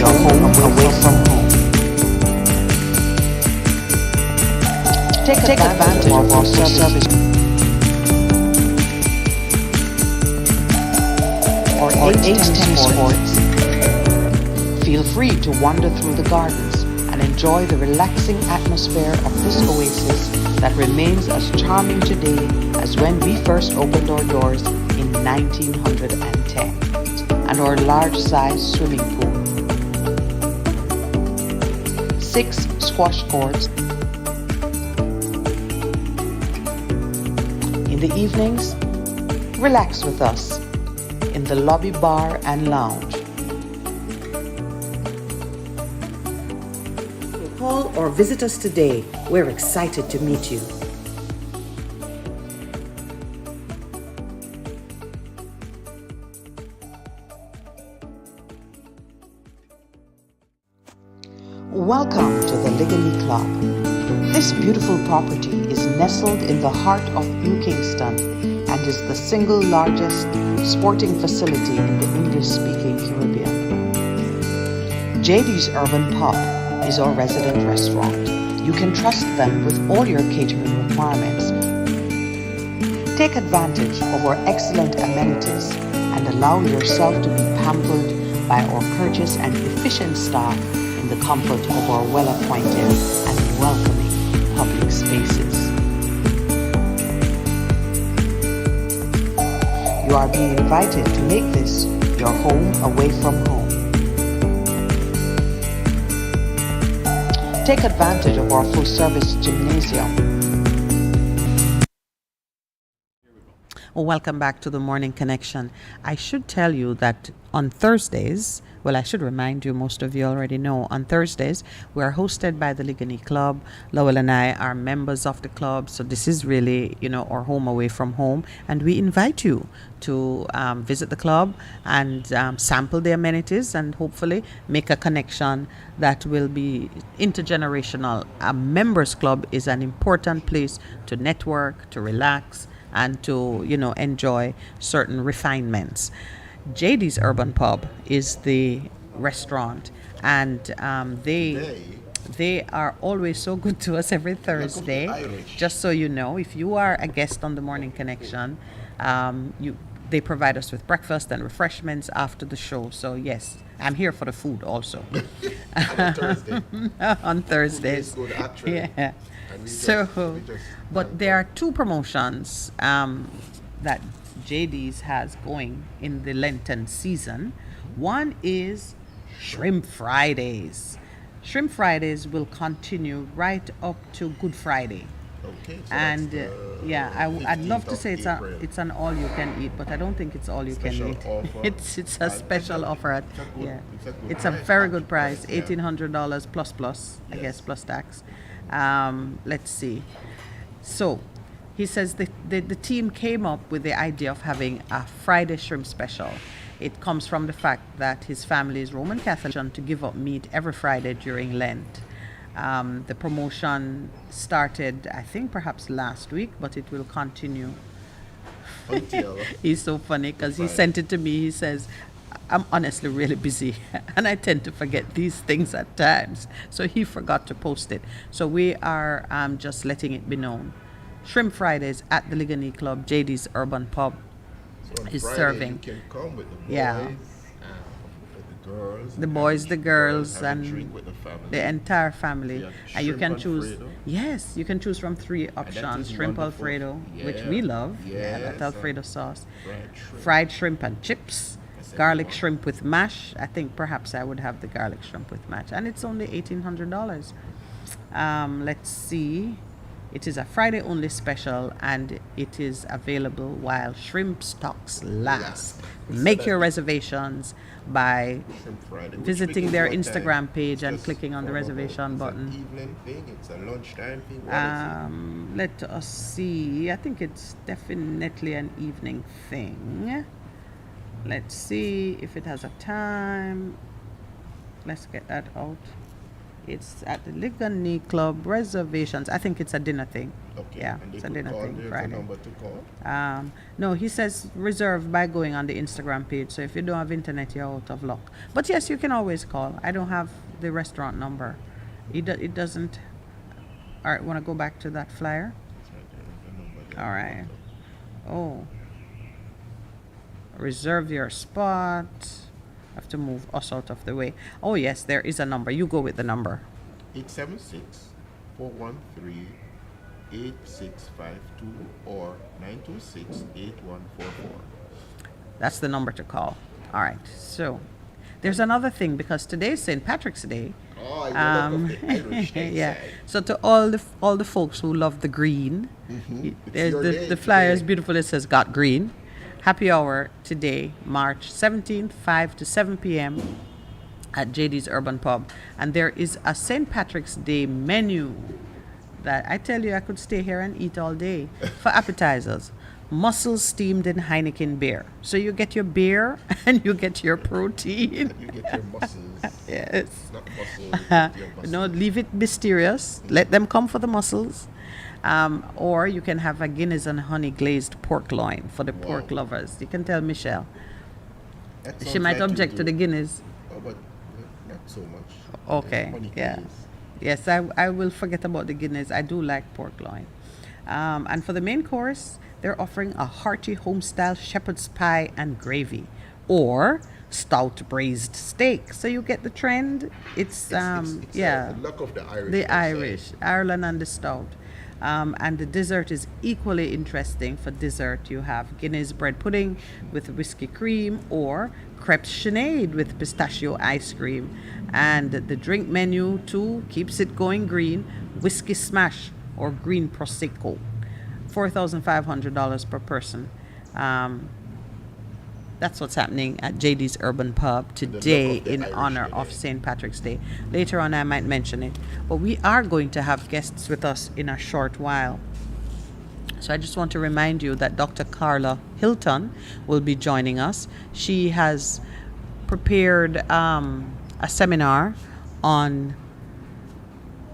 your home away from home. Take advantage of our service or 810 Sports. Feel free to wander through the gardens and enjoy the relaxing atmosphere of this oasis that remains as charming today as when we first opened our doors in 1910, and our large-sized swimming pool. 6 squash courts. In the evenings, relax with us in the lobby bar and lounge. Call or visit us today. We're excited to meet you. Welcome to the Ligony Club. This beautiful property is nestled in the heart of New Kingston and is the single largest sporting facility in the English-speaking Caribbean. JD's Urban Pub is our resident restaurant. You can trust them with all your catering requirements. Take advantage of our excellent amenities and allow yourself to be pampered by our courteous and efficient staff in the comfort of our well-appointed and welcoming public spaces. You are being invited to make this your home away from home. Take advantage of our full-service gymnasium. Welcome back to the Morning Connection. I should tell you that on Thursdays, well, I should remind you, most of you already know, on Thursdays, we are hosted by the Ligony Club. Lowell and I are members of the club, so this is really, our home away from home. And we invite you to visit the club and sample the amenities and hopefully make a connection that will be intergenerational. A members club is an important place to network, to relax, and to, enjoy certain refinements. JD's Urban Pub is the restaurant, and they are always so good to us every Thursday. Just so you know, if you are a guest on the Morning Connection, they provide us with breakfast and refreshments after the show. So yes, I'm here for the food also. On Thursdays. Food is good, actually. Yeah. But there are 2 promotions that JD's has going in the Lenten season. One is Shrimp Fridays. Shrimp Fridays will continue right up to Good Friday. Okay. So and I'd love to say it's an all you can eat, but I don't think it's all you can eat. It's a special offer. It's a very good price, $1,800 plus, I guess, plus tax. Let's see. So he says the team came up with the idea of having a Friday shrimp special. It comes from the fact that his family is Roman Catholic to give up meat every Friday during Lent. The promotion started, I think, perhaps last week, but it will continue. Until he's so funny because he sent it to me. He says, I'm honestly really busy and I tend to forget these things at times. So he forgot to post it. So we are just letting it be known. Shrimp Fridays at the Ligony Club, JD's Urban Pub, is Friday, serving. You can come with the boys, the girls, the girls, and the entire family. And you can choose. Alfredo. Yes, you can choose from 3 options: shrimp Alfredo, which we love, that Alfredo sauce, fried shrimp and chips, garlic shrimp with mash. I think perhaps I would have the garlic shrimp with mash, and it's only $1,800. Let's see. It is a Friday only special, and it is available while shrimp stocks last. Make your reservations by visiting their Instagram page and clicking on the reservation button. It's an evening thing, it's a lunchtime thing. Let us see. I think it's definitely an evening thing. Let's see if it has a time. Let's get that out. It's at the Ligani Club reservations. I think it's a dinner thing. Okay. Yeah, And they it's a could dinner call. thing There's a Friday. number to call. No, he says reserve by going on the Instagram page. So if you don't have internet, you're out of luck. But yes, you can always call. I don't have the restaurant number. It doesn't. All right, want to go back to that flyer? It's right there. There's a number there. All right. Oh, reserve your spot. Have to move us out of the way. Oh yes, there is a number. You go with the number. 876-413-8652 or 926-8144. That's the number to call. All right. So there's another thing because today's St. Patrick's Day. Oh, I look of the Irish Yeah. side. So to all the folks who love the green, there's your day the flyer is today. beautiful. It says "Got Green." Happy hour today, March 17th, 5 to 7 p.m. at JD's Urban Pub, and there is a St. Patrick's Day menu that I tell you I could stay here and eat all day. For appetizers, mussels steamed in Heineken beer. So you get your beer and you get your protein. You get your muscles. Yes. It's not muscle, you get your muscles. No, leave it mysterious. Let them come for the mussels. Or you can have a Guinness and honey glazed pork loin for the pork Wow. lovers. You can tell Michelle. That She sounds might like you object to do- the Guinness. Oh, but not so much. Okay, Honey yeah. glaze. Yes, I will forget about the Guinness. I do like pork loin. And for the main course, they're offering a hearty home-style shepherd's pie and gravy, or stout braised steak. So you get the trend. It's It's yeah, the luck of the Irish. the they say. Irish, Ireland, and the stout. And the dessert is equally interesting. For dessert, you have Guinness bread pudding with whiskey cream or crepes sinead with pistachio ice cream. And the drink menu, too, keeps it going green, whiskey smash or green prosecco. $4,500 per person. That's what's happening at JD's Urban Pub today of the in Irish honor today. of St. Patrick's Day. Later on, I might mention it. But we are going to have guests with us in a short while. So I just want to remind you that Dr. Carla Hilton will be joining us. She has prepared a seminar on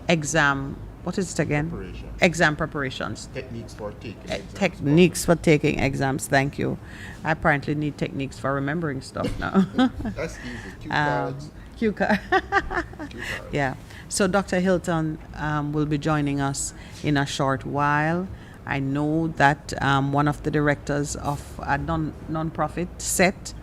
exam. What is it again? Preparation. Exam preparations. Techniques for taking exams. Techniques for taking exams. Thank you. I apparently need techniques for remembering stuff now. That's easy. Cue cards. Cue card. Cue cards. Yeah. So Dr. Hilton will be joining us in a short while. I know that one of the directors of a non-profit set,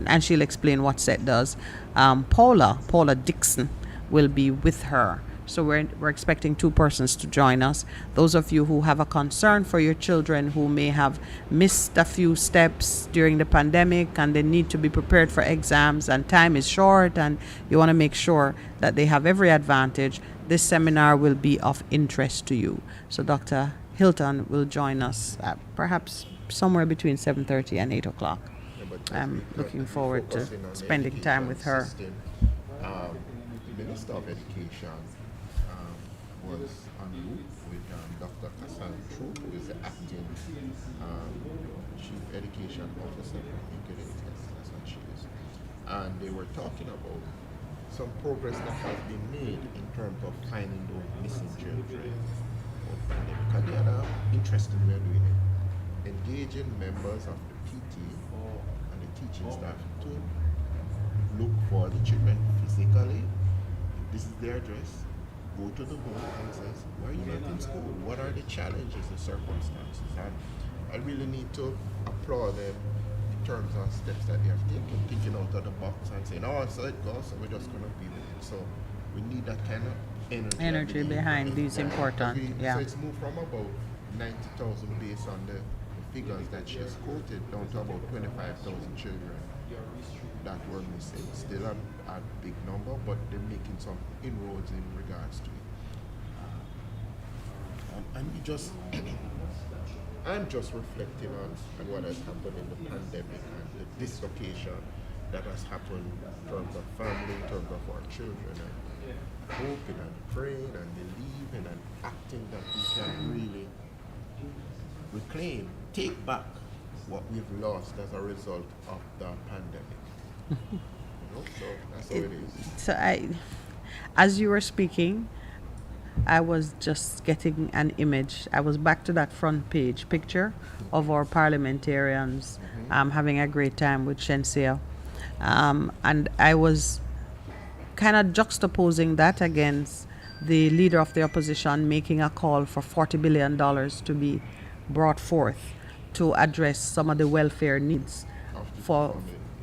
and she'll explain what set does, Paula Dixon, will be with her. So we're expecting two persons to join us. Those of you who have a concern for your children who may have missed a few steps during the pandemic and they need to be prepared for exams and time is short and you want to make sure that they have every advantage, this seminar will be of interest to you. So Dr. Hilton will join us perhaps somewhere between 7:30 and 8 o'clock. Yeah, but I'm we- looking we forward to focusing on the spending time education with her. system. The Minister of Education was on loop with Dr. Hassan Troop, who is the acting Chief Education Officer. I think it is. That's what she is. And they were talking about some progress that has been made in terms of finding those missing children. Because the other interesting way of doing it, engaging members of the PT and the teaching staff to look for the children physically. If this is their address, go to the home and says, why are you not in school? What are the challenges and circumstances? And I really need to applaud them in terms of steps that they have taken, thinking out of the box and saying, oh, so it goes, so we're just going to be with it. So we need that kind of energy. I Energy believe, behind these Yeah. important, yeah. So it's moved from about 90,000 based on the figures that she has quoted down to about 25,000 children that were missing. Still a big number, but they're making some inroads in regards to it. And we just, I'm just reflecting on what has happened in the pandemic and the dislocation that has happened in terms of family, in terms of our children, and hoping and praying and believing and acting that we can really reclaim, take back what we've lost as a result of the pandemic. So that's how it is. So As you were speaking, I was just getting an image. I was back to that front page picture of our parliamentarians having a great time with Shenseea. And I was kind of juxtaposing that against the leader of the opposition making a call for $40 billion to be brought forth to address some of the welfare needs for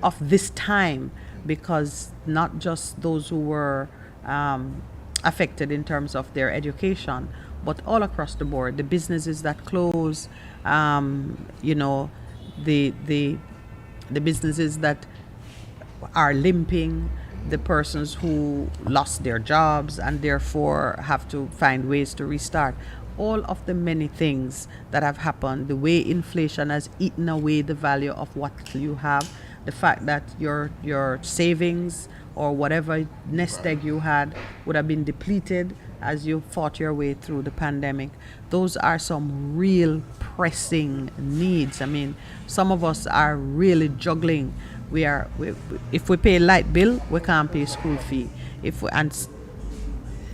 of this time, because not just those who were affected in terms of their education, but all across the board, the businesses that close, you know, the businesses that are limping, the persons who lost their jobs and therefore have to find ways to restart. All of the many things that have happened, the way inflation has eaten away the value of what you have, the fact that your savings or whatever nest egg you had would have been depleted as you fought your way through the pandemic. Those are some real pressing needs. I mean, some of us are really juggling. If we pay light bill, we can't pay school fee.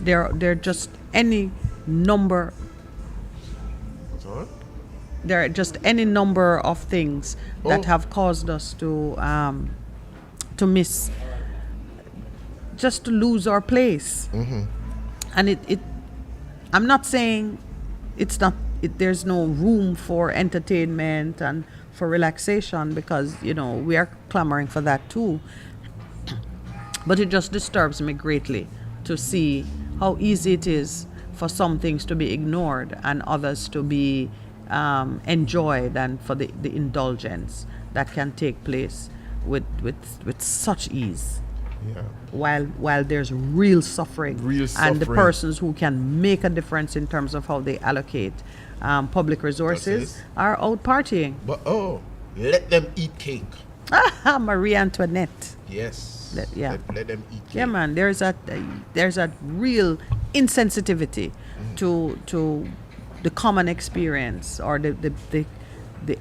There are just any number. Sorry? There are just any number of things that have caused us to miss, just to lose our place. And I'm not saying it's not. There's no room for entertainment and for relaxation, because we are clamoring for that too. But it just disturbs me greatly to see how easy it is for some things to be ignored and others to be enjoyed, and for the indulgence that can take place with such ease. Yeah. While there's real suffering, and the persons who can make a difference in terms of how they allocate public resources are out partying. But let them eat cake. Marie Antoinette. Yes. Let them eat cake. Yeah, man. There's a real insensitivity to the common experience, or the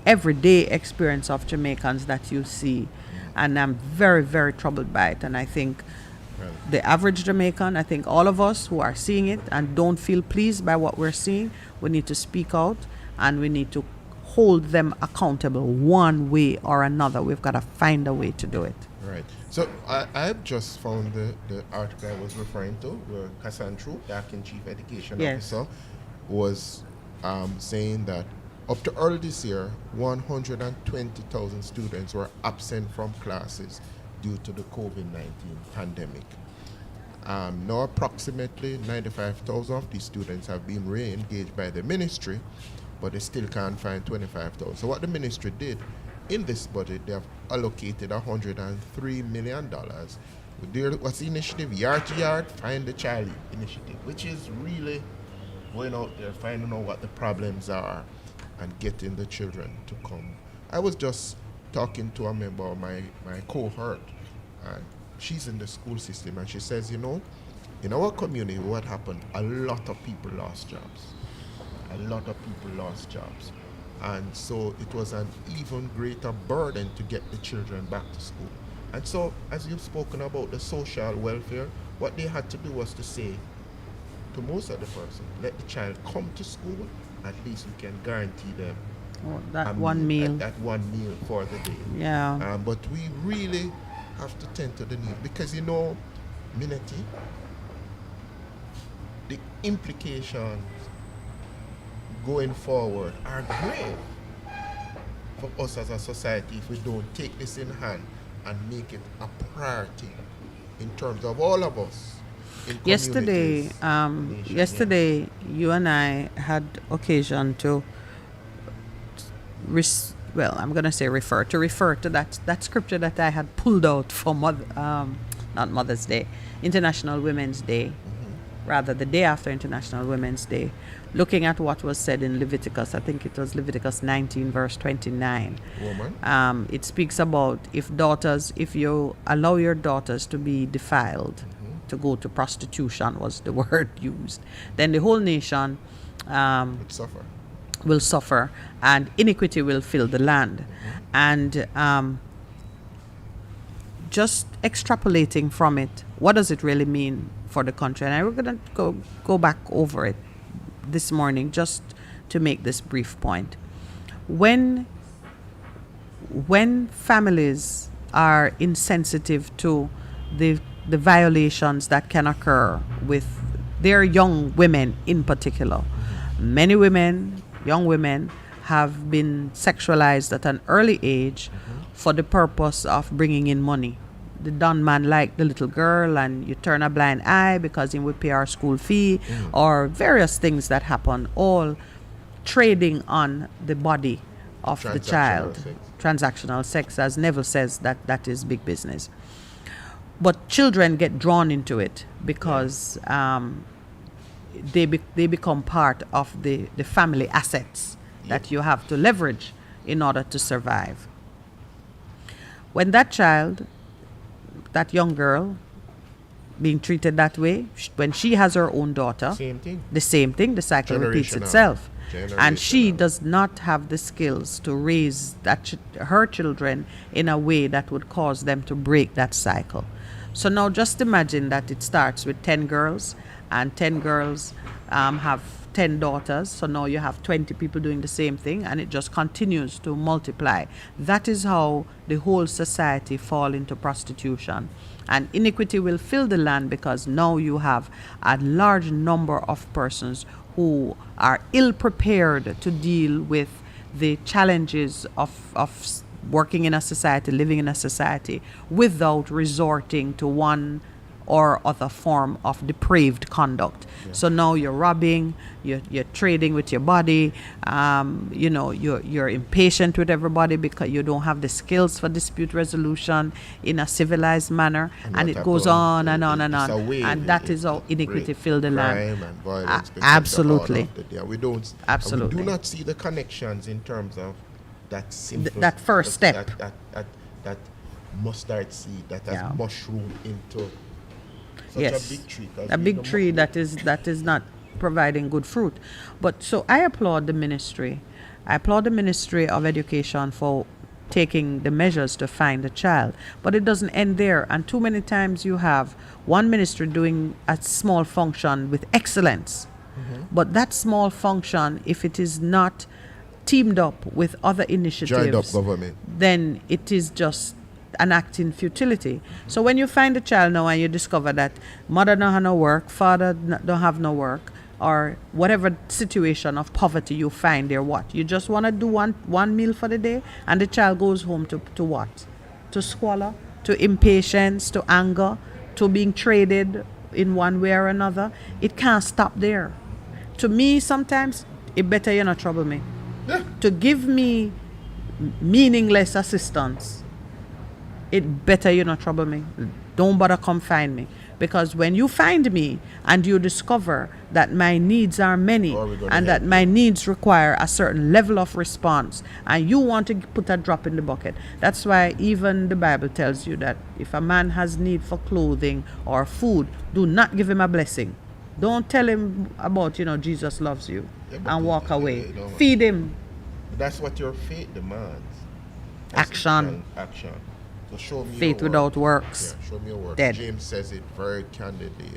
everyday experience of Jamaicans that you see. And I'm very, very troubled by it. And I think the average Jamaican, I think all of us who are seeing it and don't feel pleased by what we're seeing, we need to speak out, and we need to hold them accountable one way or another. We've got to find a way to do it. Right. So I've just found the article I was referring to, where Cassandra, the acting chief education officer, was saying that up to early this year, 120,000 students were absent from classes due to the COVID-19 pandemic. Now approximately 95,000 of these students have been re-engaged by the ministry, but they still can't find 25,000. So what the ministry did, in this budget, they have allocated $103 million. What's the initiative? Yard to Yard, Find the Child initiative, which is really going out there, finding out what the problems are and getting the children to come. I was just talking to a member of my cohort, and she's in the school system, and she says, in our community, what happened? A lot of people lost jobs. And so it was an even greater burden to get the children back to school. And so, as you've spoken about the social welfare, what they had to do was to say to most of the person, let the child come to school, at least we can guarantee them that one meal for the day. Yeah. But we really have to tend to the need, because Minett, the implications going forward are grave for us as a society if we don't take this in hand and make it a priority in terms of all of us. Yesterday, you and I had occasion to refer to that scripture that I had pulled out for not Mother's Day, International Women's Day, rather the day after International Women's Day, looking at what was said in Leviticus. I think it was Leviticus 19 verse 29. Woman. It speaks about if you allow your daughters to be defiled, to go to prostitution was the word used, then the whole nation will suffer, and iniquity will fill the land. And just extrapolating from it, what does it really mean for the country. And we're going to go back over it this morning just to make this brief point. When families are insensitive to the violations that can occur with their young women in particular, many women, young women, have been sexualized at an early age for the purpose of bringing in money. The done man like the little girl, and you turn a blind eye because he would pay our school fee, or various things that happen, all trading on the body of the child. Transactional sex, as Neville says, that is big business. But children get drawn into it because they become part of the family assets that you have to leverage in order to survive. When that child, that young girl, being treated that way, when she has her own daughter, the same thing, the cycle repeats itself. And she does not have the skills to raise her children in a way that would cause them to break that cycle. So now just imagine that it starts with 10 girls, and 10 girls have 10 daughters. So now you have 20 people doing the same thing, and it just continues to multiply. That is how the whole society fall into prostitution. And iniquity will fill the land because now you have a large number of persons who are ill prepared to deal with the challenges of working in a society, living in a society, without resorting to one or other form of depraved conduct. Yeah. So now you're robbing, you're trading with your body, you're impatient with everybody because you don't have the skills for dispute resolution in a civilized manner, and it goes on and on and on. And that is how iniquity filled the land. Crime and violence. Absolutely. We don't. Absolutely. We do not see the connections in terms of that simple. That first step. That mustard seed that has mushroomed into such a big tree. A big tree that is not providing good fruit. But so I applaud the ministry. I applaud the Ministry of Education for taking the measures to find the child. But it doesn't end there. And too many times you have one ministry doing a small function with excellence. But that small function, if it is not teamed up with other initiatives, joined up government, then it is just an act in futility. So when you find a child now and you discover that mother don't have no work, father don't have no work, or whatever situation of poverty you find there, what? You just want to do one meal for the day, and the child goes home to what? To squalor, to impatience, to anger, to being traded in one way or another. It can't stop there. To me, sometimes, it better you not trouble me. Yeah. To give me meaningless assistance, it better you not trouble me. Don't bother come find me. Because when you find me and you discover that my needs are many and that my needs require a certain level of response, and you want to put a drop in the bucket, that's why even the Bible tells you that if a man has need for clothing or food, do not give him a blessing. Don't tell him about, Jesus loves you and walk away. Feed him. That's what your faith demands. Action. So show me faith without works. Yeah, show me your works. Dead. James says it very candidly,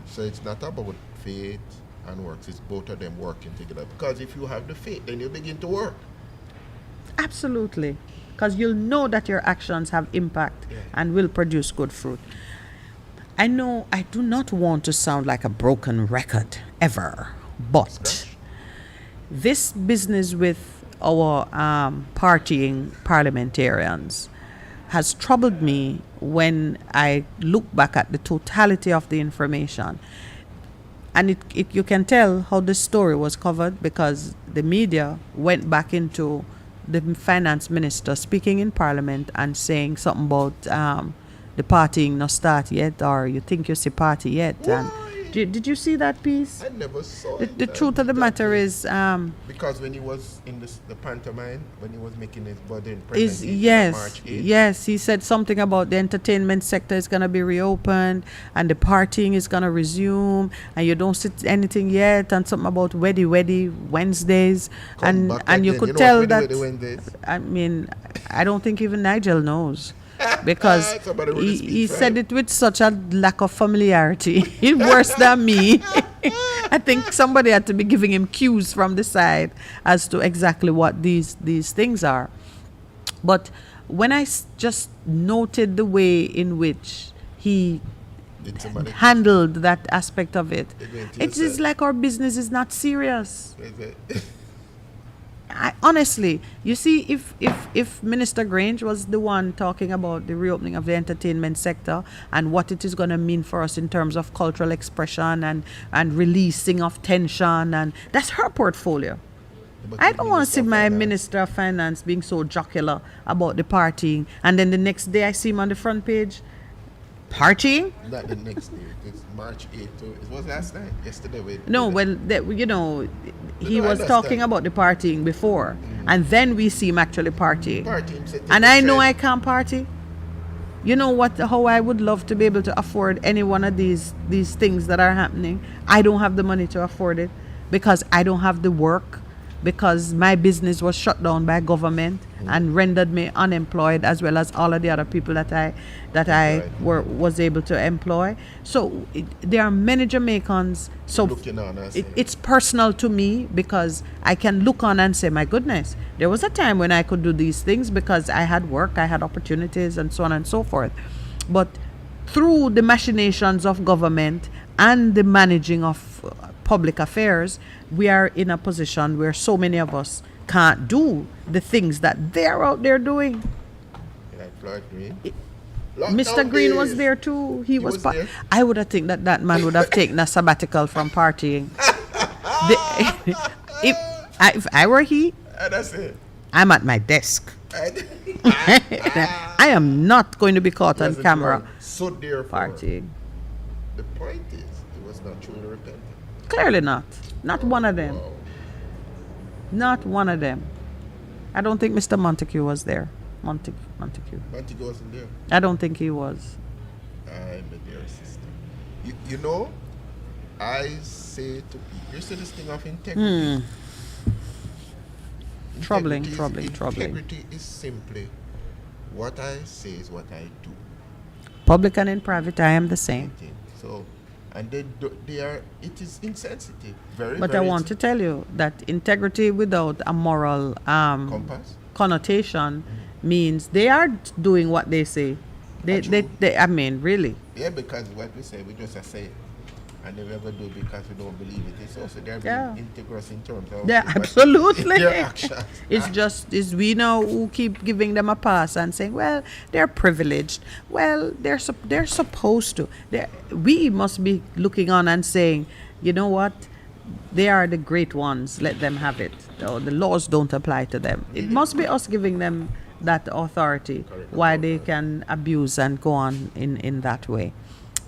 So it's not about faith and works. It's both of them working together. Because if you have the faith, then you begin to work. Absolutely. Because you'll know that your actions have impact and will produce good fruit. I know I do not want to sound like a broken record ever, but this business with our partying parliamentarians has troubled me when I look back at the totality of the information. And you can tell how the story was covered because the media went back into the finance minister speaking in parliament and saying something about the partying not start yet, or you think you see party yet. And did you see that piece? I never saw it. The truth of the matter is... because when he was in the pantomime, when he was making his body in March 8th. Yes, he said something about the entertainment sector is going to be reopened and the partying is going to resume and you don't see anything yet, and something about weddy Wednesdays. And you could tell that... I mean, I don't think even Nigel knows. because Somebody with a he speed said file. it with such a lack of familiarity. Worse than me. I think somebody had to be giving him cues from the side as to exactly what these things are. But when I just noted the way in which he Did somebody handled that aspect of it, It went to it is yourself. like our business is not serious. Is it? Honestly, you see, if Minister Grange was the one talking about the reopening of the entertainment sector and what it is going to mean for us in terms of cultural expression and releasing of tension, and that's her portfolio. But I the don't want to Minister see of my Finance- Minister of Finance being so jocular about the partying, and then the next day I see him on the front page partying. Not the next day. It's March 8th. It was last night. Yesterday. No, well, he No, I was understand. talking about the partying before, and then we see him actually partying. Party him said, And take I a know trend. I can't party. You know what? How I would love to be able to afford any one of these things that are happening. I don't have the money to afford it because I don't have the work, because my business was shut down by government and rendered me unemployed, as well as all of the other people that I Right. was able to employ. So there are many Jamaicans. So Looking on and saying, it's personal to me because I can look on and say, my goodness, there was a time when I could do these things because I had work, I had opportunities, and so on and so forth. But through the machinations of government and the managing of public affairs, we are in a position where so many of us can't do the things that they're out there doing. like Floyd Green. Mr. Lockdown Green was days. there too. He was there? I would have think that man would have taken a sabbatical from partying. If I were he, And that's it. I'm at my desk. And I am not going to be caught on wasn't camera wrong. So therefore, partying. the point is, it was not truly repentant. Clearly not. Not one of them. Wow. Not one of them. I don't think Mr. Montague was there. Montague. Montague wasn't there. I don't think he was. I'm a dear sister. You know, I say to people, you see this thing of integrity. Troubling. Integrity is simply what I say is what I do. Public and in private, I am the same. So, and it is insensitive. But I want to tell you that integrity without a moral compass. connotation means they are doing what they say. I mean, really. Yeah, because what we say, we just say, and they never do because we don't believe it. It's also they're Yeah. being integrous in terms of Yeah, what- absolutely. their actions. It's we know who keep giving them a pass and saying, well, they're privileged. Well, they're supposed to. We must be looking on and saying, you know what? They are the great ones. Let them have it. The laws don't apply to them. It must be us giving them that authority, why they can abuse and go on in that way.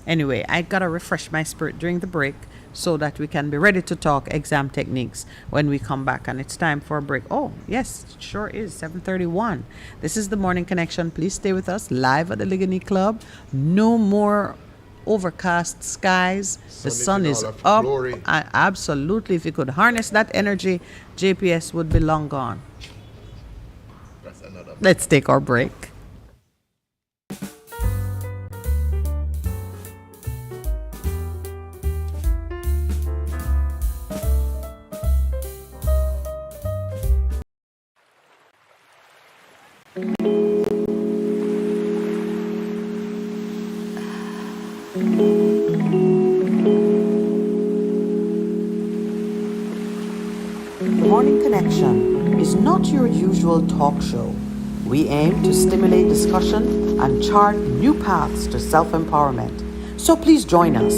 Anyway, I gotta refresh my spirit during the break so that we can be ready to talk exam techniques when we come back. And it's time for a break. Oh, yes, it sure is 7:31. This is the Morning Connection. Please stay with us live at the Ligony Club. No more overcast skies. The sun is all of up. glory. Absolutely. If you could harness that energy, JPS would be long gone. That's another. Let's take our break. The Morning Connection is not your usual talk show. We aim to stimulate discussion and chart new paths to self-empowerment. So please join us,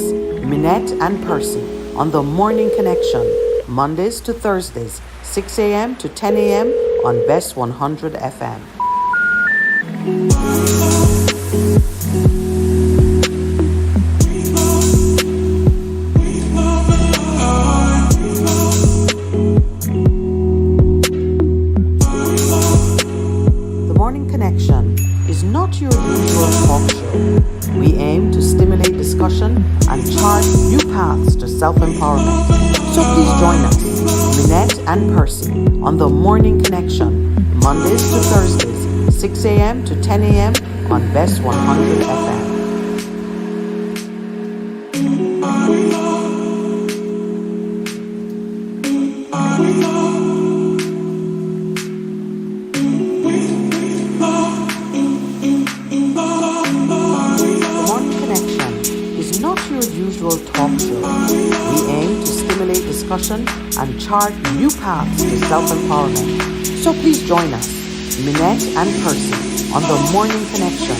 Minett and Percy, on The Morning Connection, Mondays to Thursdays, 6 a.m. to 10 a.m. on Bess 100 FM. The Morning Connection is not your usual talk show. We aim to stimulate discussion and chart new paths to self-empowerment. So please join us, Minett and Percy, on The Morning Connection, Mondays to Thursdays, 6 a.m. to 10 a.m. on Bess 100 FM. Usual talk show. We aim to stimulate discussion and chart new paths to self-empowerment. So please join us, Minett and Percival, on the Morning Connection,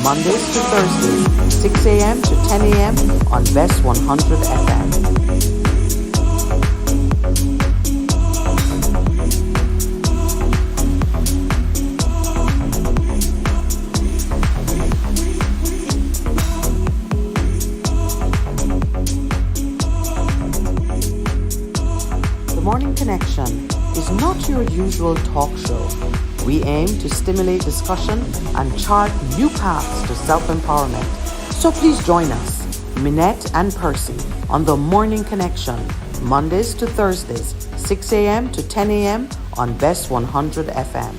Mondays to Thursdays, 6 a.m. to 10 a.m. on Bess 100 FM. Morning Connection is not your usual talk show. We aim to stimulate discussion and chart new paths to self-empowerment. So please join us, Minett and Percy, on the Morning Connection, Mondays to Thursdays, 6 a.m. to 10 a.m. on Bess 100 FM.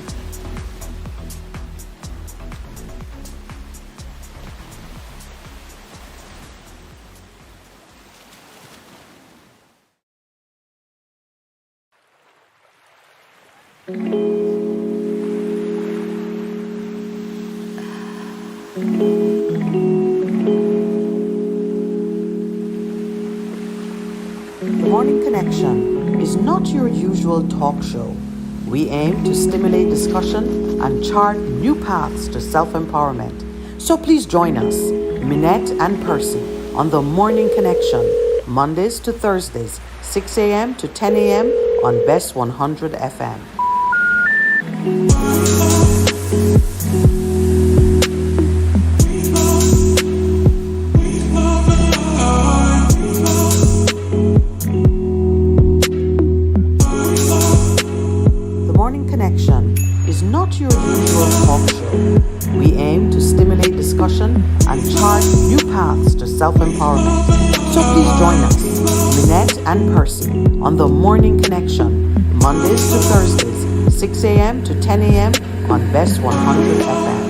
The Morning Connection is not your usual talk show. We aim to stimulate discussion and chart new paths to self-empowerment. So please join us, Minett and Percy, on the Morning Connection, Mondays to Thursdays, 6 a.m. to 10 a.m. on Bess 100 FM. Is not your usual talk show. We aim to stimulate discussion and chart new paths to self-empowerment. So please join us, Minett and Percy, on the Morning Connection, Mondays to Thursdays, 6 a.m. to 10 a.m. on Bess 100 FM.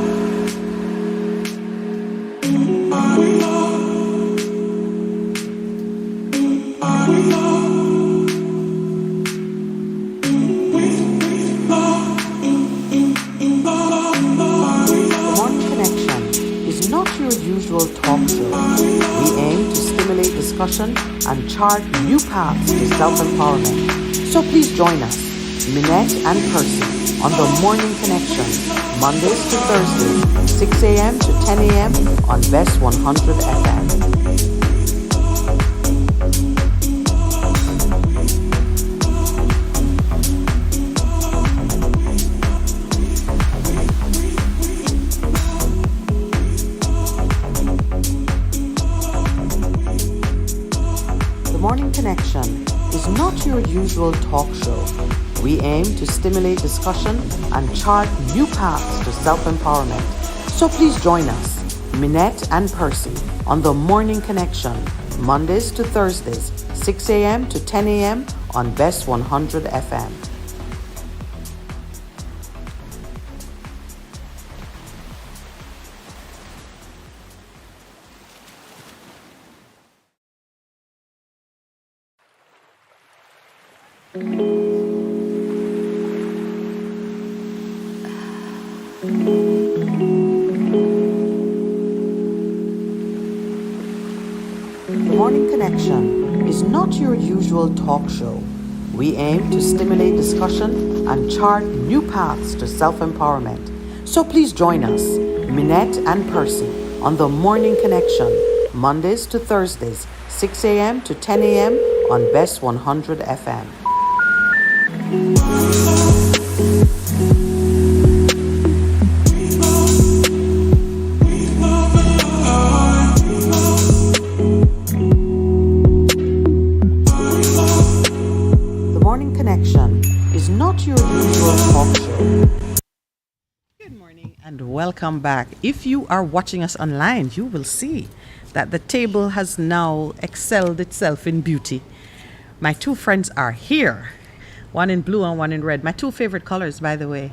Usual talk show. We aim to stimulate discussion and chart new paths to self-empowerment. So please join us, Minett and Percy, on the Morning Connection, Mondays to Thursdays, 6 a.m. to 10 a.m. on Bess 100 FM. Morning Connection is not your usual talk show. We aim to stimulate discussion and chart new paths to self-empowerment. So please join us, Minett and Percy, on the Morning Connection, Mondays to Thursdays, 6 a.m. to 10 a.m. on Bess 100 FM. The Morning Connection is not your usual talk show. We aim to stimulate discussion and chart new paths to self-empowerment. So please join us, Minett and Percy, on the Morning Connection, Mondays to Thursdays, 6 a.m. to 10 a.m. on Bess 100 FM. Is not your usual talk show. Good morning and welcome back. If you are watching us online, you will see that the table has now excelled itself in beauty. My two friends are here, one in blue and one in red. My two favorite colors, by the way.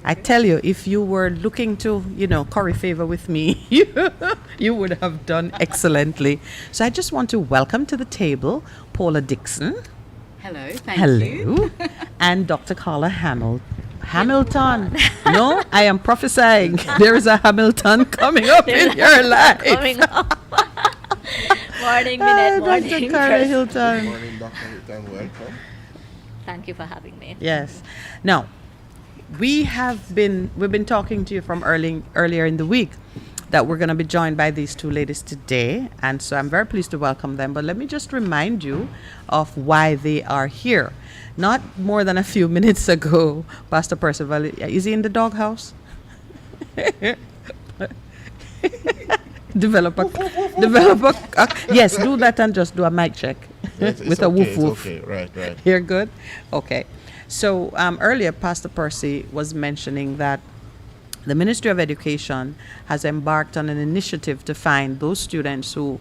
I tell you, if you were looking to, curry favor with me, you would have done excellently. So I just want to welcome to the table Paula Dixon. Hello, thank you. Hello. And Dr. Carla Hamilton. No, I am prophesying. There is a Hamilton coming up in your life. Coming up. Morning, Minett. Morning, Dr. Carla Hilton. Good morning, Dr. Hilton. Welcome. Thank you for having me. Yes. Now, we've been talking to you from earlier in the week that we're going to be joined by these two ladies today, and so I'm very pleased to welcome them. But let me just remind you of why they are here. Not more than a few minutes ago, Pastor Percival, is he in the doghouse? developer. Yes, do that and just do a mic check with a woof woof. Okay, right. You're good? Okay. So earlier, Pastor Percy was mentioning that the Ministry of Education has embarked on an initiative to find those students who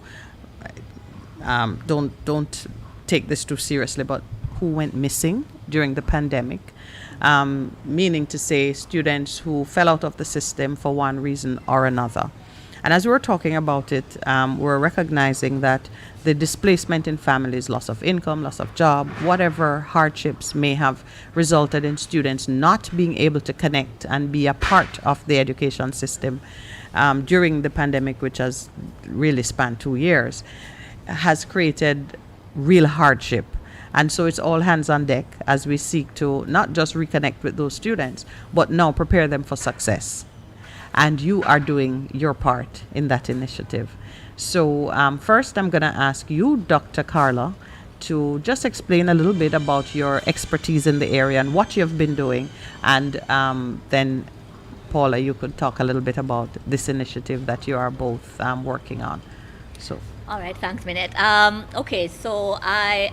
don't take this too seriously, but who went missing during the pandemic, meaning to say students who fell out of the system for one reason or another. And as we were talking about it, we're recognizing that the displacement in families, loss of income, loss of job, whatever hardships may have resulted in students not being able to connect and be a part of the education system during the pandemic, which has really spanned 2 years, has created real hardship. And so it's all hands on deck as we seek to not just reconnect with those students, but now prepare them for success. And you are doing your part in that initiative. So first I'm going to ask you, Dr. Carla, to just explain a little bit about your expertise in the area and what you've been doing. And then, Paula, you could talk a little bit about this initiative that you are both working on. So. All right, thanks, Minett. Okay, so I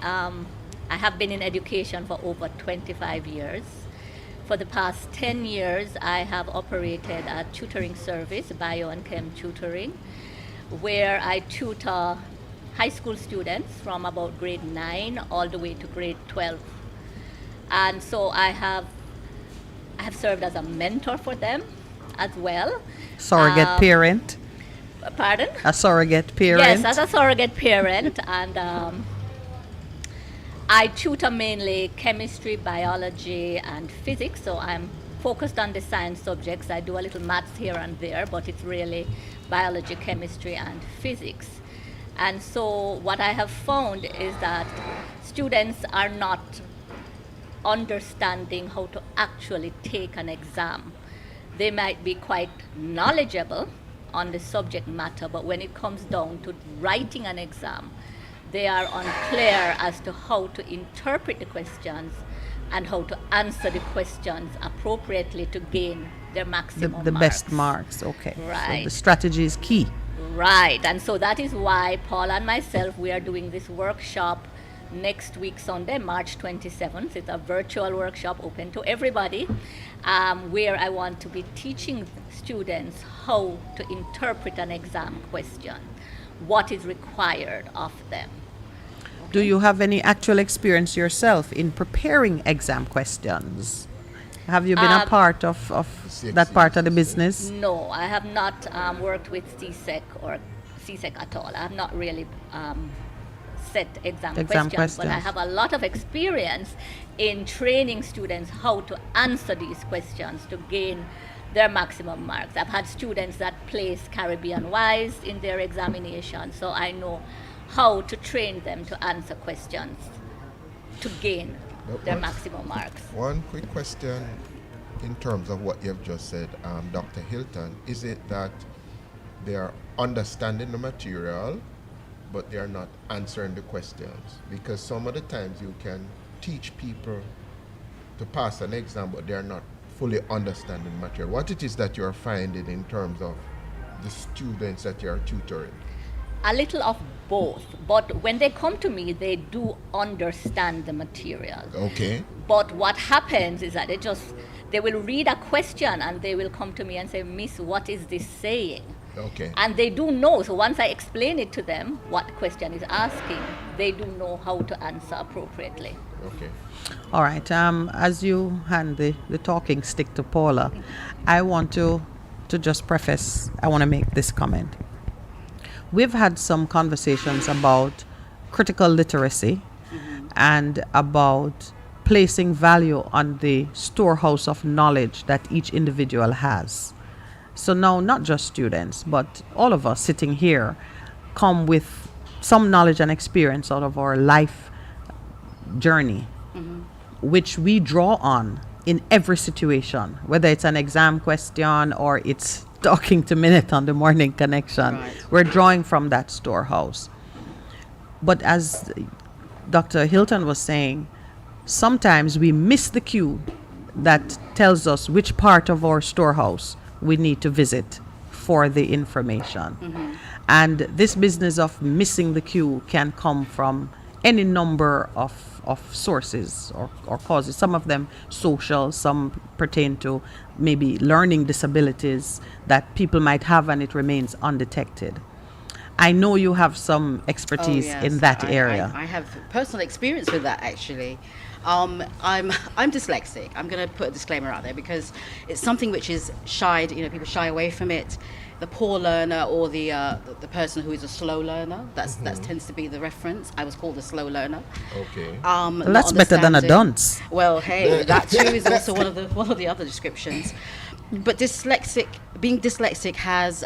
have been in education for over 25 years. For the past 10 years, I have operated a tutoring service, bio and chem tutoring, where I tutor high school students from about grade 9 all the way to grade 12. And so I have served as a mentor for them as well. Surrogate parent? Pardon? A surrogate parent? Yes, as a surrogate parent. And I tutor mainly chemistry, biology, and physics, so I'm focused on the science subjects. I do a little maths here and there, but it's really biology, chemistry, and physics. And so what I have found is that students are not understanding how to actually take an exam. They might be quite knowledgeable on the subject matter, but when it comes down to writing an exam, they are unclear as to how to interpret the questions and how to answer the questions appropriately to gain their maximum the marks. best marks, okay. Right. So the strategy is key. Right, and so that is why Paul and myself, we are doing this workshop next week, Sunday, March 27th. It's a virtual workshop open to everybody, where I want to be teaching students how to interpret an exam question, what is required of them. Do you have any actual experience yourself in preparing exam questions? Have you been a part of that part of the business? No, I have not worked with CSEC or CSEC at all. I have not really set exam questions, but I have a lot of experience in training students how to answer these questions to gain their maximum marks. I've had students that place Caribbean-wise in their examination, so I know how to train them to answer questions to gain their maximum marks. One quick question in terms of what you've just said, Dr. Hilton. Is it that they are understanding the material, but they are not answering the questions? Because some of the times you can teach people to pass an exam, but they are not fully understanding the material. What it is that you're finding in terms of the students that you're tutoring? A little of both, but when they come to me, they do understand the material. Okay. But what happens is that they will read a question and they will come to me and say, Miss, what is this saying? Okay. And they do know. So once I explain it to them, what the question is asking, they do know how to answer appropriately. Okay. All right. As you hand the talking stick to Paula, I want to just preface, I want to make this comment. We've had some conversations about critical literacy and about placing value on the storehouse of knowledge that each individual has. So now, not just students, but all of us sitting here come with some knowledge and experience out of our life journey, which we draw on in every situation, whether it's an exam question or it's talking to Minett on the morning connection. Right. We're drawing from that storehouse. But as Dr. Hilton was saying, sometimes we miss the cue that tells us which part of our storehouse we need to visit for the information. And this business of missing the cue can come from any number of sources or causes. Some of them social, some pertain to maybe learning disabilities that people might have and it remains undetected. I know you have some expertise in that area. I have personal experience with that, actually. I'm dyslexic. I'm going to put a disclaimer out there because it's something which is shied. People shy away from it. The poor learner or the person who is a slow learner. That tends to be the reference. I was called a slow learner. Okay. Well, that's better than a dunce. Well, hey, that too is also one of the other descriptions. But being dyslexic has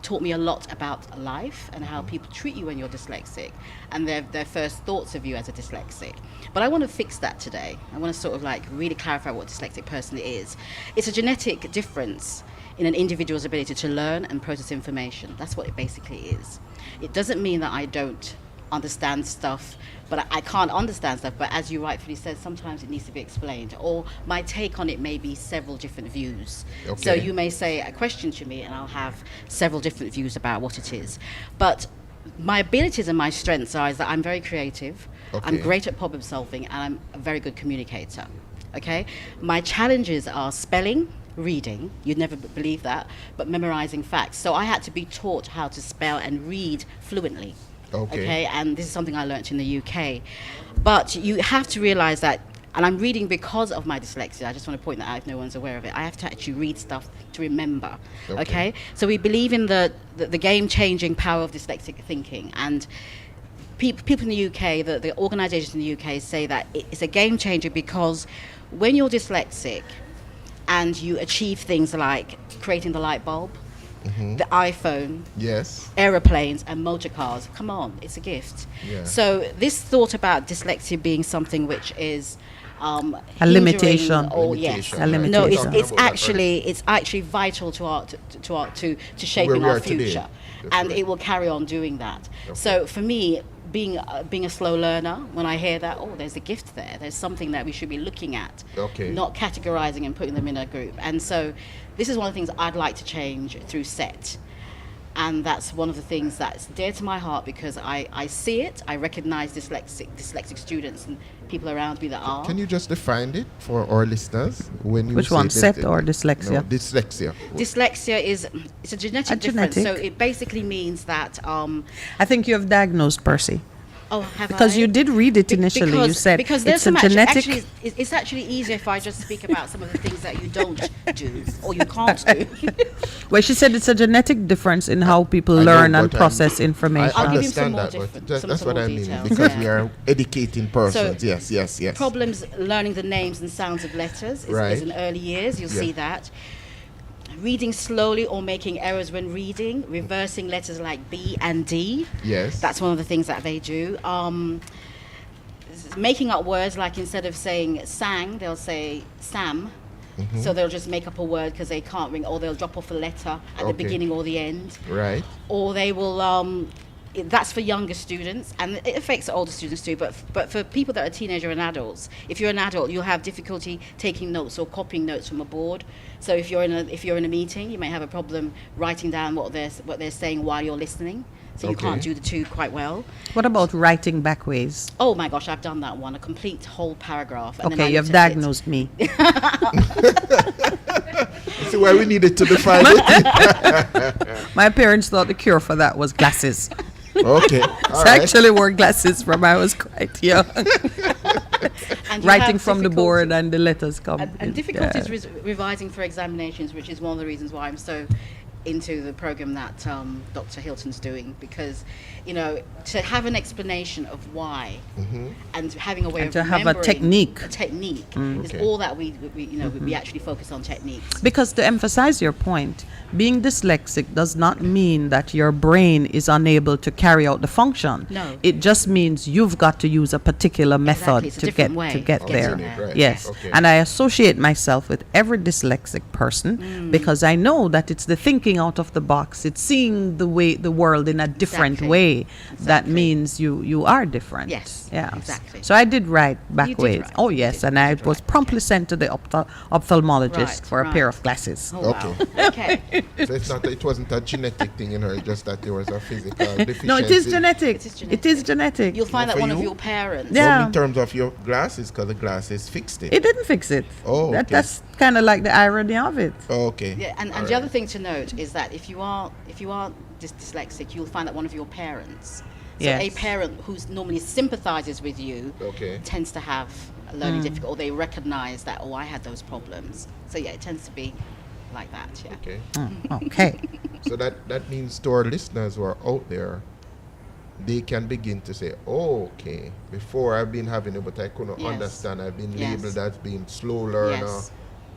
taught me a lot about life and how people treat you when you're dyslexic and their first thoughts of you as a dyslexic. But I want to fix that today. I want to sort of really clarify what a dyslexic person is. It's a genetic difference in an individual's ability to learn and process information. That's what it basically is. It doesn't mean that I don't understand stuff, but I can't understand stuff, but as you rightfully said, sometimes it needs to be explained, or my take on it may be several different views. Okay. So you may say a question to me and I'll have several different views about what it is. But my abilities and my strengths is that I'm very creative, Okay. I'm great at problem solving, and I'm a very good communicator. Okay? My challenges are spelling, reading, you'd never believe that, but memorizing facts. So I had to be taught how to spell and read fluently. Okay. And this is something I learnt in the UK. But you have to realize that, and I'm reading because of my dyslexia, I just want to point that out if no one's aware of it, I have to actually read stuff to remember. Okay? So we believe in the game-changing power of dyslexic thinking, and people in the UK, the organisations in the UK say that it's a game changer because when you're dyslexic and you achieve things like creating the light bulb, the iPhone, Yes. aeroplanes and motor cars, come on, it's a gift. Yeah. So this thought about dyslexia being something which is A hindering limitation. or yes, Limitation. A no, limitation. it's actually vital to shaping we our are today. future, That's and right. it will carry on doing that. Okay. So for me, being a slow learner, when I hear that, there's a gift there. There's something that we should be looking at, Okay. not categorizing and putting them in a group. And so this is one of the things I'd like to change through SET. And that's one of the things that's dear to my heart because I see it. I recognize dyslexic students and people around me that are. Can you just define it for our listeners? When you Which say one, that- SET or dyslexia? No, dyslexia. Dyslexia it's a genetic difference. genetic. So it basically means that I think you have diagnosed Percy. have Because I? you did read it initially. You said because there's it's a some genetic. actually it's actually easier if I just speak about some of the things that you don't do or you can't do. Well, she said it's a genetic difference in how people I know, learn and but process I information. I'll give you some understand more that, but different- that- some that's what more I mean details, because yeah. we are educating persons. So, yes. Problems learning the names and sounds of letters Right. is in early years. You'll Yeah. see that. Reading slowly or making errors when reading, reversing letters like B and D. Yes. That's one of the things that they do. Making up words like instead of saying sang, they'll say Sam. So they'll just make up a word because they can't ring, or they'll drop off a letter at the Okay. beginning or the end. Right. Or they will that's for younger students, and it affects older students too, but for people that are teenager and adults, if you're an adult, you'll have difficulty taking notes or copying notes from a board. So if you're in a meeting, you may have a problem writing down what they're saying while you're listening. So you Okay. can't do the two quite well. What about writing backways? Oh my gosh, I've done that one, a complete whole paragraph. And then I Okay, you have looked at it. diagnosed me. See why we needed to define it. My parents thought the cure for that was glasses. Okay. So All I right. actually wore glasses from I was quite young. And you Writing have from the difficulty- board and the letters come. And difficulties Yeah. revising for examinations, which is one of the reasons why I'm so into the program that Dr. Hilton's doing, because, you know, to have an explanation of why and having a way And of to have a remembering technique. is Okay. all that we we actually focus on techniques. Because to emphasize your point, being dyslexic does not mean that your brain is unable to carry out the function. No. It just means you've got to use a particular method Exactly, it's a to different way to get of there. getting there. Right. Yes. Okay. And I associate myself with every dyslexic person because I know that it's the thinking out of the box. It's seeing the world in a different Exactly. way that Exactly. means you are different. Yes, Yeah. exactly. So I did write back did ways. write. Oh You yes, did. and You I did was write. promptly sent to the ophthalmologist Right, for a pair right. of glasses. Oh, wow. Okay. So it wasn't a genetic thing in her, just that there was a physical deficiency. No, it is genetic. It is It is genetic. You'll find Well, that for one of you? your parents. Yeah. No, in terms of your glasses, because the glasses fixed it. It didn't fix it. Oh, okay. That's kind of like the irony of it. Oh, okay. Yeah, and All the right. other thing to note is that if you are dyslexic, you'll find that one of your parents. So Yes. a parent who normally sympathizes with you Okay. tends to have a learning difficulty, or they recognize that, oh, I had those problems. So yeah, it tends to be like that. Yeah. Okay. Okay. So that means to our listeners who are out there, they can begin to say, oh, okay, before I've been having it, but I couldn't Yes. understand. I've been Yes. labeled as being slow learner. Yes.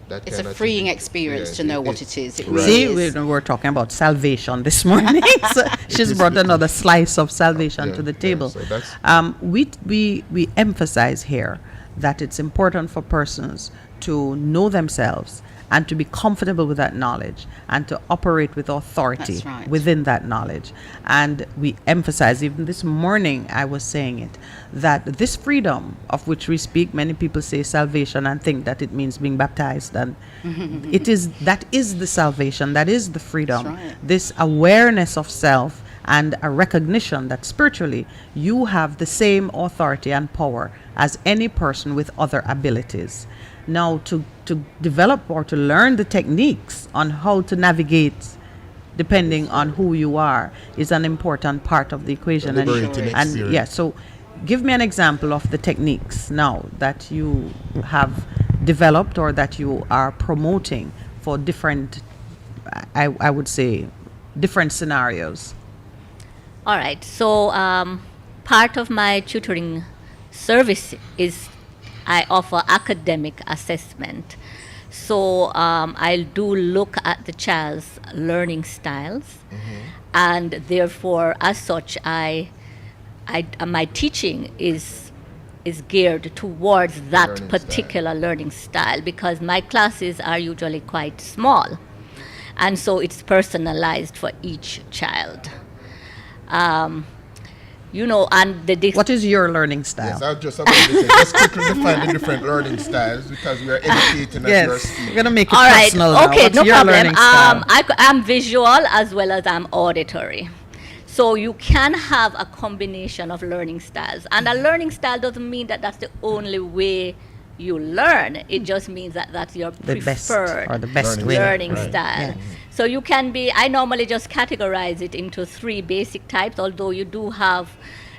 That It's kind a of freeing thing. experience Yes, to know what it is. It Right. really See, is. we're talking about salvation this morning. So she's is brought because- another slice of salvation Yeah, to the yeah, table. so that's- We emphasize here that it's important for persons to know themselves and to be comfortable with that knowledge and to operate with authority That's right. within that knowledge. And we emphasize, even this morning I was saying it, that this freedom of which we speak, many people say salvation and think that it means being baptized, and that is the salvation, that is the freedom. That's right. This awareness of self and a recognition that spiritually you have the same authority and power as any person with other abilities. Now, to develop or to learn the techniques on how to navigate depending on who you are is an important part of the equation. A liberating And experience. yeah, so give me an example of the techniques now that you have developed or that you are promoting for different, I would say, different scenarios. All right. So part of my tutoring service is I offer academic assessment. So I do look at the child's learning styles, and therefore, as such, my teaching is geared towards that Learning particular learning style, because my classes are usually quite small, and so it's personalized for each child. And What is your learning style? Yes, I was just about to say, just quickly define the different learning styles, because we are educating as you are Yes, we're speaking. going to make it All right. personal now. Okay, What's no your problem. learning style? I'm visual as well as I'm auditory. So you can have a combination of learning styles. And a learning style doesn't mean that that's the only way you learn. It just means that that's your The best preferred or the best Learning way. learning Right. style. Yes. So you can be, I normally just categorize it into 3 basic types, although you do have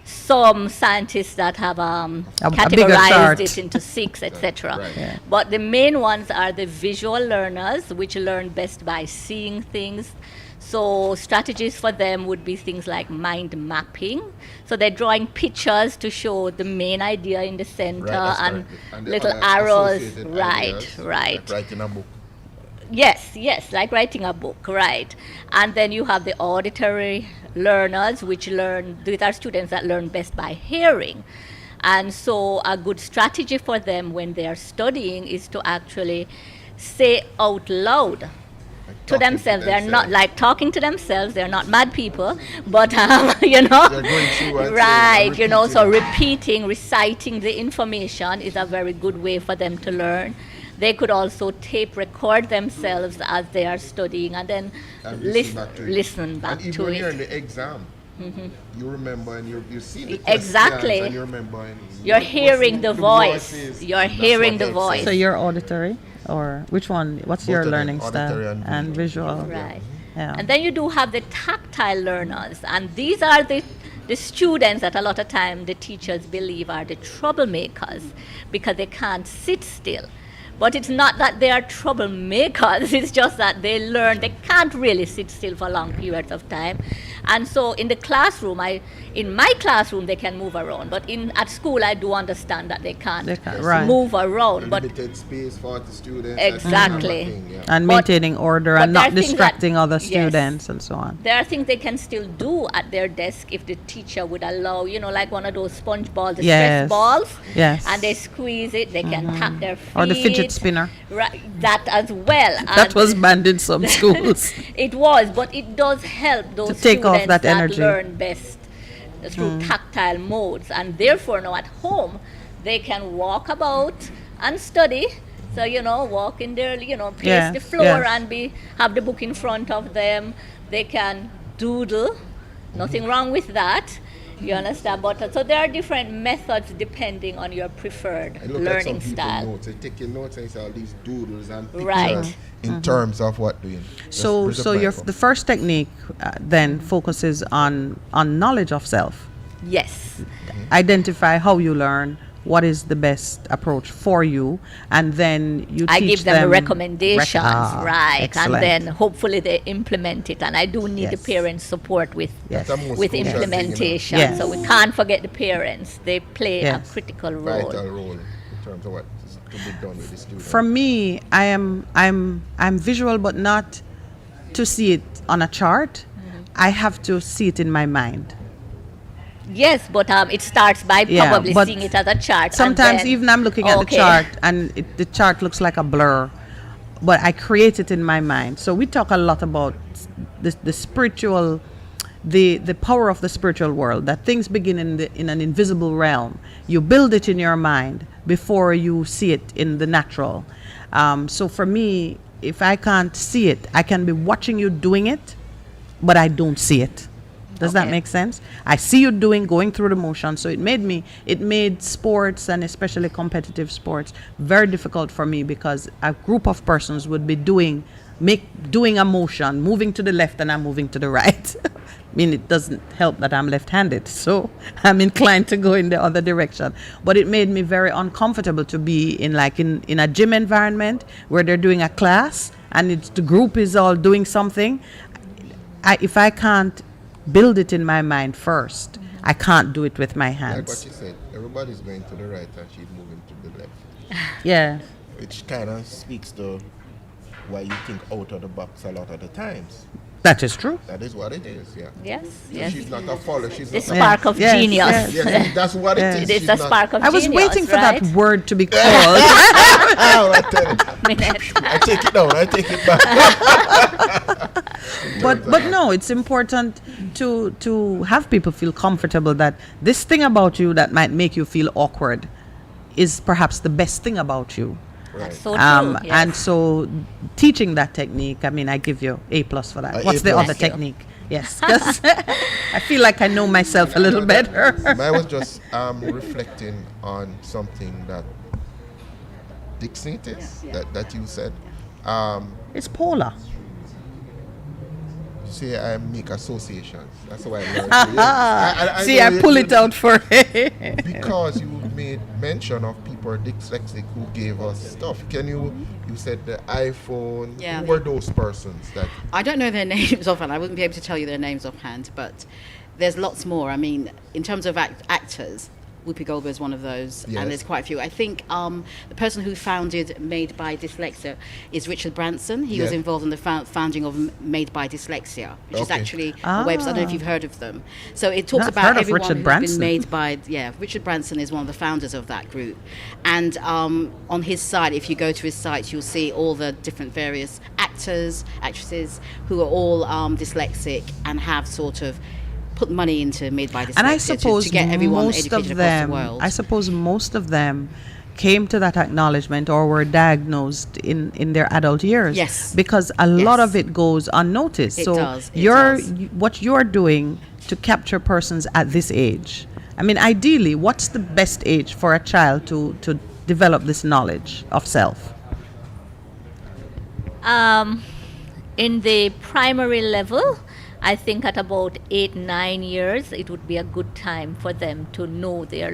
some scientists that have a bigger categorized chart. it into 6, etc. Right. Yeah. But the main ones are the visual learners, which learn best by seeing things. So strategies for them would be things like mind mapping. So they're drawing pictures to show the main idea in the center, that's and correct. The little other arrows. associated Right, ideas, right. like writing a book. Yes, like writing a book, right. And then you have the auditory learners, which these are students that learn best by hearing. And so a good strategy for them when they are studying is to actually say out loud to Talking themselves. They're not themselves. like talking to themselves. They're not mad people, but They're going through and right. saying, So repeating. reciting the information is a very good way for them to learn. They could also tape record themselves as they are studying, and then And listen back and even to when you're it. in the exam, you remember and you see the Exactly. questions and you remember and You're hearing the voice. voices. You're That's hearing what the helps voice. us. So you're auditory, or which one? What's Both your of them, learning auditory style and visual? Right. Yeah. And then you do have the tactile learners, and these are the students that a lot of time the teachers believe are the troublemakers because they can't sit still. But it's not that they are troublemakers, it's just that they learn, they can't really sit still for long periods of time. And so in the classroom, in my classroom, they can move around. But at school, I do understand that they can't right. move around. But limited space for the students. Exactly. That kind of thing, yeah. And But- maintaining order but and there not are things distracting that- other yes. students and so on. there are things they can still do at their desk if the teacher would allow, like one of those sponge balls, the Yes. stress balls. Yes. And they squeeze it, they can tap their feet. Or the fidget spinner. Right, that as well. That And was banned in some schools. It was, but it does help those take off students that energy. learn best through tactile modes, and therefore now at home they can walk about and study. So walk in there, pace Yeah, the floor yes. and have the book in front of them. They can doodle, nothing wrong with that. You understand? But so there are different methods depending on your preferred I look at some learning people's style. notes. I take your notes and say all these doodles and pictures Right. in terms of what doing. So the first technique then focuses on knowledge of self. Yes. Identify how you learn, what is the best approach for you, and then you I teach give them the recommendations, right, excellent. and then hopefully they implement it. And I do need the Yes. parents' support with Yes. That's a most with crucial thing, implementation. Yes. So we can't forget the parents; they play Yes. a critical role. vital role in terms of what is to be done with the students. For me, I'm visual, but not to see it on a chart. I have to see it in my mind. Yes, but it starts by Yeah, probably but seeing it as a chart. and Sometimes then- even I'm looking at the Okay. chart and the chart looks like a blur, but I create it in my mind. So we talk a lot about the spiritual, the power of the spiritual world, that things begin in an invisible realm. You build it in your mind before you see it in the natural. So for me, if I can't see it, I can be watching you doing it, but I don't see it. Does that Okay. make sense? I see you going through the motion. So it made sports, and especially competitive sports, very difficult for me, because a group of persons would be doing a motion, moving to the left and I'm moving to the right. I mean, it doesn't help that I'm left-handed, so I'm inclined to go in the other direction. But it made me very uncomfortable to be in a gym environment where they're doing a class and the group is all doing something. If I can't build it in my mind first, I can't do it with my Like what hands. you said, everybody's going to the right and she's moving to the left. Yeah. Which kind of speaks to why you think out of the box a lot of the times. That is true. That is what it is, yeah. Yes, So yes. she's not a follower, she's The not spark of Yes, genius. yes. Yes, that's what Yes. it is. It is She's the not- spark of I was genius, waiting for right? that word to be called. Oh, I tell you. Minett. I take it down, I take it back. but no, it's important to have people feel comfortable that this thing about you that might make you feel awkward is perhaps the best thing about you. Right. So true. Yes. And so teaching that technique, I mean, I give you A+ for that. What's the A+. other Thank you. technique? Yes, 'cause I feel like I know myself a little better. I was just reflecting on something that Dixon it is, that you said. It's polar. You say I make associations. That's how I learned. Yeah. See, know I you- pull you- it out for because you made mention of people dyslexic who gave us stuff. Can you said the iPhone. Yeah, Who were those persons that? I don't know their names offhand. I wouldn't be able to tell you their names offhand, but there's lots more. I mean, in terms of actors, Whoopi Goldberg is one of those, Yes. and there's quite a few. I think the person who founded Made by Dyslexia is Richard Branson. He was Yeah. involved in the founding of Made by Dyslexia, which is Okay. actually a website. I don't know if you've heard of them. So it talks I've about heard of everyone Richard who's Branson. been made by, Richard Branson is one of the founders of that group. And on his site, if you go to his site, you'll see all the different various actors, actresses who are all dyslexic and have sort of put money into Made by Dyslexia And I suppose to get everyone most educated of across them, the world. I suppose most of them came to that acknowledgement or were diagnosed in their adult years. Yes. Because a lot Yes. of it goes unnoticed. It so does, it you're does. what you're doing to capture persons at this age? I mean, ideally, what's the best age for a child to develop this knowledge of self? Um, in the primary level, I think at about 8, 9 years, it would be a good time for them to know their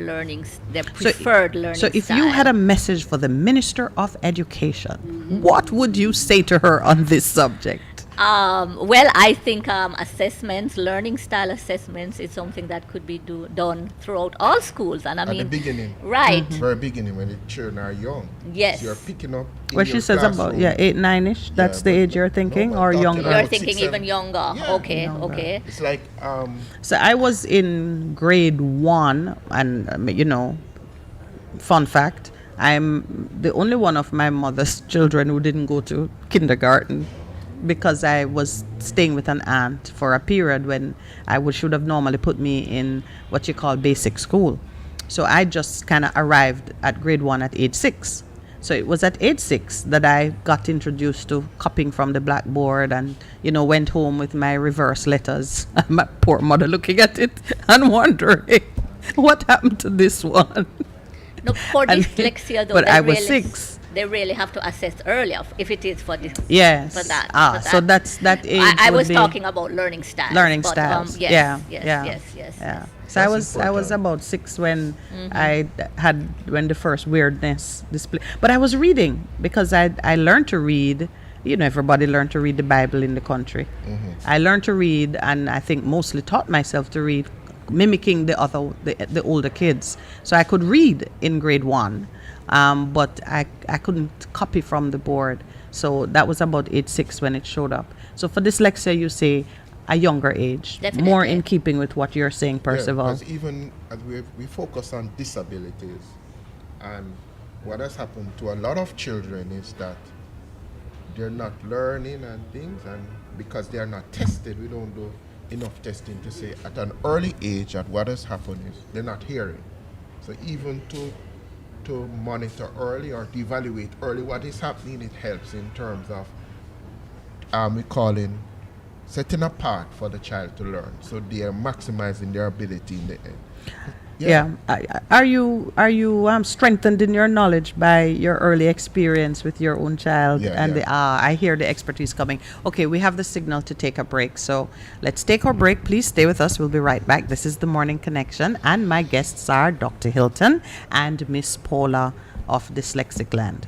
their preferred learning So if style. you had a message for the Minister of Education, what would you say to her on this subject? Well, I think assessments, learning style assessments, is something that could be done throughout all schools. And I At mean, the beginning. right? Very beginning when the children are young. Yes. So you're picking up in What your she says about, classroom. 8, 9-ish, that's the but age you're thinking, no, or but younger? You're about thinking 6, even 7. younger. Yeah. Okay, Younger. okay. It's like So I was in grade 1, and fun fact, I'm the only one of my mother's children who didn't go to kindergarten, because I was staying with an aunt for a period when should have normally put me in what you call basic school. So I just kind of arrived at grade 1 at age 6. So it was at age 6 that I got introduced to copying from the blackboard, and went home with my reverse letters. My poor mother looking at it and wondering what happened to this one. No, for And- dyslexia, though, but they I was really, 6. They really have to assess earlier if it is for this. Yes. For that. Ah, for so that. that's that age. I would was be talking about learning styles. learning but, styles. Yes, Yeah, yes, yeah, yes, yes, yeah. yes. So I That's was important. about 6 when when the first weirdness display. But I was reading because I learned to read. Everybody learned to read the Bible in the country. I learned to read, and I think mostly taught myself to read, mimicking the older kids. So I could read in grade 1, but I couldn't copy from the board. So that was about age 6 when it showed up. So for dyslexia, you say a younger age, Definitely. more in keeping with what you're saying, Percival. Because even as we focus on disabilities, and what has happened to a lot of children is that they're not learning and things, and because they are not tested, we don't do enough testing to say at an early age that what has happened is they're not hearing. So even to monitor early or to evaluate early what is happening, it helps in terms of we calling setting a path for the child to learn, so they are maximizing their ability in the end. Yeah. Are you strengthened in your knowledge by your early experience with your own child? Yeah, And yeah. I hear the expertise coming. Okay, we have the signal to take a break. So let's take our break. Please stay with us. We'll be right back. This is the Morning Connection, and my guests are Dr. Hilton and Miss Paula of Dyslexic Land.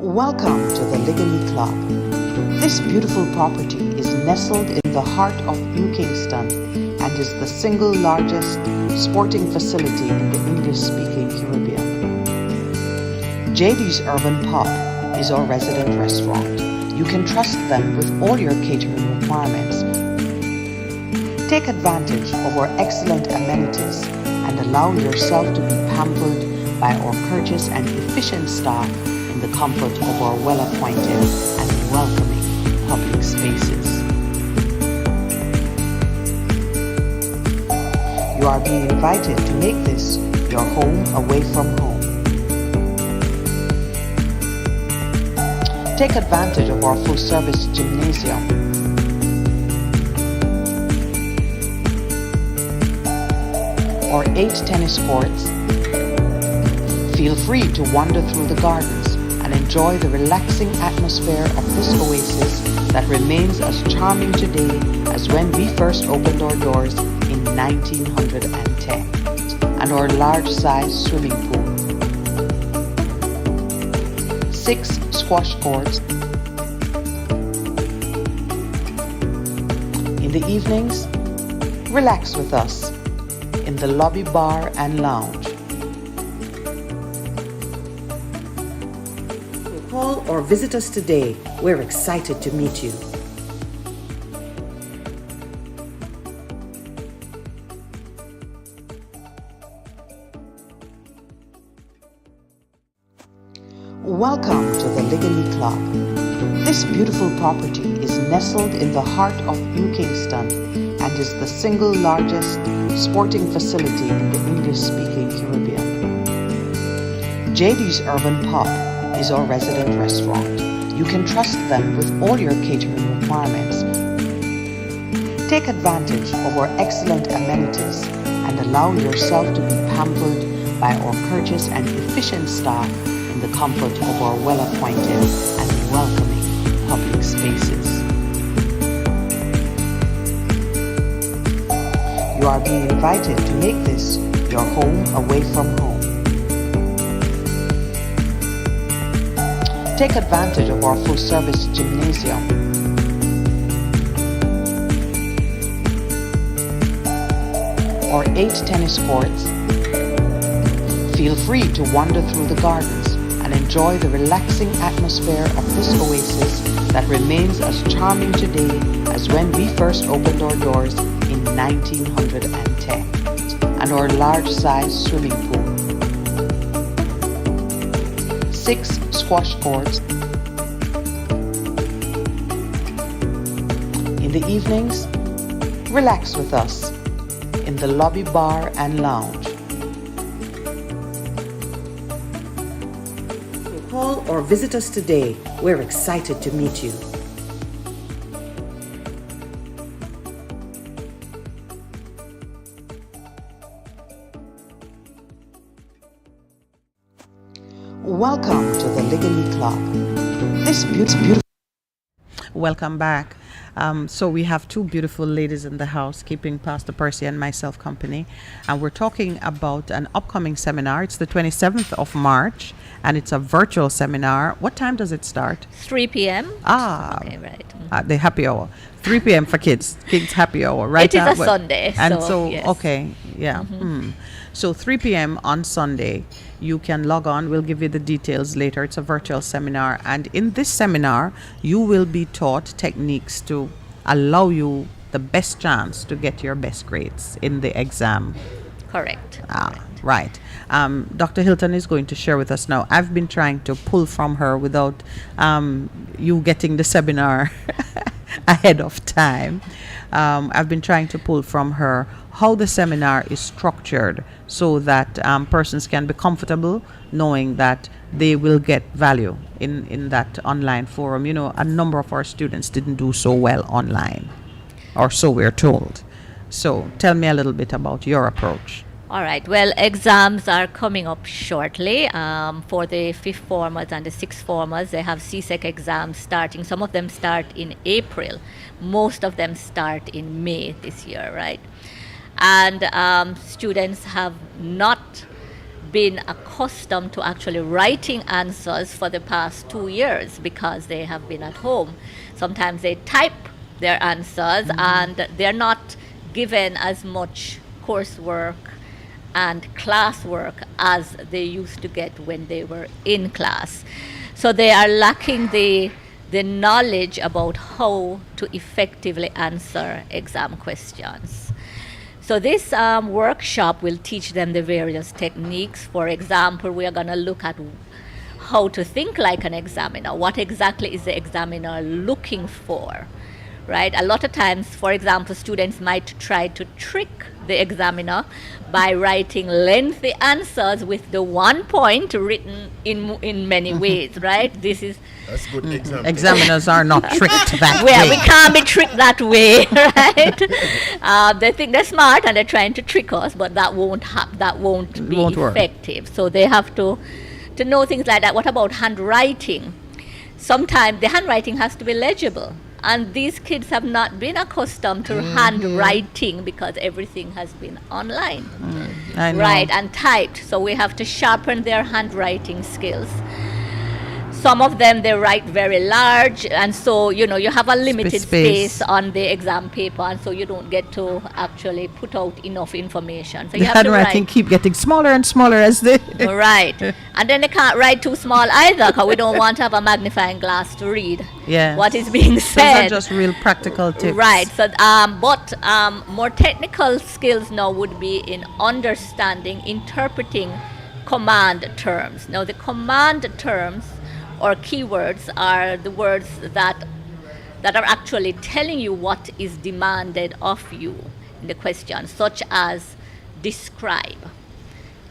Welcome to the Ligony Club. This beautiful property is nestled in the heart of New Kingston and is the single largest sporting facility in the English-speaking Caribbean. JD's Urban Pub is our resident restaurant. You can trust them with all your catering requirements. Take advantage of our excellent amenities and allow yourself to be pampered by our courteous and efficient staff in the comfort of our well-appointed and welcoming public spaces. You are being invited to make this your home away from home. Take advantage of our full-service gymnasium. Or 8 tennis courts. Feel free to wander through the gardens and enjoy the relaxing atmosphere of this oasis that remains as charming today as when we first opened our doors in 1910, and our large-sized swimming pool. 6 squash courts. In the evenings, relax with us in the lobby bar and lounge. Call or visit us today. We're excited to meet you. Welcome to the Ligony Club. This beautiful property is nestled in the heart of New Kingston and is the single largest sporting facility in the English-speaking Caribbean. JD's Urban Pub is our resident restaurant. You can trust them with all your catering requirements. Take advantage of our excellent amenities and allow yourself to be pampered by our courteous and efficient staff in the comfort of our well-appointed and welcoming public spaces. You are being invited to make this your home away from home. Take advantage of our full-service gymnasium. Or 8 tennis courts. Feel free to wander through the gardens and enjoy the relaxing atmosphere of this oasis that remains as charming today as when we first opened our doors in 1910, and our large-sized swimming pool. 6 squash courts. In the evenings, relax with us in the lobby bar and lounge. Call or visit us today. We're excited to meet you. Welcome to the Ligony Club. This beautiful. Welcome back. So we have 2 beautiful ladies in the house keeping Pastor Percy and myself company, and we're talking about an upcoming seminar. It's the 27th of March, and it's a virtual seminar. What time does it start? 3 p.m. Okay, right. The happy hour. 3 p.m. for kids happy hour, right? It is a Sunday. And so yes. Okay, yeah. So 3 p.m. on Sunday, you can log on. We'll give you the details later. It's a virtual seminar. And in this seminar, you will be taught techniques to allow you the best chance to get your best grades in the exam. Correct. Right. Dr. Hilton is going to share with us now. I've been trying to pull from her without you getting the seminar ahead of time. I've been trying to pull from her how the seminar is structured so that persons can be comfortable knowing that they will get value in that online forum. You know, a number of our students didn't do so well online, or so we're told. So tell me a little bit about your approach. All right. Well, exams are coming up shortly for the 5th formers and the 6th formers. They have CSEC exams starting. Some of them start in April. Most of them start in May this year, right? And students have not been accustomed to actually writing answers for the past 2 years because they have been at home. Sometimes they type their answers and they're not given as much coursework and classwork as they used to get when they were in class. So they are lacking the knowledge about how to effectively answer exam questions. So this workshop will teach them the various techniques. For example, we are going to look at how to think like an examiner. What exactly is the examiner looking for? Right? A lot of times, for example, students might try to trick the examiner by writing lengthy answers with the one point written in many ways, right? That's good example. Examiners are not tricked that Well, way. we can't be tricked that way, right? They think they're smart and they're trying to trick us, but that won't be Won't work. effective. So they have to know things like that. What about handwriting? Sometimes the handwriting has to be legible. And these kids have not been accustomed to handwriting because everything has been online, I know. right, and typed. So we have to sharpen their handwriting skills. Some of them, they write very large, and so, you have a limited space on the exam paper, and so you don't get to actually put out enough information. So The you have to handwriting write. keep getting smaller and smaller as they... Right. And then they can't write too small either because we don't want to have a magnifying glass to read Yes. what is being Those are said. just real practical tips. Right. So, but more technical skills now would be in understanding, interpreting command terms. Now, the command terms or keywords are the words that are actually telling you what is demanded of you in the question, such as describe,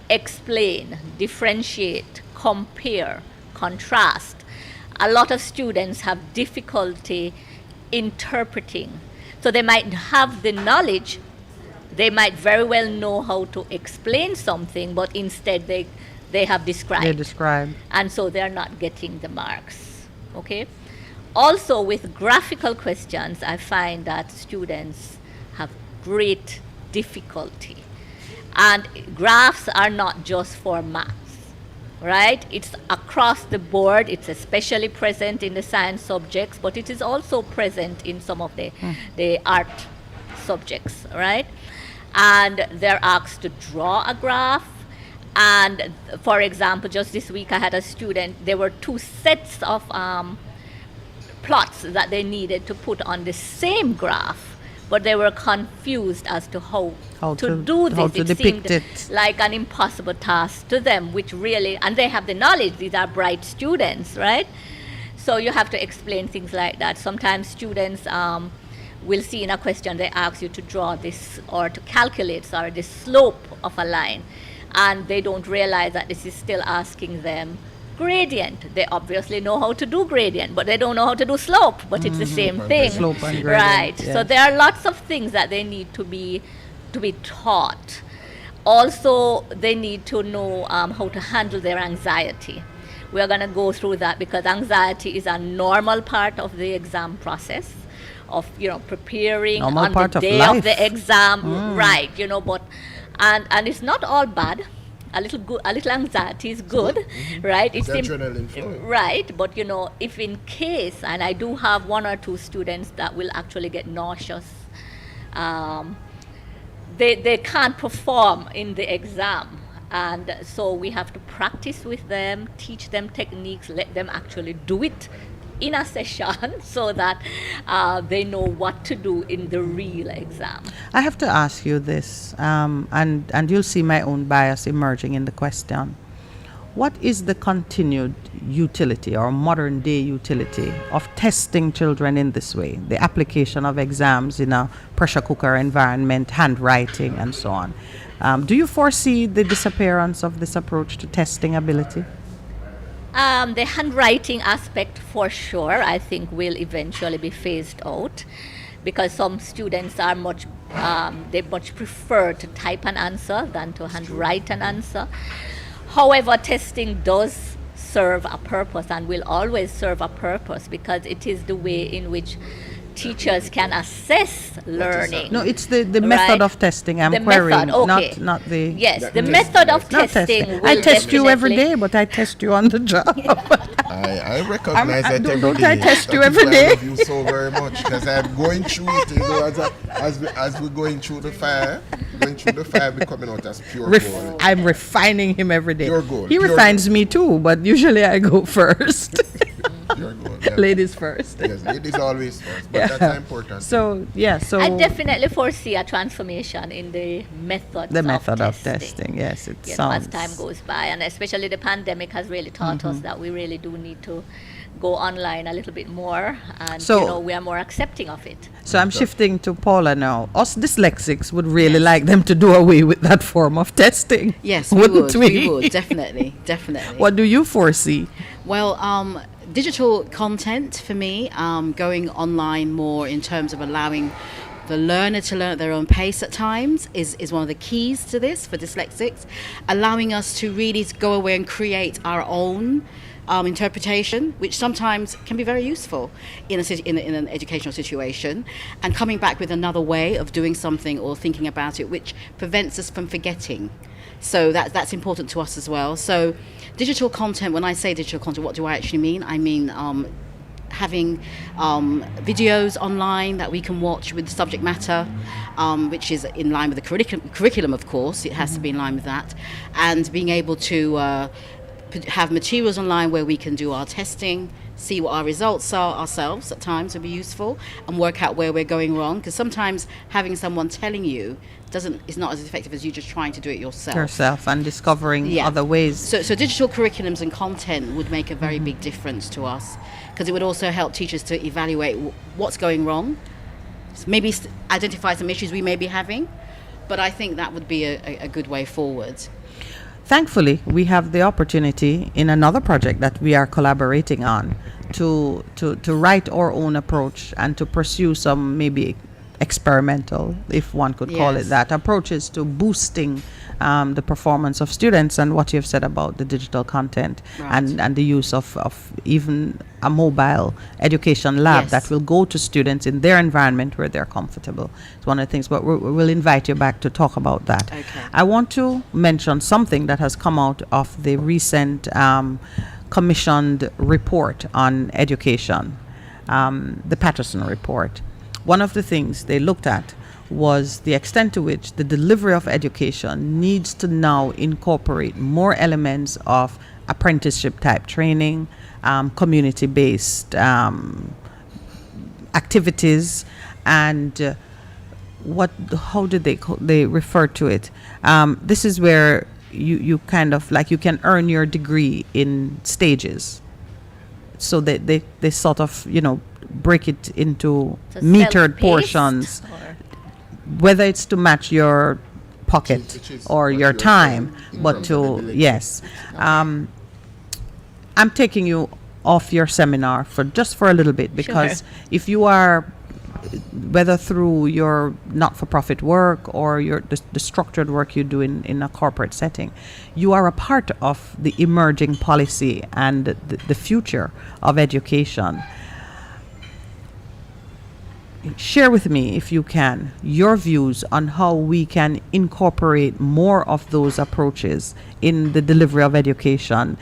explain, differentiate, compare, contrast. A lot of students have difficulty interpreting. So they might have the knowledge, they might very well know how to explain something, but instead they have described. They describe. And so they're not getting the marks. Okay? Also, with graphical questions, I find that students have great difficulty. And graphs are not just for maths, right? It's across the board. It's especially present in the science subjects, but it is also present in some of the art subjects, right? And they're asked to draw a graph. And for example, just this week I had a student, there were 2 sets of plots that they needed to put on the same graph, but they were confused as to how to do this. how to depict seemed it. like an impossible task to them, which really, and they have the knowledge, these are bright students, right? So you have to explain things like that. Sometimes students will see in a question, they ask you to draw this or to calculate, the slope of a line. And they don't realize that this is still asking them gradient. They obviously know how to do gradient, but they don't know how to do slope, but it's the same thing. Slope and gradient, Right. yes. So there are lots of things that they need to be taught. Also, they need to know how to handle their anxiety. We are going to go through that because anxiety is a normal part of the exam process of, preparing Normal on part the of day life. of the exam, right, but and it's not all bad. A little anxiety is good, right? It's adrenaline flowing. Right, but if in case, and I do have 1 or 2 students that will actually get nauseous, they can't perform in the exam. And so we have to practice with them, teach them techniques, let them actually do it in a session so that they know what to do in the real exam. I have to ask you this, and you'll see my own bias emerging in the question. What is the continued utility or modern day utility of testing children in this way? The application of exams in a pressure cooker environment, handwriting, and so on. Do you foresee the disappearance of this approach to testing ability? The handwriting aspect, for sure, I think will eventually be phased out because some students are they much prefer to type an answer than to handwrite an answer. However, testing does serve a purpose and will always serve a purpose because it is the way in which teachers can assess learning. No, it's the method Right. of testing. I'm The querying, method, okay. not the. Yes, That the test- method of Not testing. testing. will I test you every definitely- day, but I test you on the job. I recognize that every don't day. I test you That every is why day? I love you so very much because I'm going through it. You know, as we're going through the fire, we're coming out as pure gold. I'm refining him every day. Pure gold, He pure refines me too, but usually I go first. Pure gold. Yeah. Ladies first. Yes, ladies always first, but Yeah. that's important. So yeah, so I definitely foresee a transformation in the methods the method of of testing. Yes, it Yes, sounds. as time goes by, and especially the pandemic has really taught us that we really do need to go online a little bit more, and So- we are more accepting of it. So I'm shifting to Paula now. Us dyslexics would really like them to do away with that form of testing. Yes, we wouldn't would. We would, definitely. What do you foresee? Well, digital content for me, going online more in terms of allowing the learner to learn at their own pace at times is one of the keys to this for dyslexics, allowing us to really go away and create our own interpretation, which sometimes can be very useful in an educational situation, and coming back with another way of doing something or thinking about it, which prevents us from forgetting. So that's important to us as well. So digital content, when I say digital content, what do I actually mean? I mean having videos online that we can watch with the subject matter, which is in line with the curriculum, of course. It has to be in line with that. And being able to have materials online where we can do our testing, see what our results are ourselves at times would be useful, and work out where we're going wrong, because sometimes having someone telling you is not as effective as you just trying to do it yourself. And discovering Yeah. other ways. So digital curriculums and content would make a very big difference to us, because it would also help teachers to evaluate what's going wrong, maybe identify some issues we may be having, but I think that would be a good way forward. Thankfully, we have the opportunity in another project that we are collaborating on to write our own approach and to pursue some maybe experimental, if one could call it Yes. that, approaches to boosting the performance of students, and what you've said about the digital content Right. and the use of even a mobile education lab Yes. that will go to students in their environment where they're comfortable. It's one of the things, but we'll invite you back to talk about that. Okay. I want to mention something that has come out of the recent commissioned report on education, the Patterson report. One of the things they looked at was the extent to which the delivery of education needs to now incorporate more elements of apprenticeship type training, community-based activities, and how did they refer to it? This is where you kind of like you can earn your degree in stages. So they sort of break it into So metered self-paced, portions, or- whether it's to match your pocket Which is or what your you're time, saying in but terms of to ability. yes. I'm taking you off your seminar for a little bit, because if you are, whether through your not-for-profit work or the structured work you do in a corporate setting, you are a part of the emerging policy and the future of education. Share with me, if you can, your views on how we can incorporate more of those approaches in the delivery of education.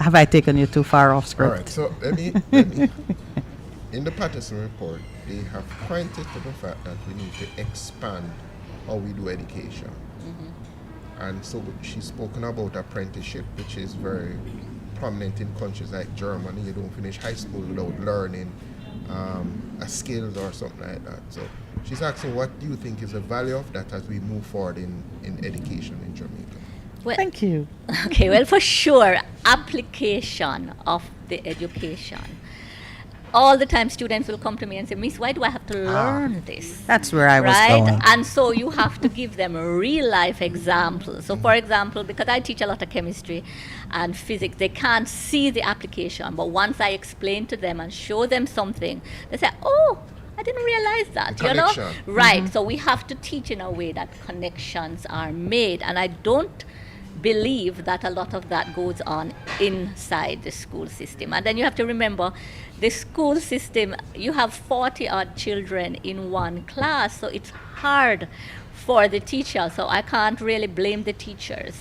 Have I taken you too far off All script? right, so let me in the Patterson report, they have pointed to the fact that we need to expand how we do education. And so she's spoken about apprenticeship, which is very prominent in countries like Germany. You don't finish high school without learning a skill or something like that. So she's asking, what do you think is the value of that as we move forward in education in Jamaica? Well, Thank you. okay, well, for sure, application of the education. All the time students will come to me and say, Miss, why do I have to learn this? That's where I was Right? going. And so you have to give them real life examples. So for example, because I teach a lot of chemistry and physics, they can't see the application. But once I explain to them and show them something, they say, oh, I didn't realize that, The connection. Right. So we have to teach in a way that connections are made. And I don't believe that a lot of that goes on inside the school system. And then you have to remember, the school system, you have 40 odd children in one class, so it's hard for the teacher. So I can't really blame the teachers.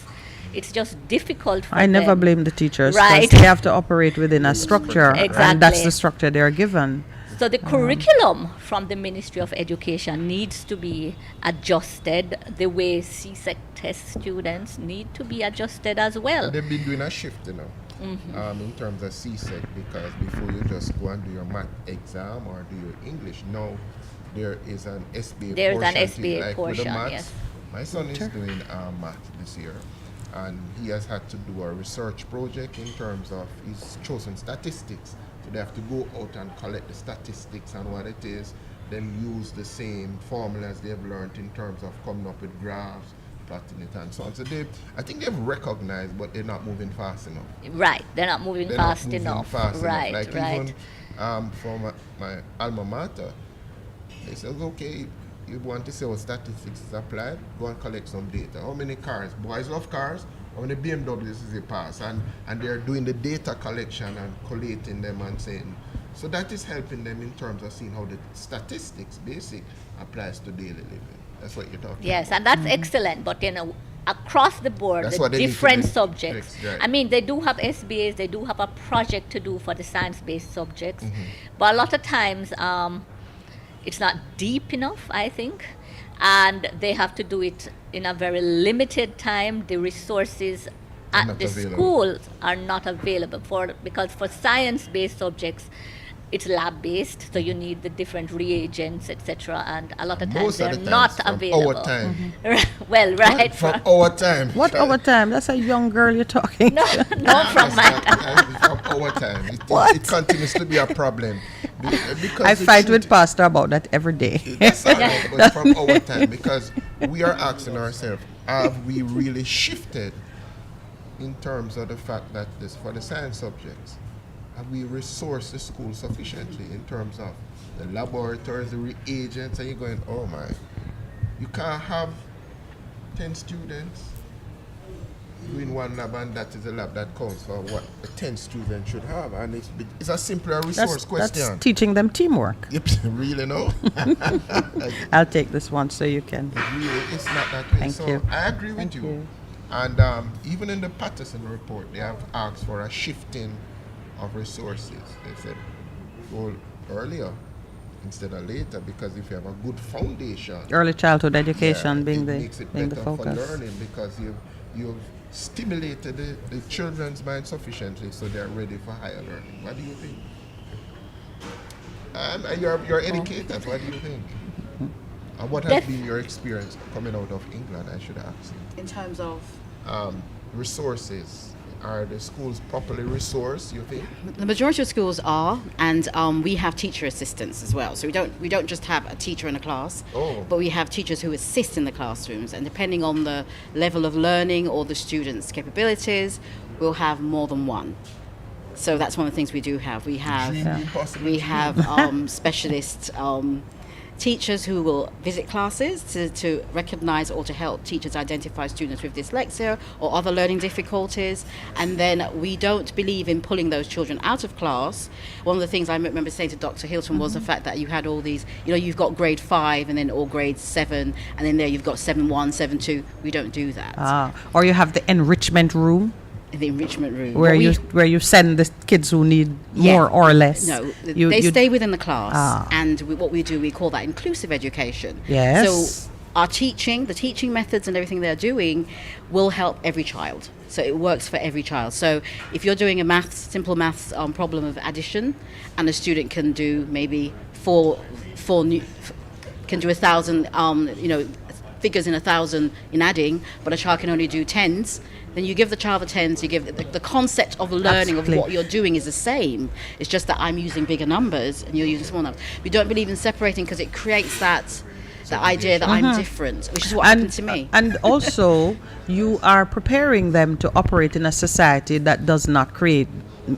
It's just difficult for I them. never blame the teachers, 'cause Right. they have to operate within a structure, and that's Exactly. the structure they're given. So the curriculum from the Ministry of Education needs to be adjusted the way CSEC test students need to be adjusted as well. They've been doing a shift, you know, in terms of CSEC, because before you just go and do your math exam or do your English, now there is an SBA There's portion. an to it. SBA Like with the portion, maths, yes. my son is doing math this year, and he has had to do a research project in terms of, he's chosen statistics. So they have to go out and collect the statistics and what it is, then use the same formulas they've learned in terms of coming up with graphs, plotting it and so on. So I think they've recognized, but they're not moving fast enough. Right, they're not moving They're fast not moving enough. fast Right, enough. Like right. even from my alma mater, they said, okay, you want to see how statistics is applied, go and collect some data. How many cars? Boys love cars. How many BMWs is it pass? And they're doing the data collection and collating them and saying, so that is helping them in terms of seeing how the statistics basic applies to daily living. That's what you're talking Yes, about. and that's excellent. But across the board, That's the what they need to different do. subjects. Right. I mean, they do have SBAs. They do have a project to do for the science-based subjects, Mm-hmm. but a lot of times it's not deep enough, I think, and they have to do it in a very limited time. The resources at Not the available. schools are not available because for science-based subjects, it's lab-based, so you need the different reagents, etc. And a lot of times Most of they're the not times from available. our time. Well, right. From our time. What overtime? That's a young girl you're talking. No, no, from my time. From our time. It continues to be a problem. Because I the fight truth- with Pastor about that every day. That's all right, but from our time, because we are asking ourselves, have we really shifted in terms of the fact that this for the science subjects, have we resourced the school sufficiently in terms of the laboratories, the reagents, and you're going, oh my, you can't have 10 students doing one lab, and that is a lab that counts for what a 10 students should have, and it's a simpler resource question. That's teaching them teamwork. Yep, really no. I'll take this one so you can. Really, it's not that way. Thank so you. I agree with Thank you. you. And even in the Patterson report, they have asked for a shifting of resources. They said go earlier instead of later, because if you have a good foundation, Early childhood education yeah, being it the makes it being the better for focus. learning, because you've stimulated the children's mind sufficiently so they're ready for higher learning. What do you think? You're educated. What do you think? And what has been your experience coming out of England, I should ask you? In terms of Resources. Are the schools properly resourced, you think? the majority of schools are, and we have teacher assistants as well. So we don't just have a teacher in a class, Oh. but we have teachers who assist in the classrooms. And depending on the level of learning or the students' capabilities, we'll have more than one. So that's one of the things we do have. We have specialist teachers who will visit classes to recognize or to help teachers identify students with dyslexia or other learning difficulties. And then we don't believe in pulling those children out of class. One of the things I remember saying to Dr. Hilton was the fact that you had all these, you've got grade 5 and then all grade 7, and then there you've got 7-1, 7-2. We don't do that. Or you have the enrichment room In the enrichment room. where you send the kids who need more or less. No, You- they you- stay within the class, Ah. and what we do, we call that inclusive education. Yes. So our the teaching methods and everything they're doing will help every child. So it works for every child. So if you're doing a simple maths problem of addition, and a student can do maybe can do 1,000, figures in 1,000 in adding, but a child can only do tens, then you give the child the tens, you give the concept of learning Absolutely. of what you're doing is the same. It's just that I'm using bigger numbers and you're using small numbers. We don't believe in separating because it creates that idea that I'm different, which is what happened to me. And also, you are preparing them to operate in a society that does not create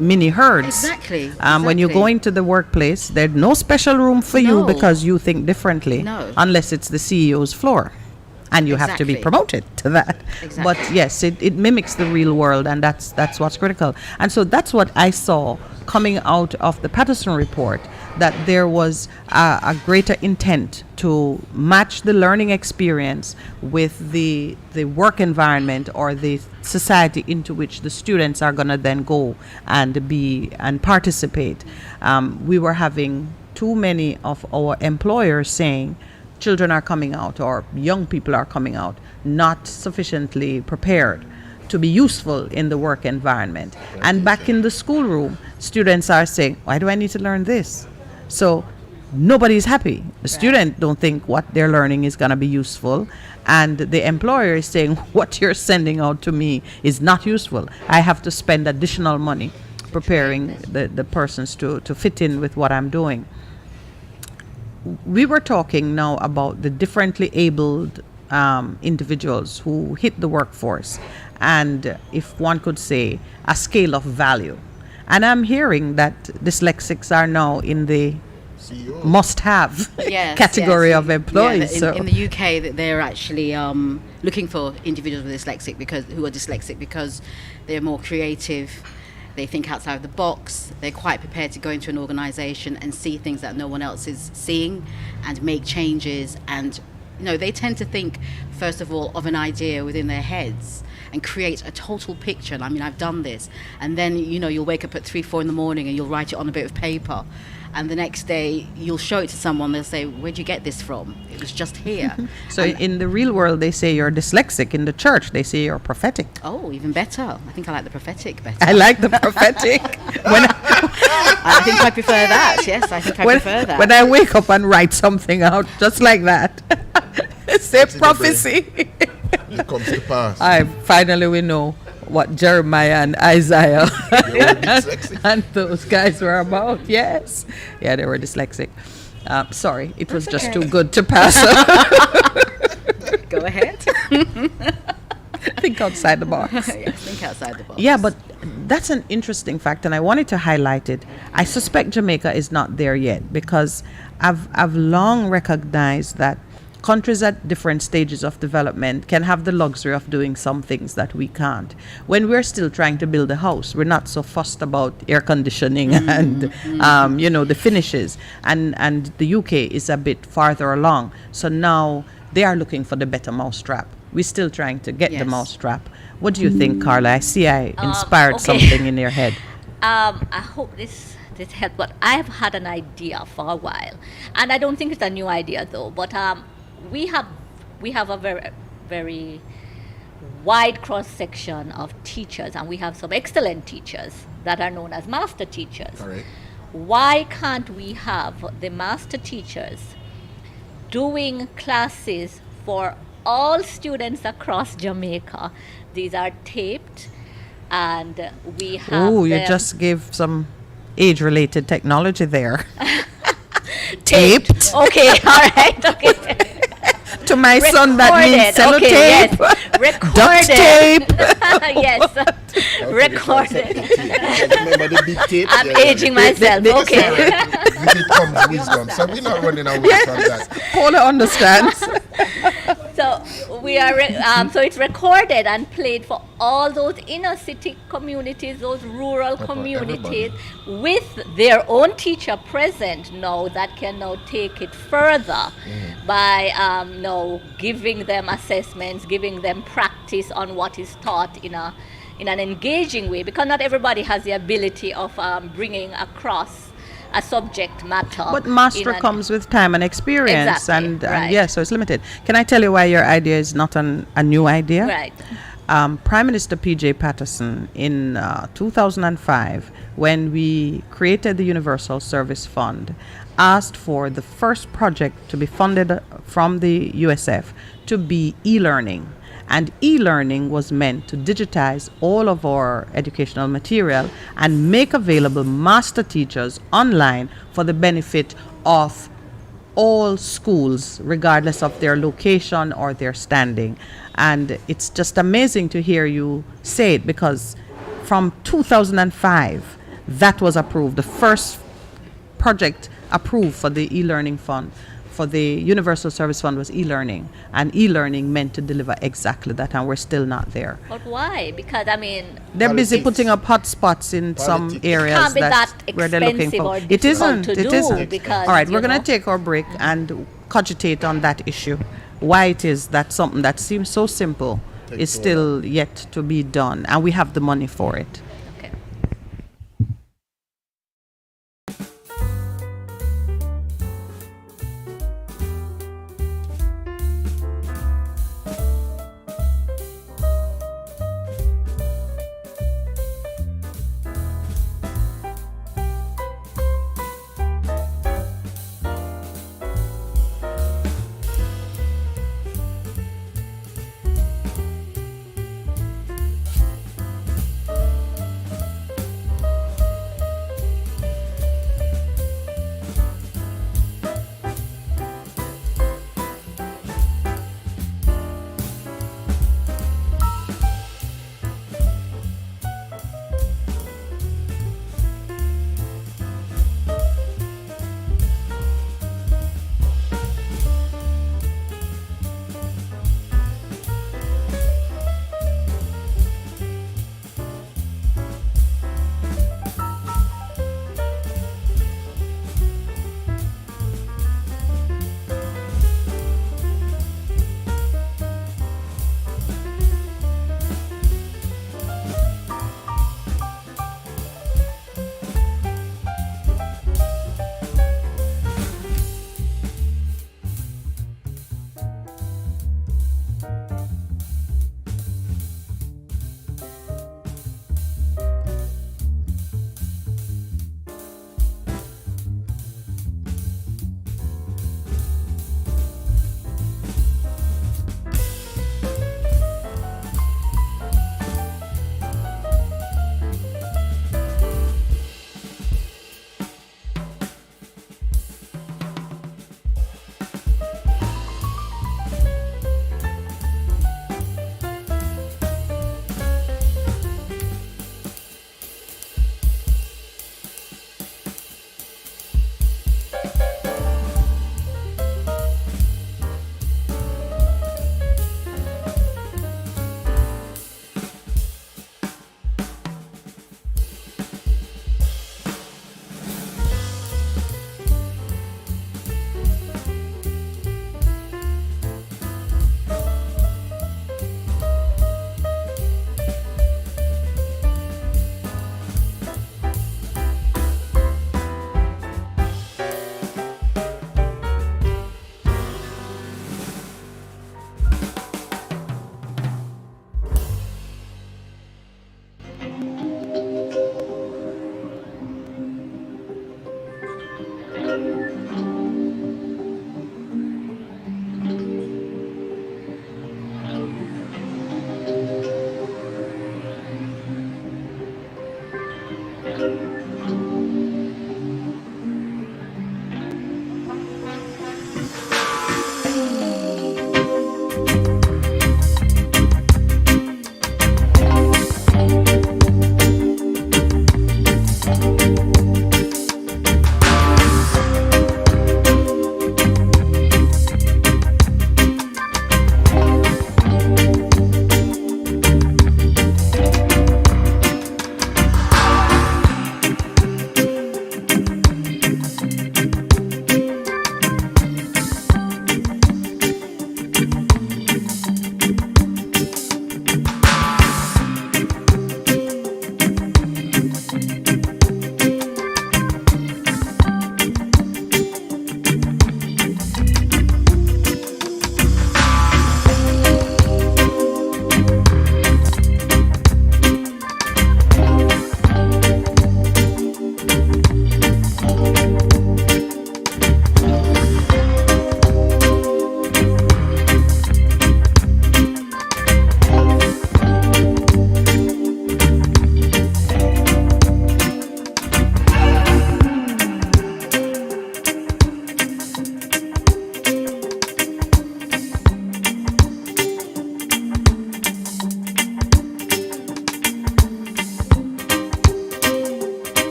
mini herds. Exactly. When you go into the workplace, there's no special room for you No. because you think differently, No. unless it's the CEO's floor. and you have to be Exactly. promoted to that. Exactly. But yes, it mimics the real world, and that's what's critical. And so that's what I saw coming out of the Patterson report, that there was a greater intent to match the learning experience with the work environment or the society into which the students are going to then go and be and participate. We were having too many of our employers saying children are coming out or young people are coming out not sufficiently prepared to be useful in the work environment. And back in the schoolroom, students are saying, why do I need to learn this? So nobody's happy. The student don't think what they're learning is going to be useful, and the employer is saying what you're sending out to me is not useful. I have to spend additional money preparing the persons to fit in with what I'm doing. We were talking now about the differently abled individuals who hit the workforce, and if one could say a scale of value. And I'm hearing that dyslexics are now in the CEO. must-have Yes, category yes. of employees. Yeah, in the UK, that they're actually looking for individuals with who are dyslexic because they're more creative. They think outside of the box. They're quite prepared to go into an organisation and see things that no one else is seeing, and make changes. And they tend to think first of all of an idea within their heads and create a total picture. And I mean, I've done this. And then, you'll wake up at 3, 4 in the morning and you'll write it on a bit of paper. And the next day you'll show it to someone. They'll say, where'd you get this from? It was just here. So in the real world, they say you're dyslexic. In the church, they say you're prophetic. Oh, even better. I think I like the prophetic better. I like the prophetic. I think I prefer that. Yes, I think I prefer that. When I wake up and write something out, just like that, say It's in the prophecy. It comes to pass. Finally we know what Jeremiah and Isaiah They were dyslexic. and those guys were about. Yes. Yeah, they were dyslexic. Sorry, it was just too good to pass. Go ahead. Think outside the box. Yes, think outside the box. Yeah, but that's an interesting fact, and I wanted to highlight it. I suspect Jamaica is not there yet, because I've long recognized that countries at different stages of development can have the luxury of doing some things that we can't. When we're still trying to build a house, we're not so fussed about air conditioning and the finishes. And the UK is a bit farther along. So now they are looking for the better mousetrap. We're still trying to get the Yes. mousetrap. What do you think, Carla? I see I inspired okay. something in your head. I hope this helped, but I have had an idea for a while, and I don't think it's a new idea though. But we have a very, very wide cross section of teachers, and we have some excellent teachers that are known as master teachers. Correct. Why can't we have the master teachers doing classes for all students across Jamaica? These are taped, and we have Oh, you them just gave some age-related technology there. Taped. Okay, all right, okay. To my son, that means Recorded, sellotape, okay, yes. duct tape. Yes, recorded. Remember the big tape? I'm aging myself, okay. With it comes wisdom. So we're not running away from that. Paula understands. So we are, so it's recorded and played for all those inner city communities, those rural For communities, with their own teacher present now that can now take it further by now giving them assessments, giving them practice on what is taught in an engaging way, because not everybody has the ability of bringing across a subject matter. But master in an- comes with time and experience, Exactly, and right. yeah, so it's limited. Can I tell you why your idea is not a new idea? Right. Prime Minister P.J. Patterson in 2005, when we created the Universal Service Fund, asked for the first project to be funded from the USF to be e-learning. And e-learning was meant to digitize all of our educational material and make available master teachers online for the benefit of all schools, regardless of their location or their standing. And it's just amazing to hear you say it, because from 2005, that was approved, the first project approved for the e-learning fund. for the Universal Service Fund was e-learning, and e-learning meant to deliver exactly that, and we're still not there. But why? Because I mean, They're busy Politics. putting up hotspots in some Politics. areas can't be that where they're looking expensive for. or It difficult isn't. to It do isn't. because, All right, you we're gonna know. take our break and cogitate on that issue. Why it is that something that seems so simple Takes is so still yet to be done, and we have the money for it. Okay.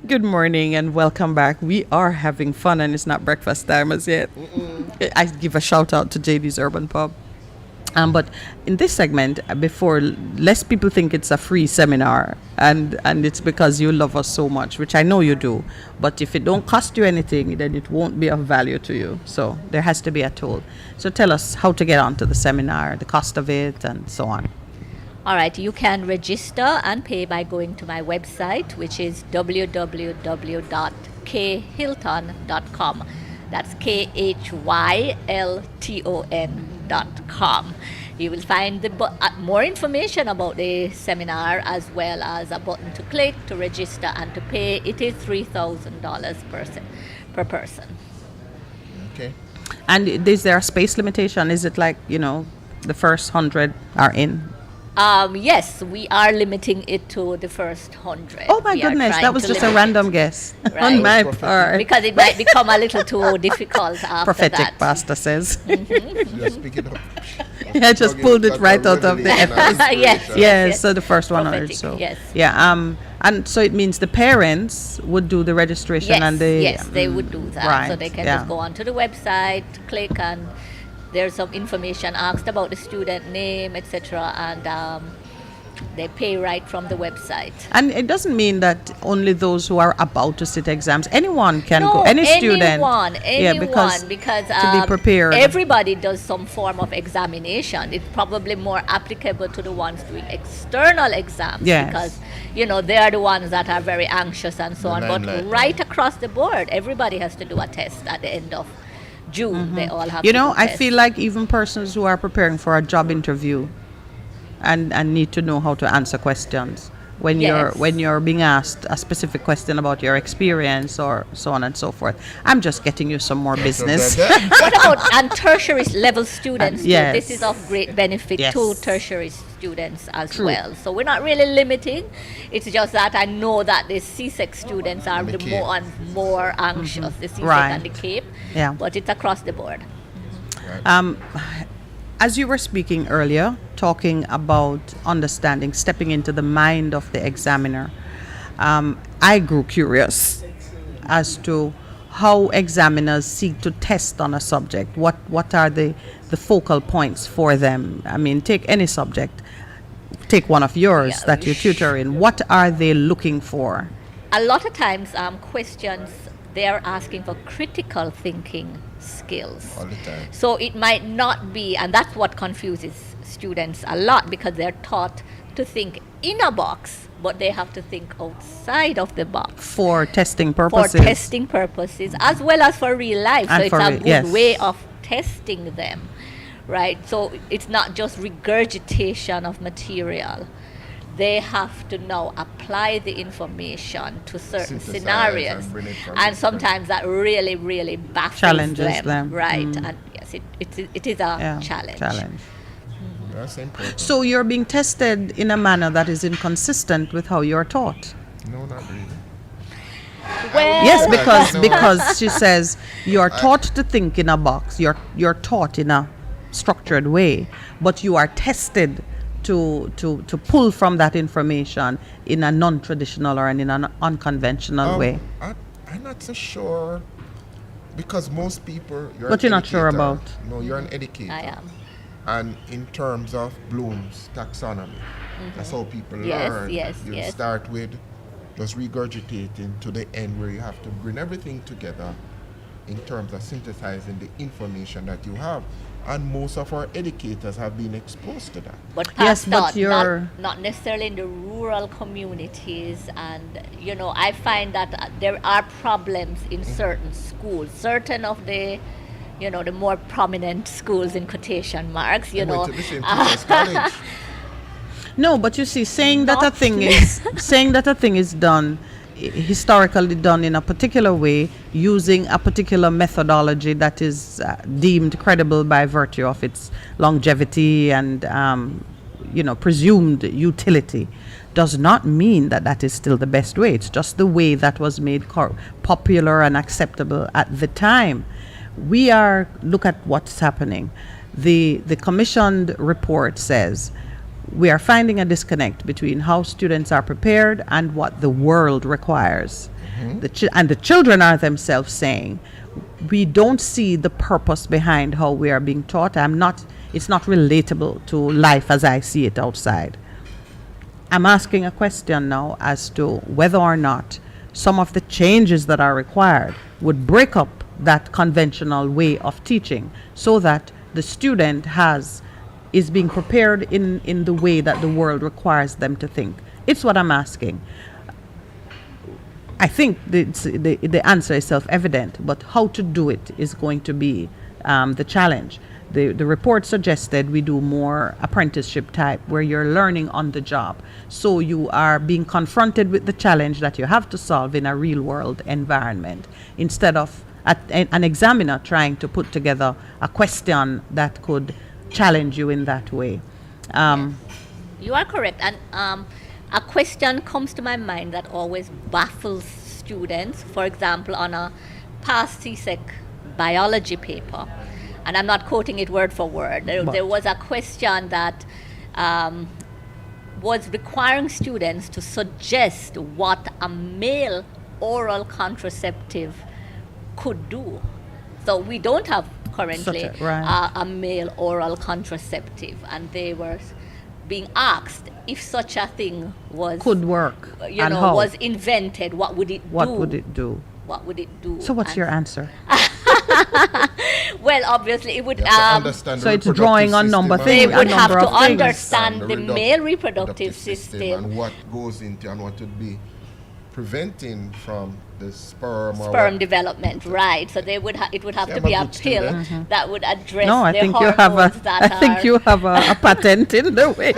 Good morning and welcome back. We are having fun and it's not breakfast time as yet. I give a shout out to JD's Urban Pub. But in this segment, before less people think it's a free seminar, and it's because you love us so much, which I know you do. But if it don't cost you anything, then it won't be of value to you. So there has to be a tool. So tell us how to get onto the seminar, the cost of it, and so on. All right, you can register and pay by going to my website, which is www.khilton.com. That's KHYLTON.com. You will find more information about the seminar as well as a button to click to register and to pay. It is $3,000 per person. Okay. And is there a space limitation? Is it like, the first 100 are in? Yes, we are limiting it to the first 100. Oh my We are goodness, trying that was to just a limit random guess Right. on my Prophetic. part. because it might become a little too difficult after Prophetic that. pastor says. Just pick it up. I just pulled it right out of the Yes. Yes, so the first 100. Prophetic, So yes. yeah, and so it means the parents would do the registration Yes, and they yes, they would do that. right, So they can yeah. just go onto the website, click, and there's some information asked about the student name, etc. And they pay right from the website. And it doesn't mean that only those who are about to sit exams. Anyone can go. Any student. Anyone, Yeah, because to be prepared. Everybody does some form of examination. It's probably more applicable to the ones doing external exams Yes. because they are the ones that are very anxious and so The on. But limelight. right across the board, everybody has to do a test at the end of June. They all have to do I tests. feel like even persons who are preparing for a job interview and need to know how to answer questions when Yes. you're being asked a specific question about your experience or so on and so forth. I'm just getting you some more business. What about and tertiary level students? too? Yes. This is of great benefit Yes. to tertiary students as True. well. So we're not really limiting. It's just that I know that the CSEC students are And the the Cape. more anxious, the CSEC Right. and the Cape. Yeah. But it's across the board. As you were speaking earlier, talking about understanding, stepping into the mind of the examiner, I grew curious as to how examiners seek to test on a subject. What are the focal points for them? I mean, take any subject. Take one of yours Yeah, that you tutor in. What are they looking for? A lot of times, questions, they are asking for critical thinking skills. All the time. So it might not be, and that's what confuses students a lot because they're taught to think in a box, but they have to think outside of the box For testing for purposes. testing purposes as well as for real life. And So it's for a real- good yes. way of testing them, right? So it's not just regurgitation of material. They have to now apply the information to certain Synthesize scenarios, and bring it from and different- sometimes that really, really baffles Challenges them. right? Mm. And yes, it is a Yeah, challenge. That's important. So you're being tested in a manner that is inconsistent with how you're taught. No, not really. Well, Yes, No. because she says you're taught to think in a box. You're taught in a structured way, but you are tested to pull from that information in a non-traditional or in an unconventional way. I'm not so sure because most people. But you're not sure educator. about? No, you're an educator. I am. And in terms of Bloom's taxonomy, that's how people Yes, learn. yes, You yes. start with just regurgitating to the end where you have to bring everything together in terms of synthesizing the information that you have. And most of our educators have been exposed to that. But Yes, past but that, you're- not necessarily in the rural communities, and I find that there are problems in certain schools, certain of the the more prominent schools in quotation marks, I went to the same teachers college. No, but you see, saying that a Not- thing is done historically done in a particular way using a particular methodology that is deemed credible by virtue of its longevity and presumed utility does not mean that that is still the best way. It's just the way that was made popular and acceptable at the time. Look at what's happening. The commissioned report says we are finding a disconnect between how students are prepared and what the world requires. And the children are themselves saying, we don't see the purpose behind how we are being taught. It's not relatable to life as I see it outside. I'm asking a question now as to whether or not some of the changes that are required would break up that conventional way of teaching so that the student is being prepared in the way that the world requires them to think. It's what I'm asking. I think the answer is self-evident, but how to do it is going to be the challenge. The report suggested we do more apprenticeship type where you're learning on the job. So you are being confronted with the challenge that you have to solve in a real world environment instead of an examiner trying to put together a question that could challenge you in that way. You are correct. And a question comes to my mind that always baffles students. For example, on a past CSEC biology paper, and I'm not quoting it word for word, there was a question that was requiring students to suggest what a male oral contraceptive could do. So we don't have currently a male oral contraceptive, and they were being asked if such a thing could work, was invented, what would it do? What would it do? What would it do? So what's your answer? Well, obviously it would. So it's drawing on number things. They would have to things. understand the male reproductive system and what goes into and what would be preventing from the sperm development, right? So they would it would have to be a pill that would address I the think hormones you have a patent in the way.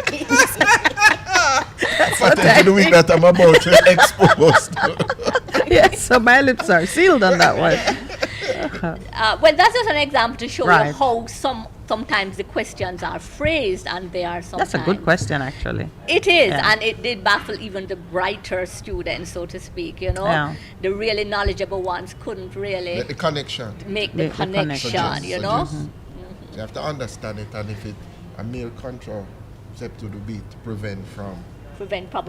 Patent in the week that I'm about to expose. Yes, so my lips are sealed on that one. Well, that's just an example to show Right. you how sometimes the questions are phrased, and they are sometimes. That's a good question, actually. It is, Yeah. and it did baffle even the brighter students, so to speak. Yeah. The really knowledgeable ones couldn't really Make the connection. make the connection. You have to understand it, and if a male contraceptive would be to prevent from. Prevent So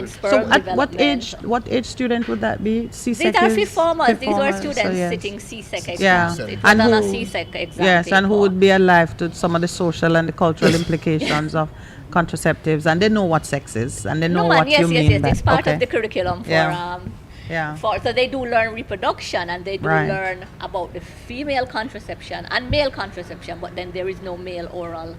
sperm at development. what age student would that be? CSEC These are is reformers. These were reformers, so students yes. sitting CSEC exams. Yeah. It was And on a who- CSEC exam. Yes, and who paper. would be alive to some of the social and the cultural implications of contraceptives, and they know what sex is, and they know what you mean. Yes. by- It's part okay. of the curriculum for Yeah. so they do learn reproduction, and they do Right. learn about the female contraception and male contraception, but then there is no male oral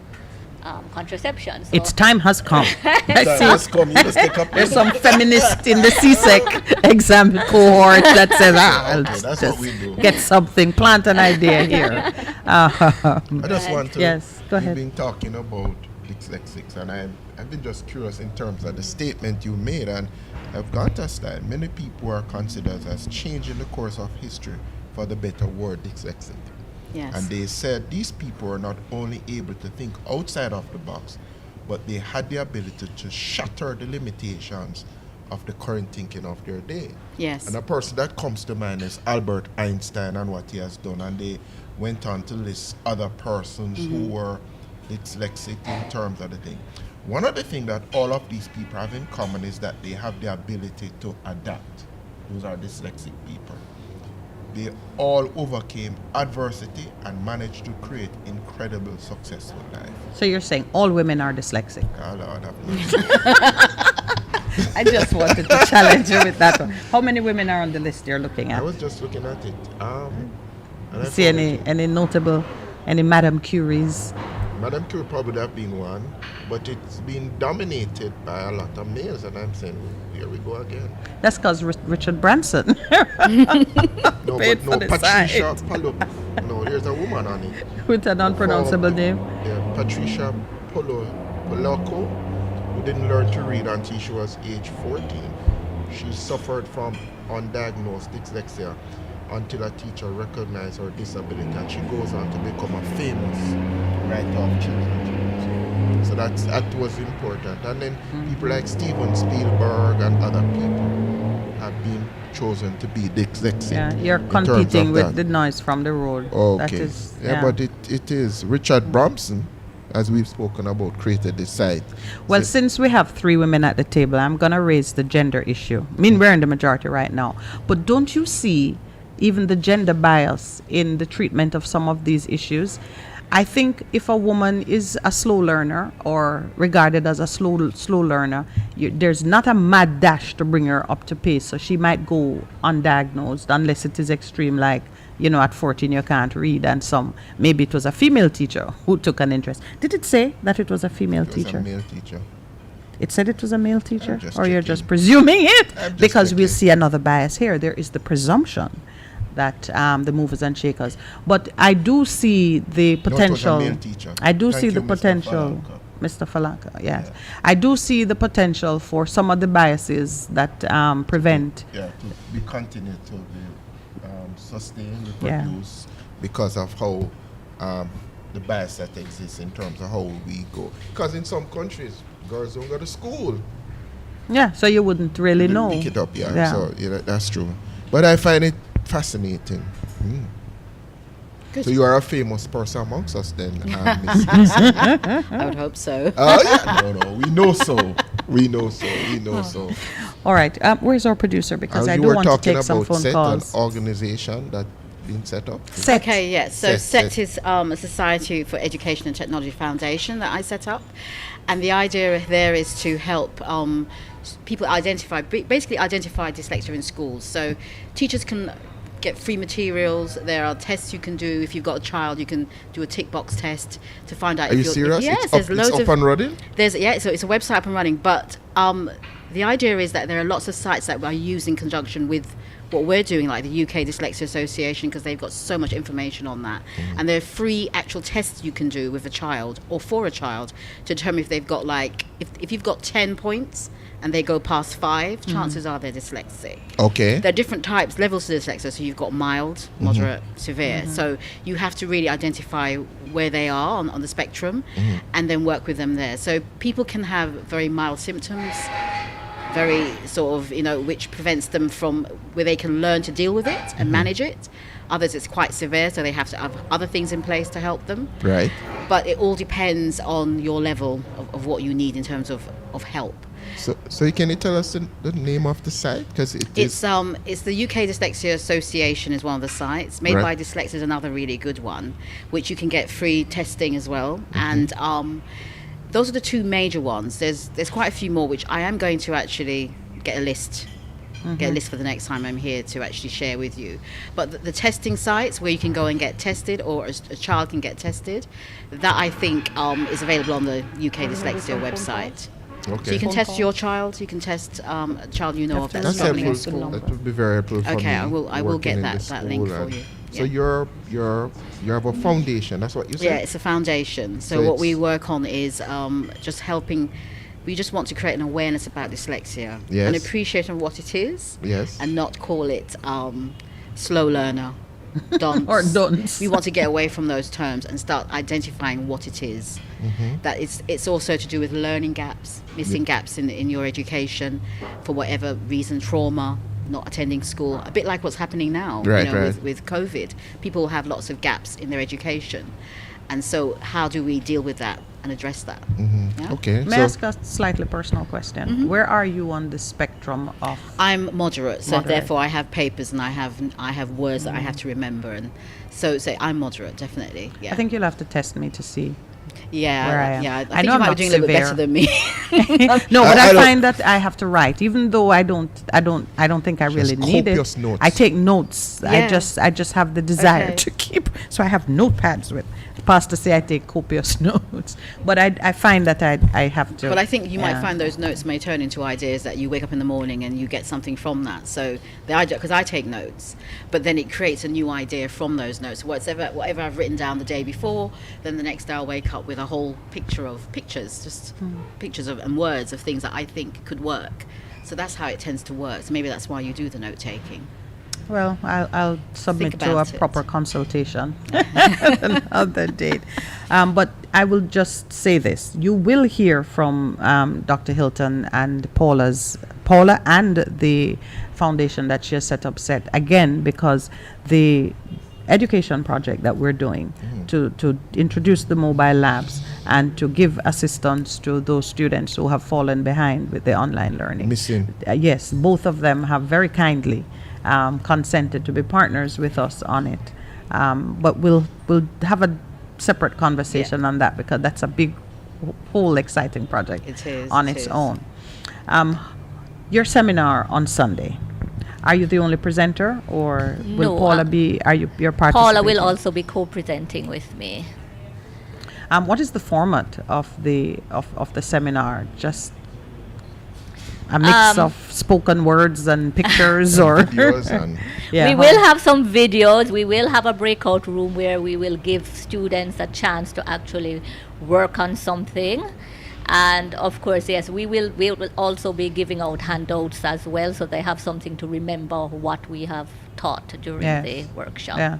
contraception. So Its time has come. Let's come. You just take up. There's some feminist in the CSEC exam cohort that says, I'll Okay, that's what we do. get something, plant an idea here. I just want to. Yes, go ahead. We've been talking about dyslexics, and I've been just curious in terms of the statement you made, and I've got to style. Many people are considered as changing the course of history for the better word dyslexic. Yes. And they said these people are not only able to think outside of the box, but they had the ability to shatter the limitations of the current thinking of their day. Yes. And a person that comes to mind is Albert Einstein and what he has done. And they went on to list other persons who were dyslexic in terms of the thing. One of the things that all of these people have in common is that they have the ability to adapt. Those are dyslexic people. They all overcame adversity and managed to create incredible successful life. So you're saying all women are dyslexic? Oh, Lord have mercy. I just wanted to challenge you with that one. How many women are on the list you're looking I at? was just looking at it. And I See found any notable, any Madame Curies? Madame Curie probably have been one, but it's been dominated by a lot of males, and I'm saying, here we go again. That's because Richard Branson. No, Paid for but no, the Patricia site. Palo. No, there's a woman on it. With an unpronounceable name. Yeah, Patricia Polacco, who didn't learn to read until she was age 14. She suffered from undiagnosed dyslexia until a teacher recognized her disability, and she goes on to become a famous writer of children. So that was important. And then people like Steven Spielberg and other people have been chosen to be dyslexic. Yeah, you're in terms competing of with that. the noise from the road. Okay. That is, But it is Richard Branson as we've spoken about, created this site. Well, So- since we have 3 women at the table, I'm going to raise the gender issue. I mean, we're in the majority right now. But don't you see even the gender bias in the treatment of some of these issues? I think if a woman is a slow learner or regarded as a slow learner, there's not a mad dash to bring her up to pace. So she might go undiagnosed unless it is extreme, like, at 14 you can't read, and maybe it was a female teacher who took an interest. Did it say that it was a female It was teacher? a male teacher. It said it was a male teacher? just Or you're checking. just presuming it? I'm just Because we'll checking. see another bias here. There is the presumption that the movers and shakers. But I do see the potential. male teacher. I do Thank see you, the Mr. potential. Falanka. Mr. Falanka, yes. Yeah. I do see the potential for some of the biases that prevent. Yeah, to be continued to be sustained, Yeah. reproduce, because of how the bias that exists in terms of how we go. Because in some countries, girls don't go to school. Yeah, so you wouldn't really know. Pick it up, yeah. So that's true. But I find it fascinating. Good. So you are a famous person amongst us then, Miss. I would hope so. Oh yeah, no, we know so. We know so. All right, where's our producer? Because I you do were want to talking take some about phone SET, calls. an organization that been set up. Set. Okay, yes. So SET. SET is a Society for Education and Technology Foundation that I set up. And the idea there is to help people basically identify dyslexia in schools. So teachers can get free materials. There are tests you can do. If you've got a child, you can do a tick box test to find out Are if you you're... serious? Yes, it's there's up, loads it's up of... and running? So it's a website up and running, but the idea is that there are lots of sites that are used in conjunction with what we're doing, like the UK Dyslexia Association, because they've got so much information on that. And there are free actual tests you can do with a child or for a child to determine if they've got if you've got 10 points and they go past 5, chances are they're dyslexic. Okay. There are different levels of dyslexia. So you've got mild, moderate, severe. So you have to really identify where they are on the spectrum and then work with them there. So people can have very mild symptoms, very sort of, which prevents them from where they can learn to deal with it and manage it. Others, it's quite severe, so they have to have other things in place to help them. Right. But it all depends on your level of what you need in terms of help. So can you tell us the name of the site? Because It's the UK Dyslexia Association is one of the sites. Made Right. by Dyslexia is another really good one, which you can get free testing as well. And those are the 2 major ones. There's quite a few more, which I am going to actually get a list for the next time I'm here to actually share with you. But the testing sites where you can go and get tested, or a child can get tested, that I think is available on the UK Dyslexia website. Okay. So you can test your child. You can test a child you know of that's That's struggling helpful. in school. That would be very helpful for me. Okay, I will working get in that the link school for and- you. So Yeah. you have a foundation. That's what you said. Yeah, it's a foundation. So So what we it's- work on is just helping. We just want to create an awareness about dyslexia, Yes. an appreciation of what it is, Yes. and not call it slow learner, dunce. Or dunce. We want to get away from those terms and start identifying what it is. That it's also to do with learning gaps, missing gaps in your education for whatever reason, trauma, not attending school, a bit like what's happening now. Right. With COVID. People have lots of gaps in their education. And so how do we deal with that and address that? Yeah? Okay. May I ask a slightly personal question? Where are you on the spectrum of... I'm moderate, so Moderate. therefore I have papers and I have words that I have to remember, and so I'm moderate, definitely. Yeah. I think you'll have to test me to see. yeah, where I am. yeah. I I think know you I'm might not be doing a little bit severe. better than me. No, but I I don't- find that I have to write, even though I don't think I really need copious it. notes. I take notes. Yeah. I just have the desire Okay. to keep. So I have notepads with. Pastor say I take copious notes, but I find that I have to. But I think you might yeah. find those notes may turn into ideas that you wake up in the morning and you get something from that. So the idea, because I take notes, but then it creates a new idea from those notes. Whatever I've written down the day before, then the next day I'll wake up with a whole picture of pictures, just pictures of and words of things that I think could work. So that's how it tends to work. So maybe that's why you do the note taking. Well, I'll submit to a about it. proper consultation another date. But I will just say this. You will hear from Dr. Hilton and Paula and the foundation that she has set up again, because the education project that we're doing to introduce the mobile labs and to give assistance to those students who have fallen behind with the online learning. Missing. Yes, both of them have very kindly consented to be partners with us on it. But we'll have a separate conversation on that, because that's a big, whole exciting project It is, on it its is. own. Your seminar on Sunday. Are you the only presenter, or will No, Paula be? Are you're participating? Paula will also be co-presenting with me. What is the format of the seminar? Just a mix of spoken words and pictures, or Videos and yeah, We will have some videos. We will have a breakout room where we will give students a chance to actually work on something. And of course, yes, we will also be giving out handouts as well, so they have something to remember what we have taught during Yes. the workshop. Yeah.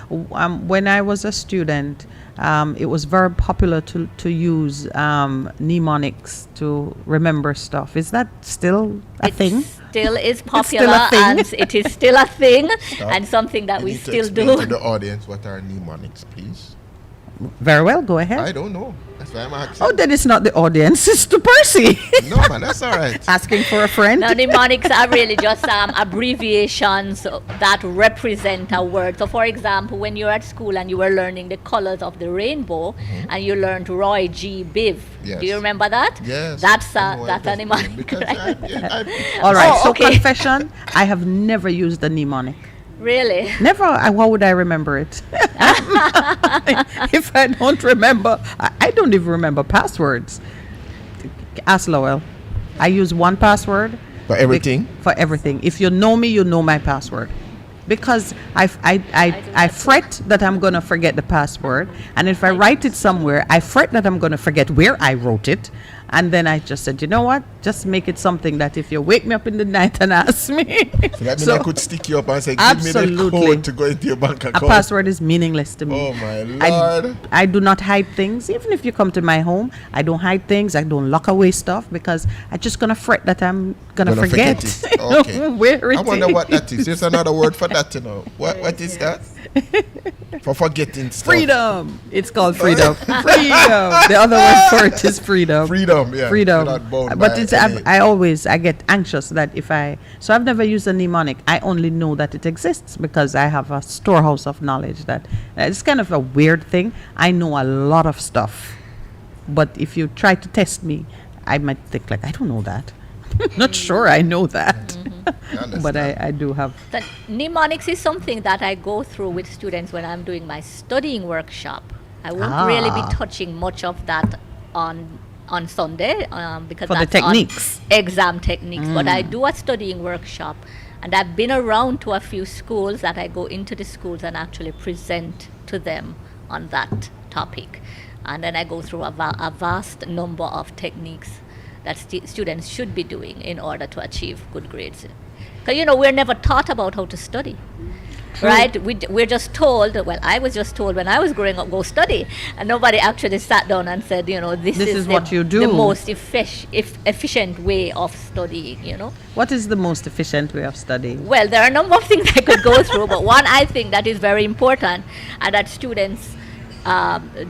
When I was a student, it was very popular to use mnemonics to remember stuff. Is that still a thing? Still is still a popular, thing. and it is still a thing, Stop. and something that You we need to still explain do. to the audience what are mnemonics, please. Very well, go ahead. I don't know. That's why I'm asking. Oh, then it's not the audience, it's to Percy. No, man, that's all right. Asking for a friend. Now, mnemonics are really just abbreviations that represent a word. So, for example, when you're at school and you were learning the colors of the rainbow, and you learned Roy G. Biv. Yes. Do you remember that? Yes. That's I know a what mnemonic. because I All right, Oh, so okay. confession, I have never used a mnemonic. Really? Never. How would I remember it? If I don't remember, I don't even remember passwords. Ask Lowell. I use one password. For everything? For everything. If you know me, you know my password. Because I fret that I'm going to forget the password. And if I write it somewhere, I fret that I'm going to forget where I wrote it. And then I just said, you know what? Just make it something that if you wake me up in the night and ask me. So that means I could stick you up and say, give me the Absolutely. code to go into your bank A account. password is meaningless to me. Oh, my Lord. I do not hide things. Even if you come to my home, I don't hide things. I don't lock away stuff because I'm just going to fret that I'm going to Gonna forget. it. Okay. Where it I wonder is. what that is. There's another word for that, you know. What is that? For forgetting stuff. Freedom. It's called freedom. Freedom. The other word for it is freedom. Freedom, yeah. Freedom. You're not bound But by it's any- I get anxious that so I've never used a mnemonic. I only know that it exists because I have a storehouse of knowledge that it's kind of a weird thing. I know a lot of stuff, but if you try to test me, I might think like I don't know that. Not sure I know that. I understand. But I do have. The mnemonics is something that I go through with students when I'm doing my studying workshop. I won't really be touching much of that on Sunday because For the that's on techniques. exam techniques. But I do a studying workshop, and I've been around to a few schools that I go into the schools and actually present to them on that topic. And then I go through a vast number of techniques that students should be doing in order to achieve good grades. Because, we're never taught about how to study. Right? We're just told, well, I was just told when I was growing up, go study. And nobody actually sat down and said, this is what you do. the most efficient way of studying, What is the most efficient way of studying? Well, there are a number of things I could go through, but one I think that is very important and that students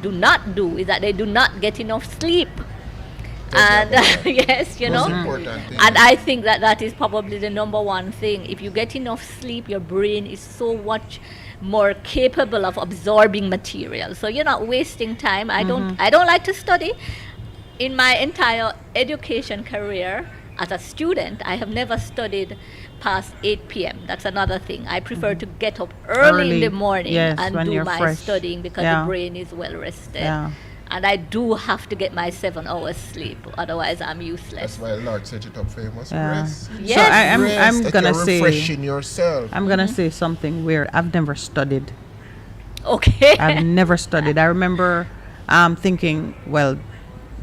do not do is that they do not get enough sleep. And yes, Most important thing. and I think that is probably the number one thing. If you get enough sleep, your brain is so much more capable of absorbing material. So you're not wasting time. I don't like to study. In my entire education career as a student, I have never studied past 8 p.m. That's another thing. I prefer to get up early in the morning yes, and when do you're my fresh. studying because Yeah. the brain is well rested. Yeah. And I do have to get my 7 hours sleep, otherwise I'm useless. That's why the Lord set it up for you. Must Yeah. rest. Yes. So I'm Rest, that gonna you're say refreshing yourself. I'm gonna say something weird. I've never studied. Okay. I've never studied. I remember thinking, well,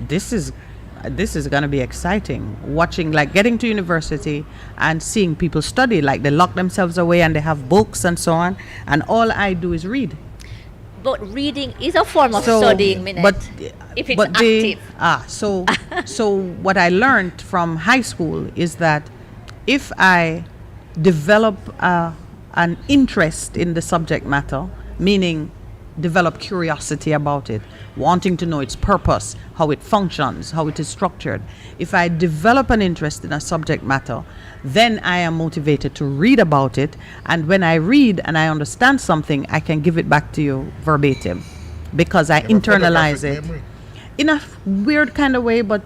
this is gonna be exciting. Watching, like, getting to university and seeing people study, like they lock themselves away and they have books and so on, and all I do is read. But reading is a form of studying, Minett. But if it's but active. so what I learned from high school is that if I develop a an interest in the subject matter, meaning develop curiosity about it, wanting to know its purpose, how it functions, how it is structured. If I develop an interest in a subject matter, then I am motivated to read about it. And when I read and I understand something, I can give it back to you verbatim because I internalize it. Memory. In a weird kind of way, but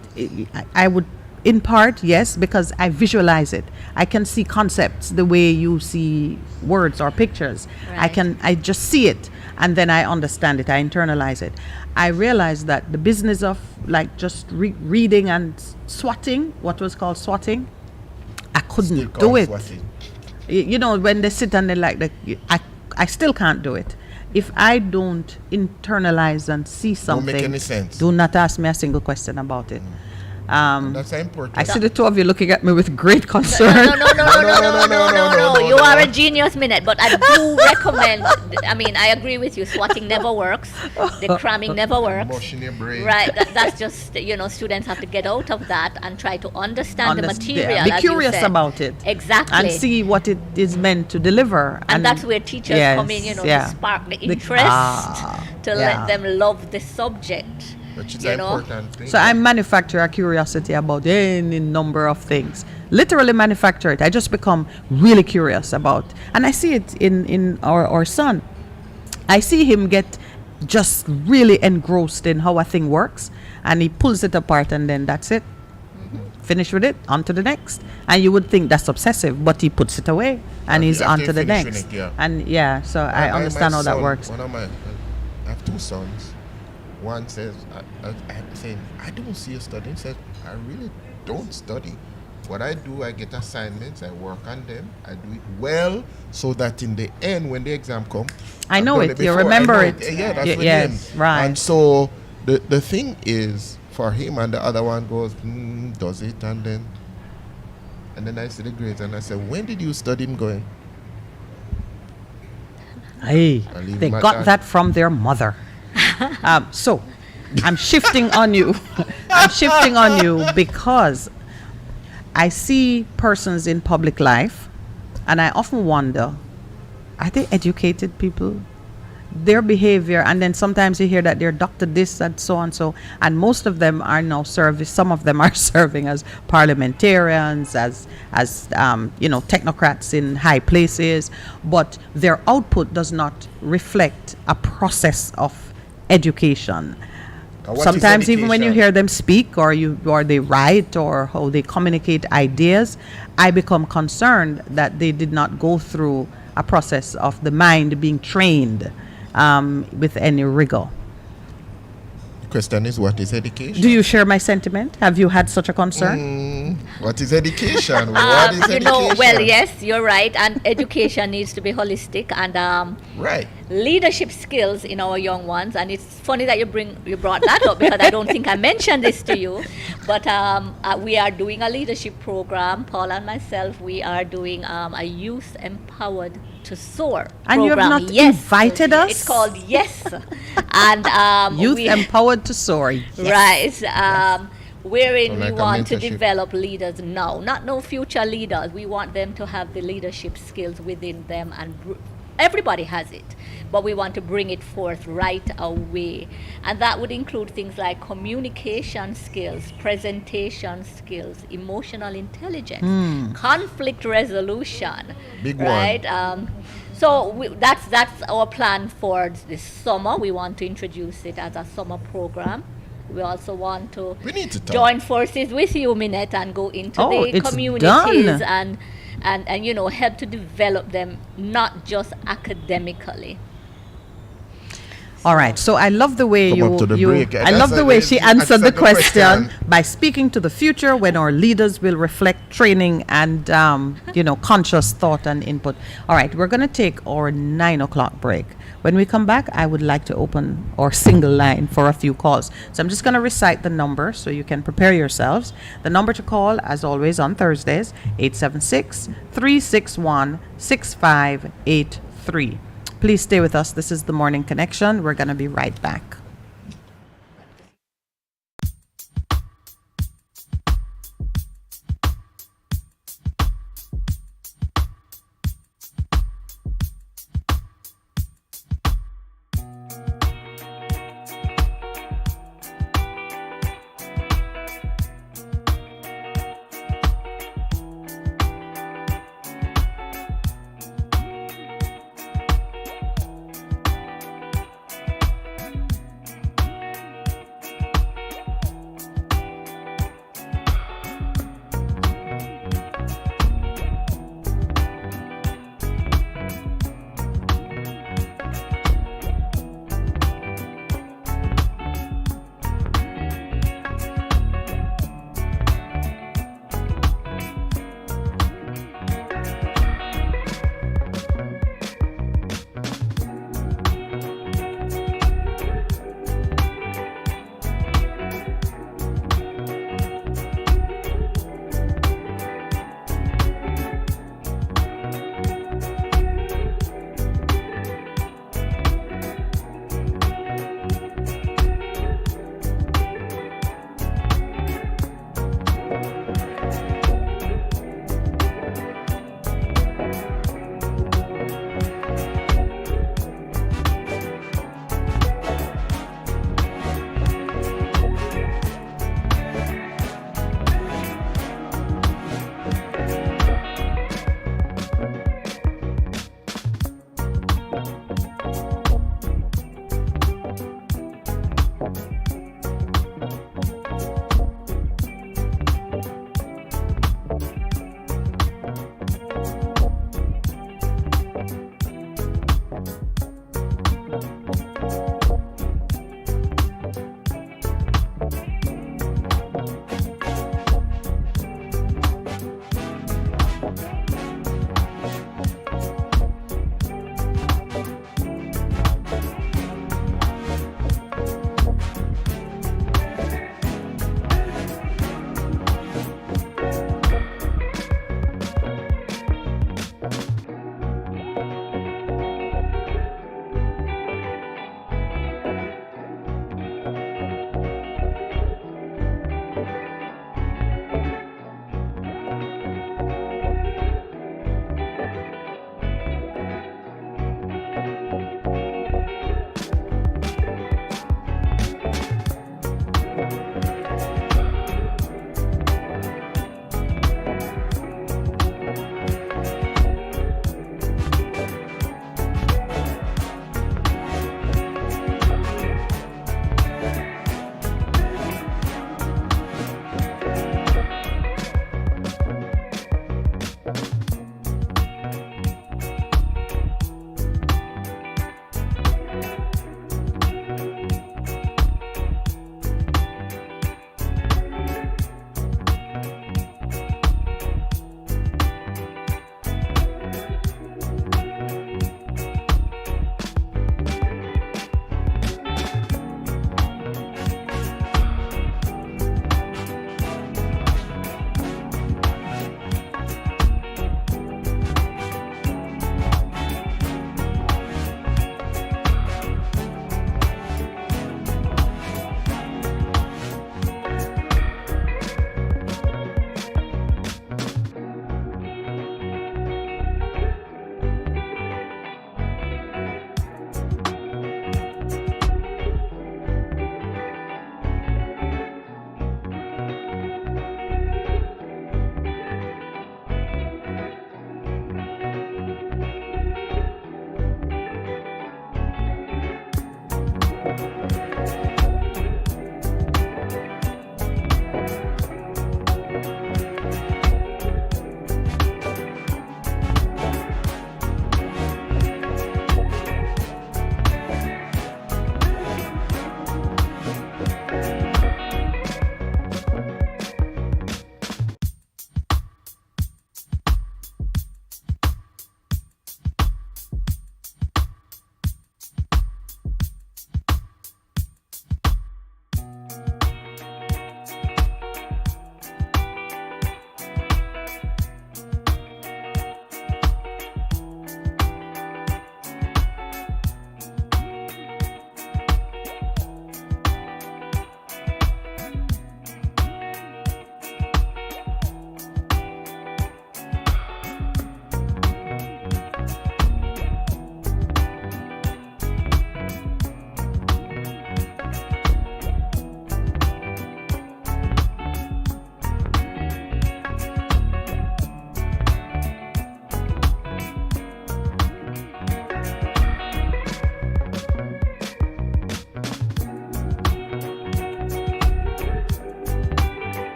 I would, in part, yes, because I visualize it. I can see concepts the way you see words or pictures. Right. I just see it and then I understand it. I internalize it. I realize that the business of like just reading and swatting, what was called swatting, I couldn't do it. You know, when they sit and they I still can't do it. If I don't internalize and see something, make any sense. do not ask me a single question about it. That's important. I see the two of you looking at me with great concern. No. You are a genius, Minett. But I do recommend. I mean, I agree with you. Swatting never works. The cramming never works. Mush in your brain. Right. That's just students have to get out of that and try to understand the material. Be as you curious said. about it. Exactly. And see what it is meant to deliver. And that's where teachers come in, to spark the interest, to let them love the subject. Which is an important thing. So I manufacture a curiosity about any number of things. Literally manufacture it. I just become really curious about. And I see it in our son. I see him get just really engrossed in how a thing works. And he pulls it apart and then that's it. Finish with it, on to the next. And you would think that's obsessive, but he puts it away and he's on to the next. And so I understand how that works. I have two sons. One says, I don't see you studying. He says, I really don't study. What I do, I get assignments, I work on them, I do it well, so that in the end, when the exam comes, I know it. You remember it. Yeah, that's with yes, him. right. And so the thing is, for him, and the other one goes, does it, and then I see the grades, and I say, when did you study? Him going, hey, they got that from their mother. So I'm shifting on you. I'm shifting on you because I see persons in public life and I often wonder, are they educated people? Their behavior, and then sometimes you hear that they're doctor this and so and so, and most of them are now some of them are serving as parliamentarians, as technocrats in high places, but their output does not reflect a process of education. Sometimes even when you hear them speak or they write or how they communicate ideas, I become concerned that they did not go through a process of the mind being trained with any rigor. The question is, what is education? Do you share my sentiment? Have you had such a concern? What is education? What is education? Well, yes, you're right. And education needs to be holistic and right. Leadership skills in our young ones. And it's funny that you brought that up because I don't think I mentioned this to you. But we are doing a leadership program. Paul and myself, we are doing a youth empowered to soar and program. You have not invited us? It's called Yes. And Youth Empowered to Soar. Yes. Right. Wherein like we want to develop leaders now, not no future leaders. We want them to have the leadership skills within them, and everybody has it, but we want to bring it forth right away. And that would include things like communication skills, presentation skills, emotional intelligence, conflict resolution. Big right? one. So that's our plan for this summer. We want to introduce it as a summer program. We also want to join forces with you, Minett, and go into the communities and help to develop them, not just academically. All right. So I love the way I love the way she answered the question by speaking to the future when our leaders will reflect training and conscious thought and input. All right. We're going to take our 9 o'clock break. When we come back, I would like to open our single line for a few calls. So I'm just going to recite the number so you can prepare yourselves. The number to call, as always, on Thursdays, 876-361-6583. Please stay with us. This is The Morning Connection. We're going to be right back.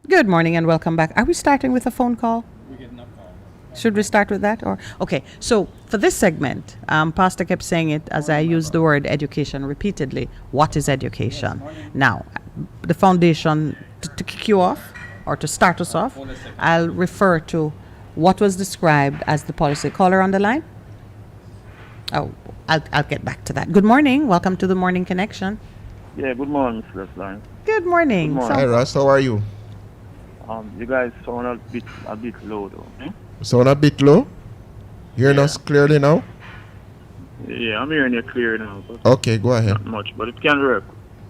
Good morning and welcome back. Are we starting with a phone call? Should we start with that? Or okay, so for this segment, Pastor kept saying it as I used the word education repeatedly. What is education? Now, the foundation, to kick you off or to start us off, I'll refer to what was described as the policy. Caller on the line? Oh, I'll get back to that. Good morning. Welcome to the Morning Connection. Yeah, good morning, Mr. Lawrence. Good morning. Good morning. Hi, Russ. How are you? You guys sound a bit low though. Sound a bit low? Hearing us clearly now? Yeah, I'm hearing you clear now. But Okay, go ahead. not much, but it can work.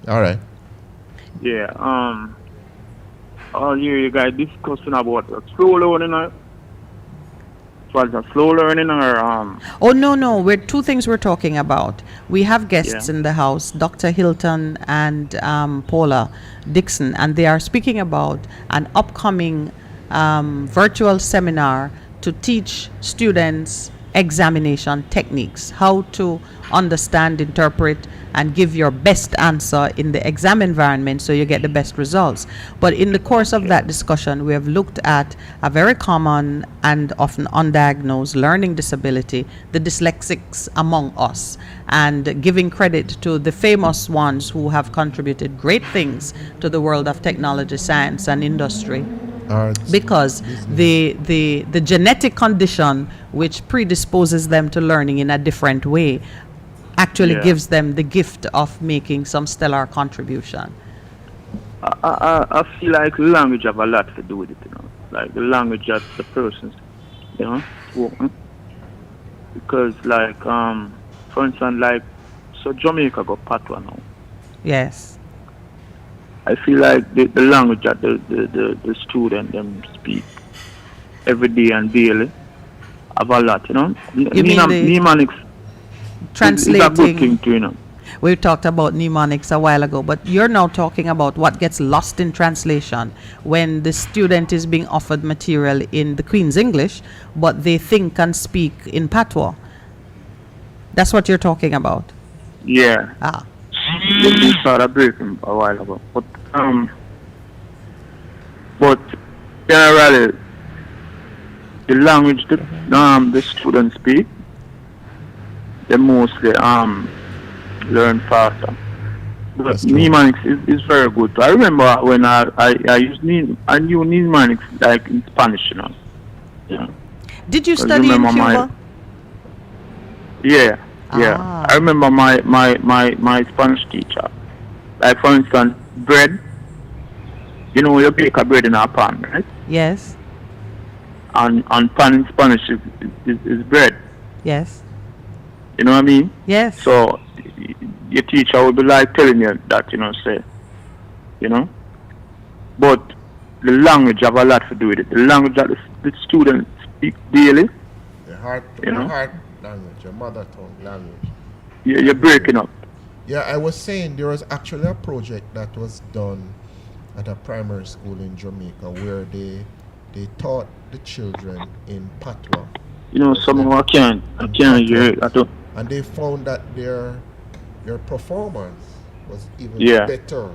All right. Yeah. All year you guys discussing about slow learning. Was a slow learning or Oh, no. We're two things we're talking about. We have guests Yeah. in the house, Dr. Hilton and Paula Dixon, and they are speaking about an upcoming virtual seminar to teach students examination techniques, how to understand, interpret, and give your best answer in the exam environment so you get the best results. But in the course of that discussion, we have looked at a very common and often undiagnosed learning disability, the dyslexics among us, and giving credit to the famous ones who have contributed great things to the world of technology, science, and industry. Because the genetic condition which predisposes them to learning in a different way actually gives them the gift of making some stellar contribution. I feel like language have a lot to do with it, like the language that the person's, spoken. Because like for instance, like so Jamaica got patois now. Yes. I feel like the language that the student them speak every day and daily have a lot, You mean mnemonics translating? is a good thing too, We talked about mnemonics a while ago, but you're now talking about what gets lost in translation when the student is being offered material in the Queen's English, but they think and speak in patois. That's what you're talking about. Yeah. Ah. We started breaking a while ago, but generally the language that the students speak, they mostly learn faster. But mnemonics is very good. I remember when I knew mnemonics like in Spanish, Did you study in Cuba? Yeah. Ah. I remember my Spanish teacher. Like for instance, bread. You bake a bread in a pan, right? Yes. And pan in Spanish is bread. Yes. You know what I mean? Yes. So your teacher will be like telling you that, say, But the language have a lot to do with it. The language that the students speak daily. The heart language, your mother tongue language. You're breaking up. Yeah, I was saying there was actually a project that was done at a primary school in Jamaica where they taught the children in patois. Some I can't hear it at all. And they found that their performance was even better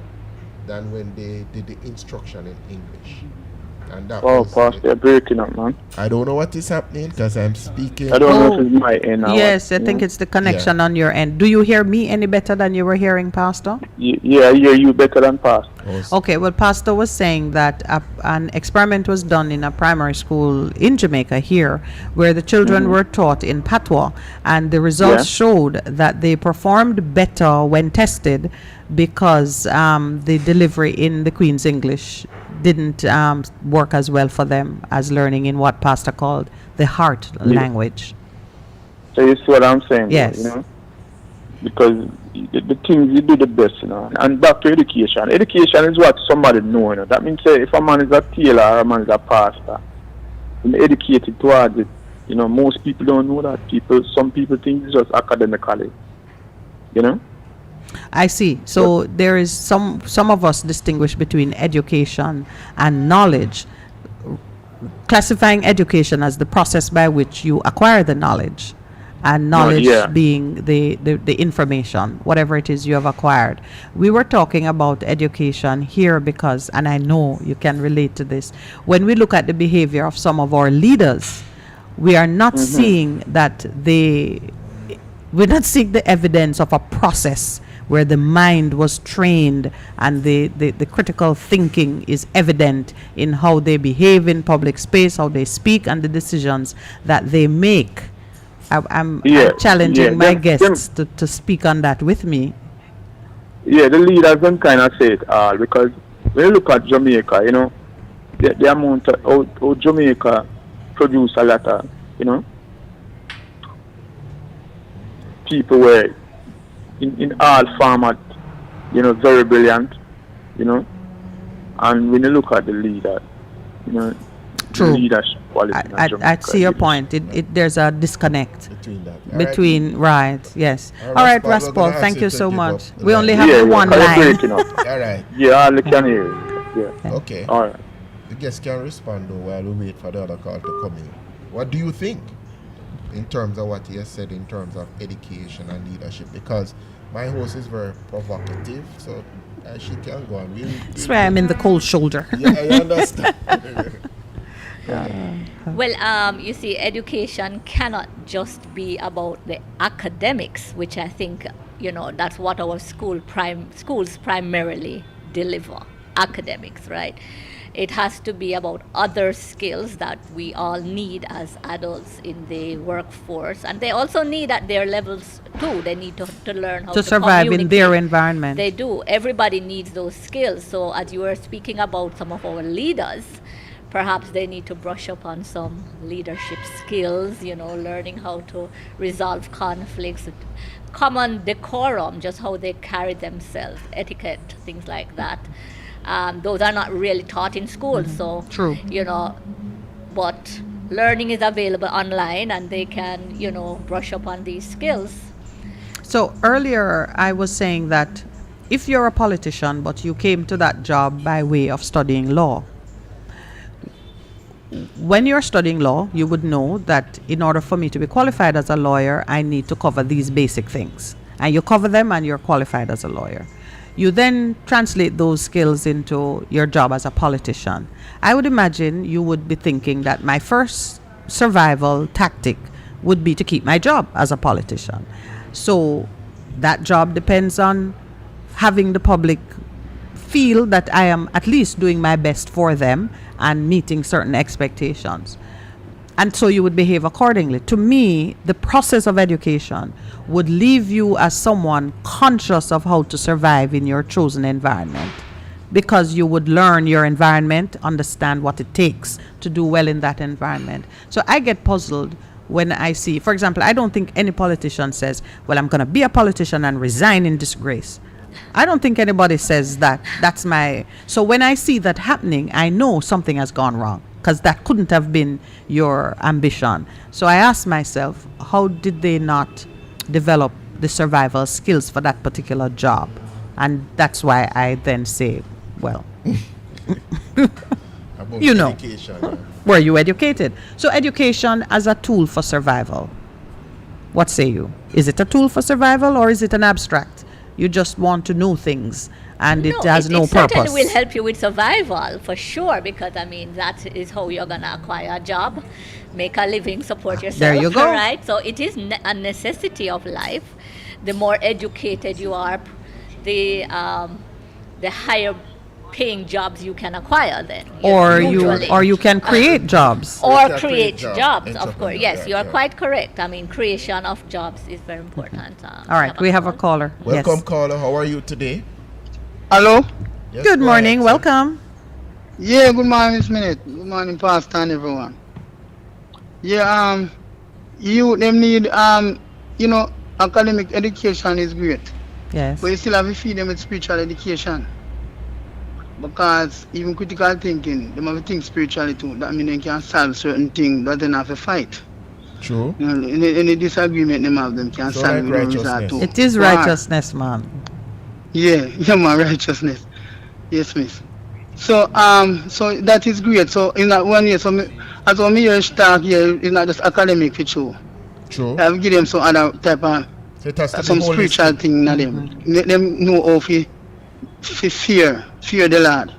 than when they did the instruction in English. And that Oh, was Pastor, you're breaking up, man. I don't know what is happening because I'm speaking. I don't know Oh, if it's my end or yes, what, I think it's the connection on your end. Do you hear me any better than you were hearing, Pastor? Yeah, I hear you better than Pastor. Okay, well, Pastor was saying that an experiment was done in a primary school in Jamaica here, where the children were taught in patois, and the results showed that they performed better when tested because the delivery in the Queen's English didn't work as well for them as learning in what Pastor called the heart language. So you see what I'm saying? Yes. You know? Because the things you do the best, you know. And back to education. Education is what somebody know, you know. That means say if a man is a tailor or a man is a pastor, I'm educated towards it. You know, most people don't know that. Some people think it's just academically. You know? I see. So there is some of us distinguish between education and knowledge, classifying education as the process by which you acquire the knowledge, and knowledge being the information, whatever it is you have acquired. We were talking about education here because, and I know you can relate to this, when we look at the behavior of some of our leaders, we are not seeing that we're not seeing the evidence of a process where the mind was trained and the critical thinking is evident in how they behave in public space, how they speak, and the decisions that they make. I'm challenging my guests to speak on that with me. Yeah, the leaders don't kind of say it all, because when you look at Jamaica, you know, the amount of how Jamaica produce a lot of, you know, people were in all format, you know, very brilliant, you know. And when you look at the leader, you know, True. the leadership quality in I Jamaica, see your point. There's a disconnect between that. right, yes. All All right, Rascal, we're gonna Raspal, ask thank you you to so give much. up the We line. only have the one because line. you're breaking up. All right. Yeah, I can hear you. Yeah. Okay. All right. The guest can respond though while we wait for the other call to come in. What do you think in terms of what he has said in terms of education and leadership? Because my host is very provocative, so she can go on. That's why I'm in the cold shoulder. Yeah, I understand. Well, you see, education cannot just be about the academics, which I think, you know, that's what our schools primarily deliver, academics, right? It has to be about other skills that we all need as adults in the workforce. And they also need at their levels too. They need to learn how to survive in their communicate. environment. They do. Everybody needs those skills. So as you were speaking about some of our leaders, perhaps they need to brush up on some leadership skills, you know, learning how to resolve conflicts, common decorum, just how they carry themselves, etiquette, things like that. Those are not really taught in school, so True. you know, but learning is available online, and they can, you know, brush up on these skills. So earlier I was saying that if you're a politician but you came to that job by way of studying law, when you're studying law, you would know that in order for me to be qualified as a lawyer, I need to cover these basic things. And you cover them and you're qualified as a lawyer. You then translate those skills into your job as a politician. I would imagine you would be thinking that my first survival tactic would be to keep my job as a politician. So that job depends on having the public feel that I am at least doing my best for them and meeting certain expectations. And so you would behave accordingly. To me, the process of education would leave you as someone conscious of how to survive in your chosen environment, because you would learn your environment, understand what it takes to do well in that environment. So I get puzzled when I see, for example, I don't think any politician says, well, I'm going to be a politician and resign in disgrace. I don't think anybody says that. That's my... So when I see that happening, I know something has gone wrong, because that couldn't have been your ambition. So I ask myself, how did they not develop the survival skills for that particular job? And that's why I then say, well, you know, were you educated? So education as a tool for survival. What say you? Is it a tool for survival, or is it an abstract? You just want to know things and it No, has no it certainly purpose. will help you with survival for sure, because I mean that is how you're gonna acquire a job, make a living, support yourself. There you go. Right? So it is a necessity of life. The more educated you are, the higher paying jobs you can acquire. Then Or you can create jobs. or can create create jobs, of entrepreneur, course. Yes, you are yeah. quite correct. I mean, creation of jobs is very important. All right, we have a caller. Welcome, Yes. caller. How are you today? Hello? Yes, Good go morning. ahead, sir. Welcome. Yeah, good morning, Miss Minett. Good morning, Pastor and everyone. Yeah, you them need academic education is great. Yes. But you still have to feed them with spiritual education. Because even critical thinking, they have to think spiritually too. That means they can solve certain things that they have to fight. True. You know, any disagreement they have, them can So solve like it with result righteousness. too. It is Why? righteousness, man. Yeah, man, righteousness. Yes, miss. So so that is great. So in that 1 year, so as when me hear talk here, it's not just academic for you. True. I have give them some other type of So it has to be some spiritual holistic. thing in them. Let them know how to fear the Lord.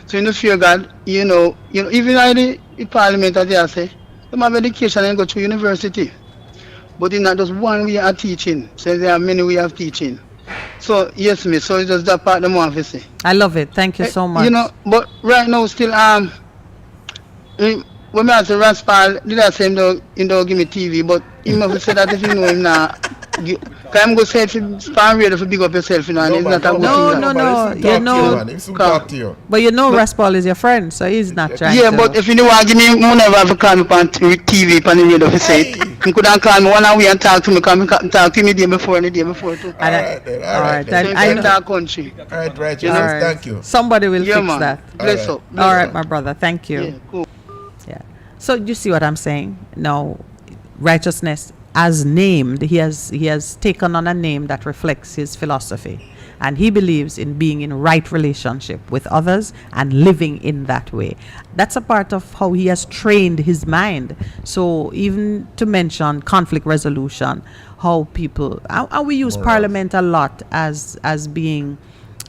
So in the fear God, you know, even in the parliament as they say, they have education and go to university. But it's not just one way of teaching. So there are many ways of teaching. So yes, miss. So it's just that part them want to say. I love it. Thank you so much. You know, but right now still when I say Raspal, did I say him don't give me TV, but he must say that if you know him now, I'm going to say if you span radio for big up yourself, you know, and it's not a good No, thing. no, that- no. You know, He should talk to you. but you know, Raspal is your friend, so he's not trying Yeah, to. but if you don't want to give me, you never have to call me on TV, on the radio for say it. You could have called me one hour and talk to me, because I talk to me the day before and the day before too. And I- Alright then, all alright right, then. then Same I time that country. Alright, right, All right. thank you. Somebody will Yeah, fix man. that. Bless All up. right. bless All right, up. my brother. Thank you. Yeah, cool. Yeah. So you see what I'm saying? No, righteousness as named, he has taken on a name that reflects his philosophy. And he believes in being in right relationship with others and living in that way. That's a part of how he has trained his mind. So even to mention conflict resolution, how people, how we use Morals. parliament a lot as being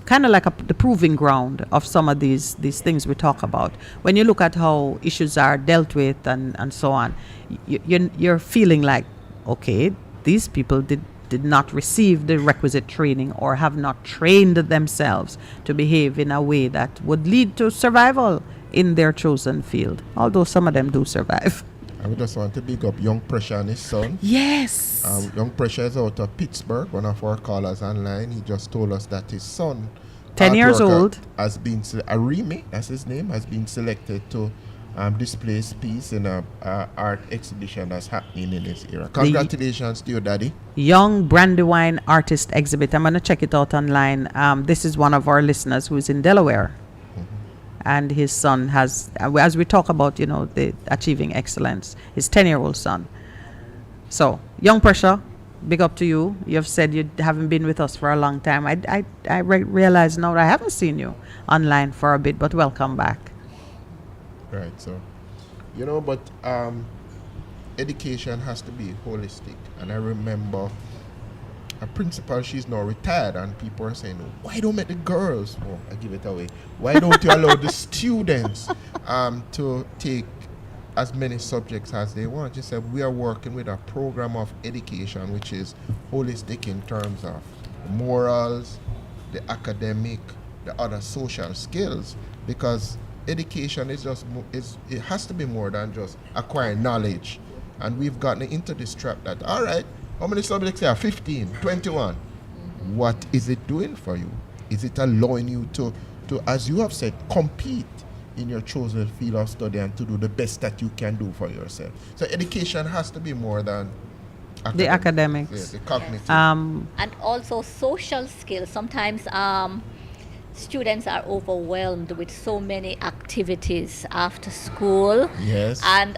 kind of like the proving ground of some of these things we talk about. When you look at how issues are dealt with and so on, you're feeling like, okay, these people did not receive the requisite training or have not trained themselves to behave in a way that would lead to survival in their chosen field, although some of them do survive. I would just want to big up Young Pressure and his son. Yes. Young Pressure is out of Pittsburgh, one of our callers online. He just told us that his son, 10 years artwork, old, has been Arimi, that's his name, has been selected to display his piece in a art exhibition that's happening in his era. Congratulations to you, Daddy. Young Brandywine Artist Exhibit. I'm going to check it out online. This is one of our listeners who is in Delaware. And his son has, as we talk about, the achieving excellence, his 10-year-old son. So, Young Pressure, big up to you. You've said you haven't been with us for a long time. I realize now that I haven't seen you online for a bit, but welcome back. Right, so, but education has to be holistic. And I remember a principal, she's now retired, and people are saying, why don't make the girls, I give it away, why don't you allow the students to take as many subjects as they want? She said, we are working with a program of education which is holistic in terms of morals, the academic, the other social skills, because education is it has to be more than just acquiring knowledge. And we've gotten into this trap that, all right, how many subjects are 15, 21? What is it doing for you? Is it allowing you to, as you have said, compete in your chosen field of study and to do the best that you can do for yourself? So education has to be more than The academics. Yeah, the cognitive. And also social skills. Sometimes students are overwhelmed with so many activities after school. Yes. And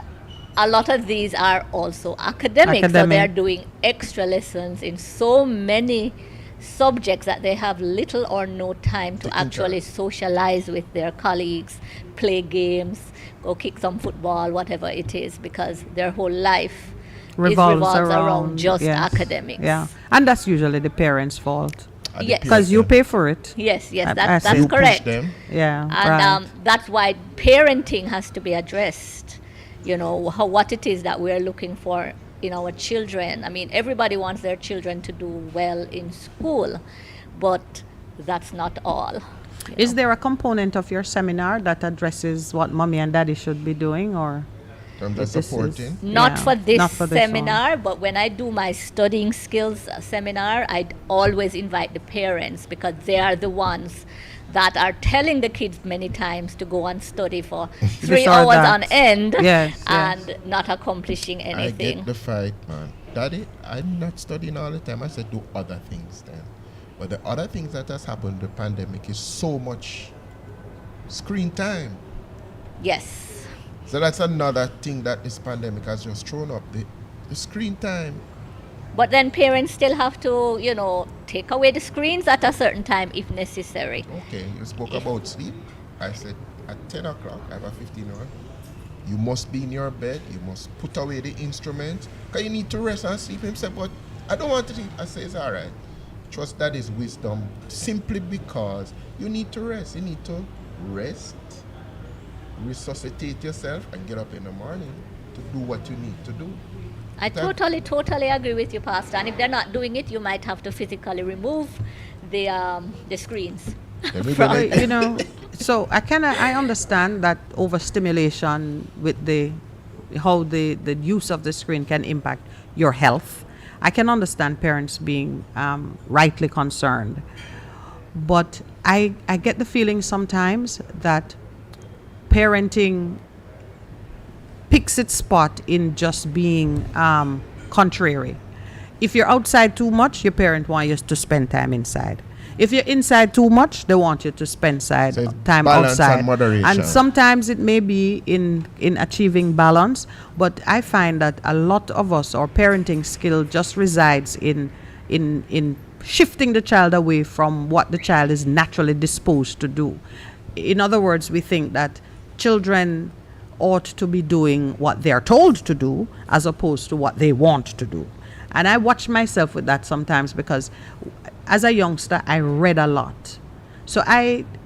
a lot of these are also academic. So Academic. they're doing extra lessons in so many subjects that they have little or no time to actually socialize with their colleagues, play games, go kick some football, whatever it is, because their whole life revolves revolves around around just yes. academics. Yeah, and that's usually the parents' fault. And Yes. the Because you parent- pay for it. Yes, yes, I that's see. you correct. push them. Yeah, And right. that's why parenting has to be addressed. You know, what it is that we're looking for in our children. I mean, everybody wants their children to do well in school, but that's not all. Is there a component of your seminar that addresses what mommy and daddy should be doing, or In terms of this is- supporting. Not Yeah, for this not for this one. seminar, but when I do my studying skills seminar, I always invite the parents because they are the ones that are telling the kids many times to go and study for 3 This or hours that. on end Yes, and not accomplishing I anything. get the fight, man. Daddy, I'm not studying all the time. I said do other things then. But the other things that has happened, the pandemic, is so much screen time. Yes. So that's another thing that this pandemic has just thrown up. The screen time. But then parents still have to, take away the screens at a certain time if necessary. Okay, you spoke about sleep. I said at 10 o'clock, I have a 15-hour. You must be in your bed. You must put away the instrument. Because you need to rest and sleep. Him said, but I don't want to sleep. I say, it's all right. Trust that is wisdom simply because you need to rest. You need to rest, resuscitate yourself, and get up in the morning to do what you need to do. I totally agree with you, Pastor. And if they're not doing it, you might have to physically remove the screens. Then we're gonna- So I understand that overstimulation with how the use of the screen can impact your health. I can understand parents being rightly concerned, but I get the feeling sometimes that parenting picks its spot in just being contrary. If you're outside too much, your parent wants you to spend time inside. If you're inside too much, they want you to spend So it's time balance outside. and moderation. And sometimes it may be in achieving balance, but I find that a lot of us, our parenting skill just resides in shifting the child away from what the child is naturally disposed to do. In other words, we think that children ought to be doing what they're told to do as opposed to what they want to do. And I watch myself with that sometimes because as a youngster, I read a lot. So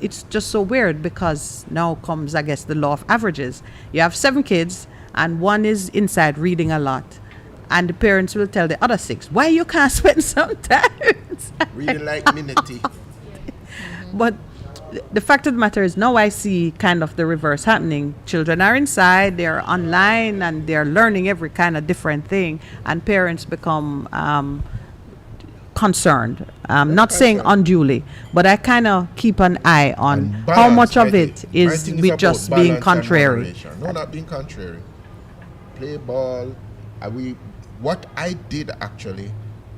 it's just so weird because now comes, I guess, the law of averages. You have 7 kids and one is inside reading a lot. And the parents will tell the other 6, why you can't spend some time inside? Reading like Minett. But the fact of the matter is now I see kind of the reverse happening. Children are inside, they're online, and they're learning every kind of different thing. And parents become concerned. Not saying unduly, but I kind of keep an eye on And how balance, much of I think. it My is thing with about just balance being and contrary. moderation. No, not being contrary. Play ball. What I did actually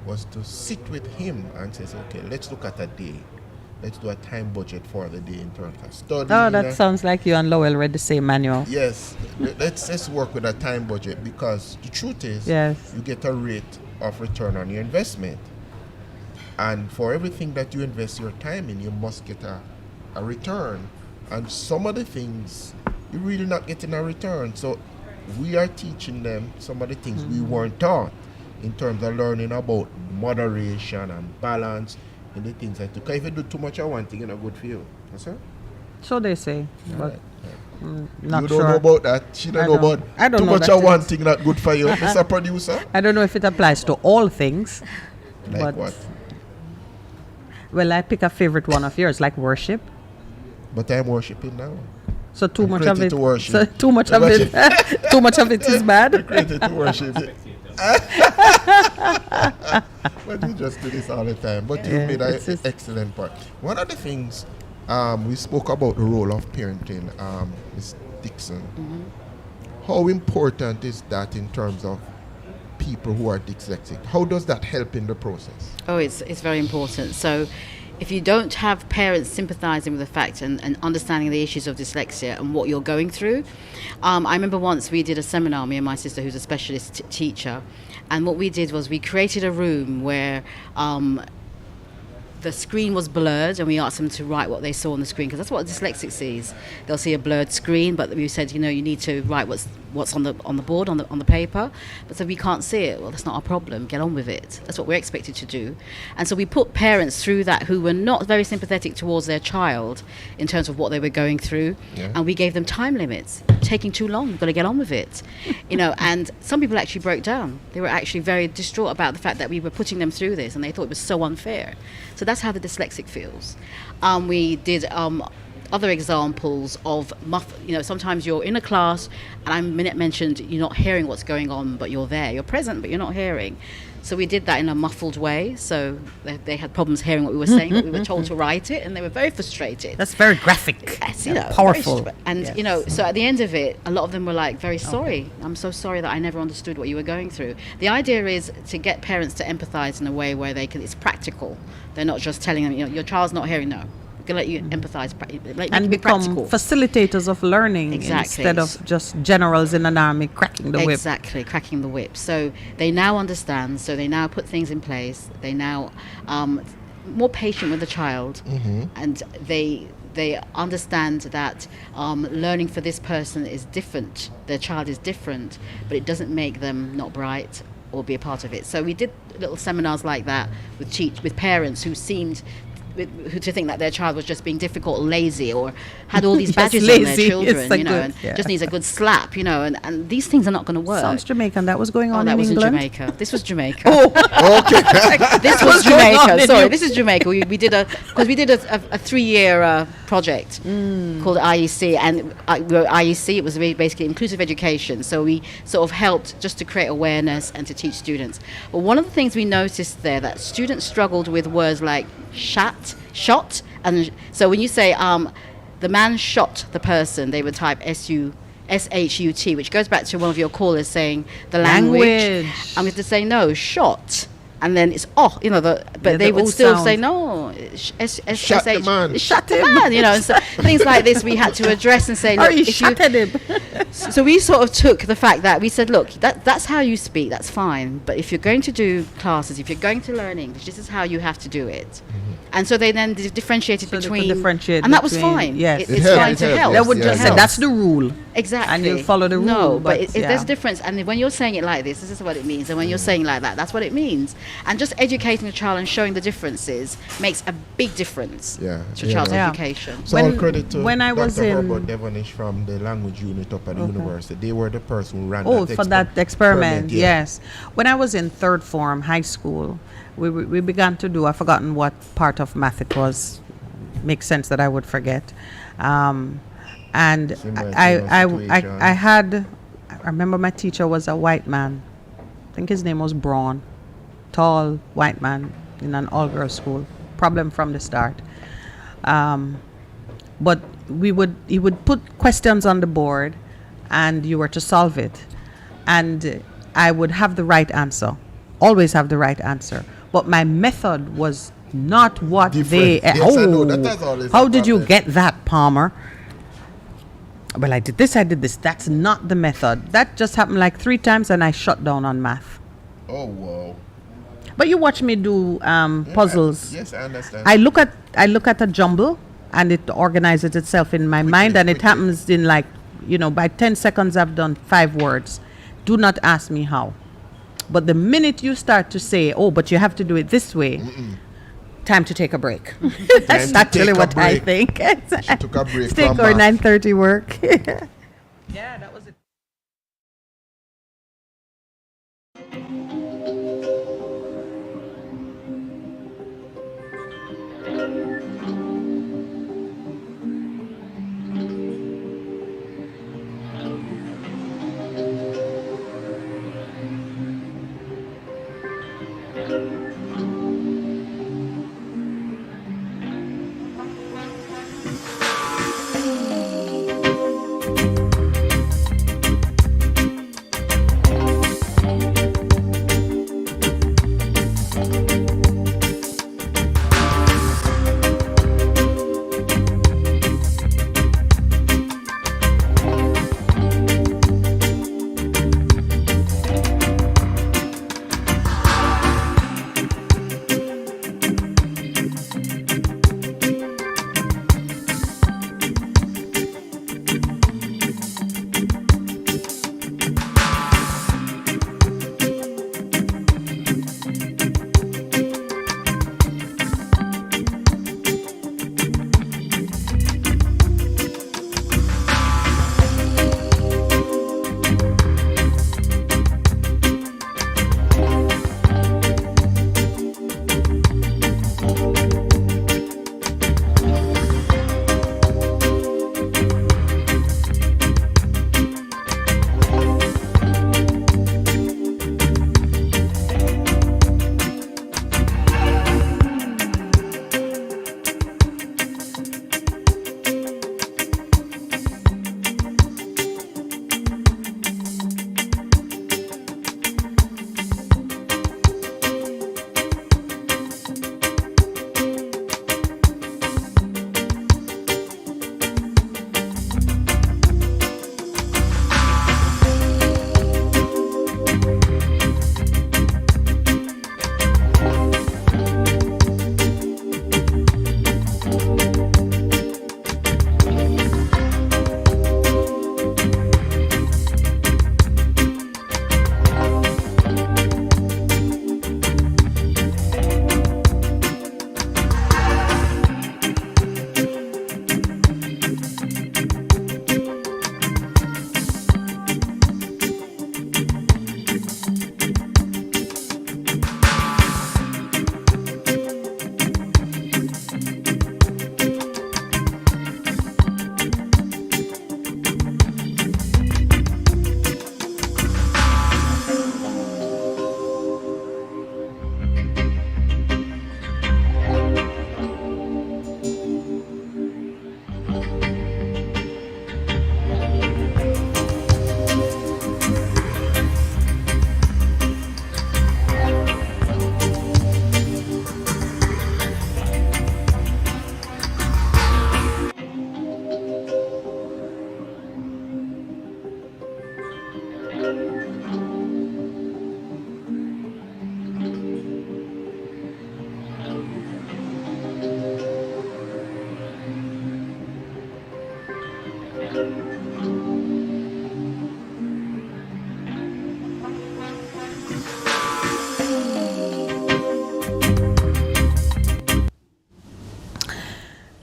was to sit with him and say, okay, let's look at a day. Let's do a time budget for the day in terms of studying. Oh, that sounds like you and Lowell read the same manual. Yes, let's work with a time budget because the truth is, Yes. you get a rate of return on your investment. And for everything that you invest your time in, you must get a return. And some of the things, you're really not getting a return. So we are teaching them some of the things we weren't taught in terms of learning about moderation and balance and the things like that. Because if you do too much of one thing, it's not good for you. Yes, sir? So they say, but not you don't sure. know about that. She don't know about I don't too know much that of one is- thing not good for you, Mr. Producer. I don't know if it applies to all things. Like but, what? Well, I pick a favorite one of yours, like worship. But I'm worshiping now. So too I'm much of created it. to worship. So too much of it. Too much of it is bad. Created to worship. But you just do this all the time. But you Yeah, made an it's just- excellent point. One of the things we spoke about the role of parenting, Ms. Dixon. How important is that in terms of people who are dyslexic? How does that help in the process? Oh, it's very important. So if you don't have parents sympathizing with the fact and understanding the issues of dyslexia and what you're going through, I remember once we did a seminar, me and my sister, who's a specialist teacher, and what we did was we created a room where the screen was blurred, and we asked them to write what they saw on the screen, because that's what a dyslexic sees. They'll see a blurred screen, but we said, you need to write what's on the board, on the paper, but so we can't see it. Well, that's not our problem. Get on with it. That's what we're expected to do. And so we put parents through that who were not very sympathetic towards their child in terms of what they were going through, and we gave them time limits. Taking too long, you've got to get on with it, and some people actually broke down. They were actually very distraught about the fact that we were putting them through this, and they thought it was so unfair. So that's how the dyslexic feels. We did other examples of sometimes you're in a class, and Minett mentioned you're not hearing what's going on, but you're there. You're present, but you're not hearing. So we did that in a muffled way. So they had problems hearing what we were saying, but we were told to write it, and they were very frustrated. That's very graphic. Yes, powerful. So at the end of it, a lot of them were like, very sorry. I'm so sorry that I never understood what you were going through. The idea is to get parents to empathize in a way where it's practical. They're not just telling them, your child's not hearing. No. Can let you empathize and become facilitators of learning instead of just generals in an army cracking the whip. Exactly, cracking the whip. So they now understand. So they now put things in place. They now more patient with the child, and they understand that learning for this person is different. Their child is different, but it doesn't make them not bright or be a part of it. So we did little seminars like that with parents who seemed to think that their child was just being difficult or lazy or had all these badges on their children, and just needs a good slap, and these things are not going to work. Sounds Jamaican. That was going on in England? That was in Jamaica. This was Jamaica. Okay. This was Jamaica. Sorry, this is Jamaica. We did a 3-year project called IEC, and IEC, it was basically inclusive education. So we sort of helped just to create awareness and to teach students. But one of the things we noticed there, that students struggled with words like shot, and so when you say the man shot the person, they would type SHUT, which goes back to one of your callers saying the language. I'm going to say no, shot, and then it's but they would still say no, shut the man, shut the man, and so things like this we had to address and say, look, you shutted him. So we sort of took the fact that we said, look, that's how you speak, that's fine, but if you're going to do classes, if you're going to learn English, this is how you have to do it. And so they then differentiated between, and that was fine. Yes, it's fine to help. They would just say that's the rule. Exactly. And you'll follow the rule. No, but there's a difference. And when you're saying it like this is what it means. And when you're saying like that, that's what it means. And just educating the child and showing the differences makes a big difference to a child's education. So all credit to when I was Dr. Herbert Devonish from the language unit up at the university. They were the person who ran that experiment. Yes. When I was in third form, high school, we began to do, I've forgotten what part of math it was. Makes sense that I would forget. And I remember my teacher was a white man. I think his name was Braun. Tall white man in an all-girls school. Problem from the start. But he would put questions on the board, and you were to solve it. And I would have the right answer. Always have the right answer. But my method was not what different. How did you get that, Palmer? Well, I did this. That's not the method. That just happened like 3 times, and I shut down on math. Oh, wow. But you watch me do puzzles. Yes, I understand. I look at a jumble, and it organizes itself in my mind, and it happens in by 10 seconds I've done 5 words. Do not ask me how. But the minute you start to say, but you have to do it this way, time to take a break. That's actually what I think. She took a break Steak from or math. 9:30 work. Yeah, that was it.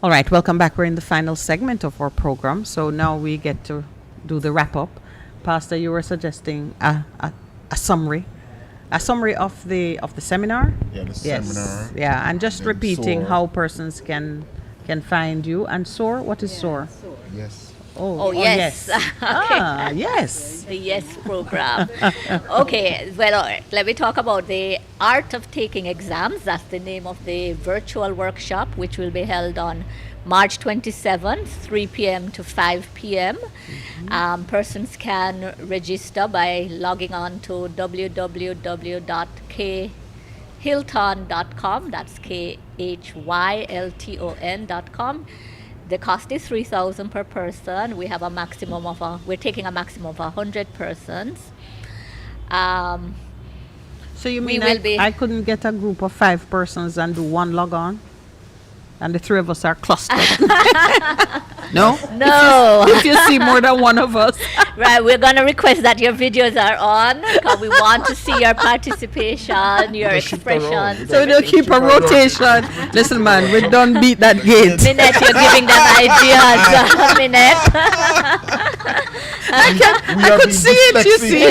All right, welcome back. We're in the final segment of our program. So now we get to do the wrap up. Pastor, you were suggesting a summary. A summary of the seminar? Yeah, the Yes. seminar. Yeah, and just Then repeating SOAR. how persons can find you. And SOAR, what is SOAR? Yes. Oh, yes. Ah, yes. The YES program. Okay, well, all right. Let me talk about the art of taking exams. That's the name of the virtual workshop, which will be held on March 27th, 3 p.m. to 5 p.m. Persons can register by logging on to www.khylton.com. That's KHYLTON.com. The cost is $3,000 per person. We have we're taking a maximum of 100 persons. So you We mean will be- I couldn't get a group of 5 persons and do one log on? And the 3 of us are clustered. No? No. If you see more than one of us. Right, we're going to request that your videos are on because we want to see your participation, your Just shift around. expressions. So we'll keep a rotation. Listen, man, we don't beat that gate. Minette, you're giving them ideas. Minette. I could see it, you see.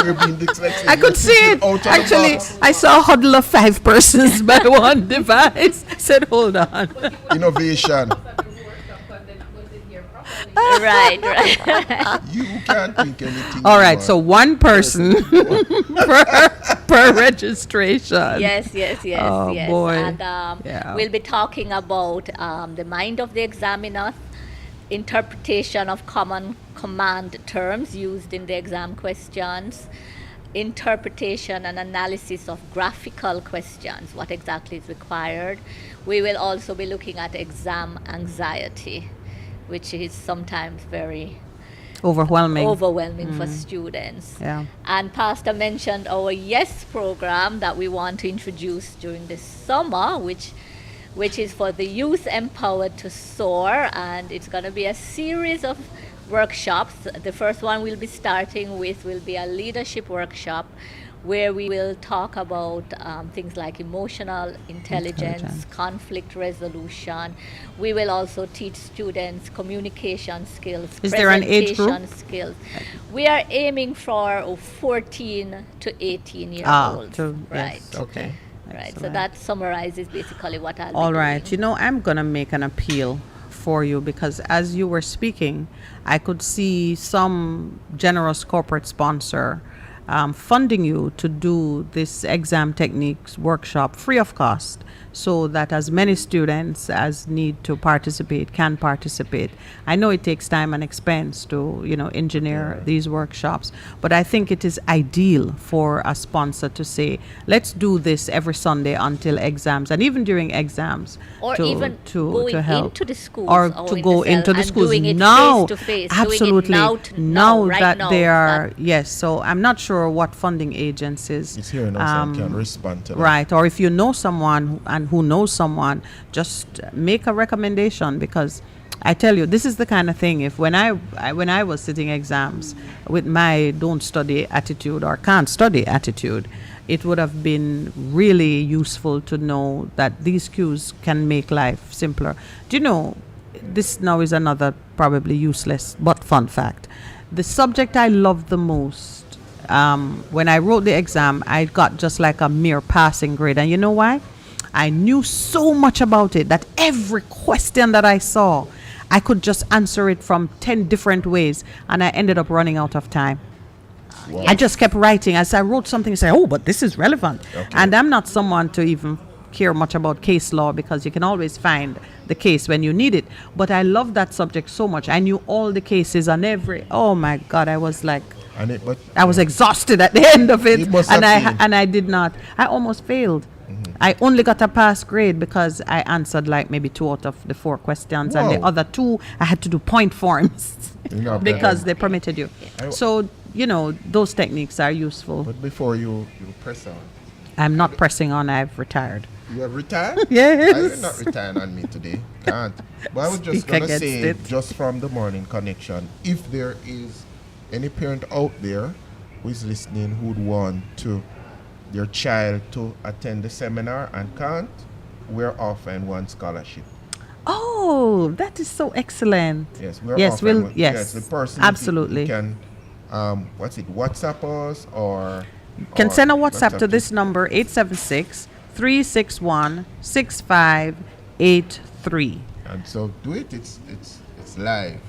We're being dyslexic. I could see it. Out of the Actually, box. I saw a huddle of 5 persons by one device. Said, hold on. Innovation. Right. You can't think anything. All right, more. so one person per registration. Yes. Oh, yes. boy. And Yeah. we'll be talking about the mind of the examiner, interpretation of common command terms used in the exam questions, interpretation and analysis of graphical questions, what exactly is required. We will also be looking at exam anxiety, which is sometimes very Overwhelming. for students. Yeah. And Pastor mentioned our YES program that we want to introduce during the summer, which is for the youth empowered to soar, and it's going to be a series of workshops. The first one we'll be starting with will be a leadership workshop where we will talk about things like emotional intelligence, conflict resolution. We will also teach students communication skills, Is there an age group? presentation skills. We are aiming for 14 to 18 year olds. Right. Yes, okay. Right. So Excellent. that summarizes basically what I'll All be right. doing. You know, I'm going to make an appeal for you because as you were speaking, I could see some generous corporate sponsor funding you to do this exam techniques workshop free of cost so that as many students as need to participate can participate. I know it takes time and expense to, engineer these workshops, but I think it is ideal for a sponsor to say, let's do this every Sunday until exams and even during exams Or to, even to, going to help. into the schools or or to in go the cell into the and schools doing it now. face-to-face, doing it Absolutely. now to now now, right that now, they are, that- yes. So I'm not sure what funding agencies. It's here now, so I can respond to that. Right, or if you know someone who knows someone, just make a recommendation because I tell you, this is the kind of thing. If when I was sitting exams with my don't study attitude or can't study attitude, it would have been really useful to know that these cues can make life simpler. Do you know? This now is another probably useless but fun fact. The subject I loved the most. When I wrote the exam, I got just like a mere passing grade. And you know why? I knew so much about it that every question that I saw, I could just answer it from 10 different ways. And I ended up running out of time. Wow. I just kept writing. As I wrote something, I say, oh, but this is relevant. Okay. And I'm not someone to even care much about case law because you can always find the case when you need it. But I love that subject so much. I knew all the cases on oh my God, I was like, I was exhausted at the end of it, You must and have been. I did not. I almost failed. I only got a pass grade because I answered like maybe 2 out of the 4 questions, and the Wow. other 2 I had to do point forms Not bad. because they permitted you. I- So those techniques are useful. But before you press on, I'm not pressing on. I've retired. you have retired? Yes. I did not retire on me today. Can't. But I was just Speak going to against say, it. just from the morning connection, if there is any parent out there who is listening who would want their child to attend the seminar and can't, we're offering one scholarship. Oh, Oh, that is so excellent. Yes, we're Yes, offering. we'll, yes, the person absolutely. you can, WhatsApp us or Can or send a WhatsApp to this number, 876-361-6583. And so do it. It's live.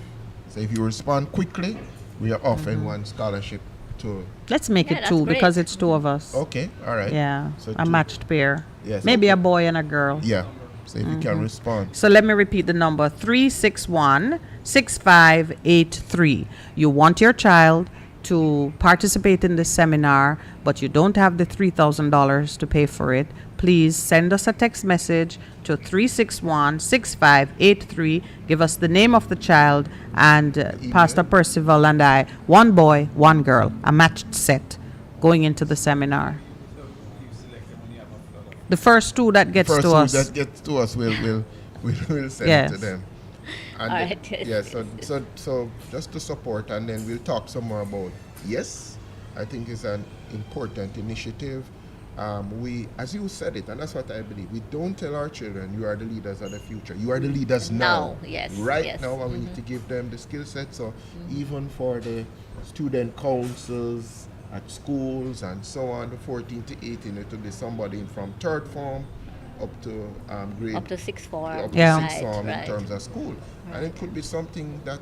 So if you respond quickly, we are offering one scholarship to. Let's make Yeah, it that's two great. because it's two of us. Okay, all right. Yeah, So a two. matched pair. Yes, Maybe okay. a boy and a girl. Yeah. So if you can respond. So let me repeat the number, 361-6583. You want your child to participate in this seminar, but you don't have the $3,000 to pay for it. Please send us a text message to 361-6583. Give us the name of the child, and Pastor Percival and I, one boy, one girl, a matched set going into the seminar. The first two that gets First to two us. that gets to us, we'll send Yes. it to them. And All then- right. yeah, so just to support, and then we'll talk some more about. Yes, I think it's an important initiative. We, as you said it, and that's what I believe. We don't tell our children, "You are the leaders of the future." You are the leaders now. Yes, Right yes. now, and we need to give them the skill set. So even for the student councils at schools and so on, the 14 to 18, it will be somebody from third form up to grade Up to sixth form. up to Yeah. sixth form in Right. terms of school, and it could be something that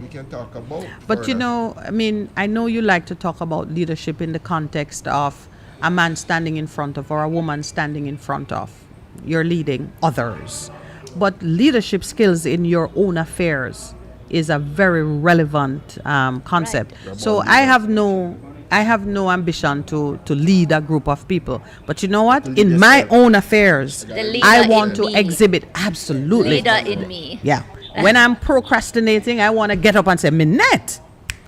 we can talk about. But you further. know, I mean, I know you like to talk about leadership in the context of a man standing in front of or a woman standing in front of. You're leading others. But leadership skills in your own affairs is a very relevant concept. Right. So I have no ambition to lead a group of people. But you know what? lead In my yourself. own affairs, The leader I want in to me. exhibit absolutely. Leader in me. Yeah. When I'm procrastinating, I want to get up and say, Minett,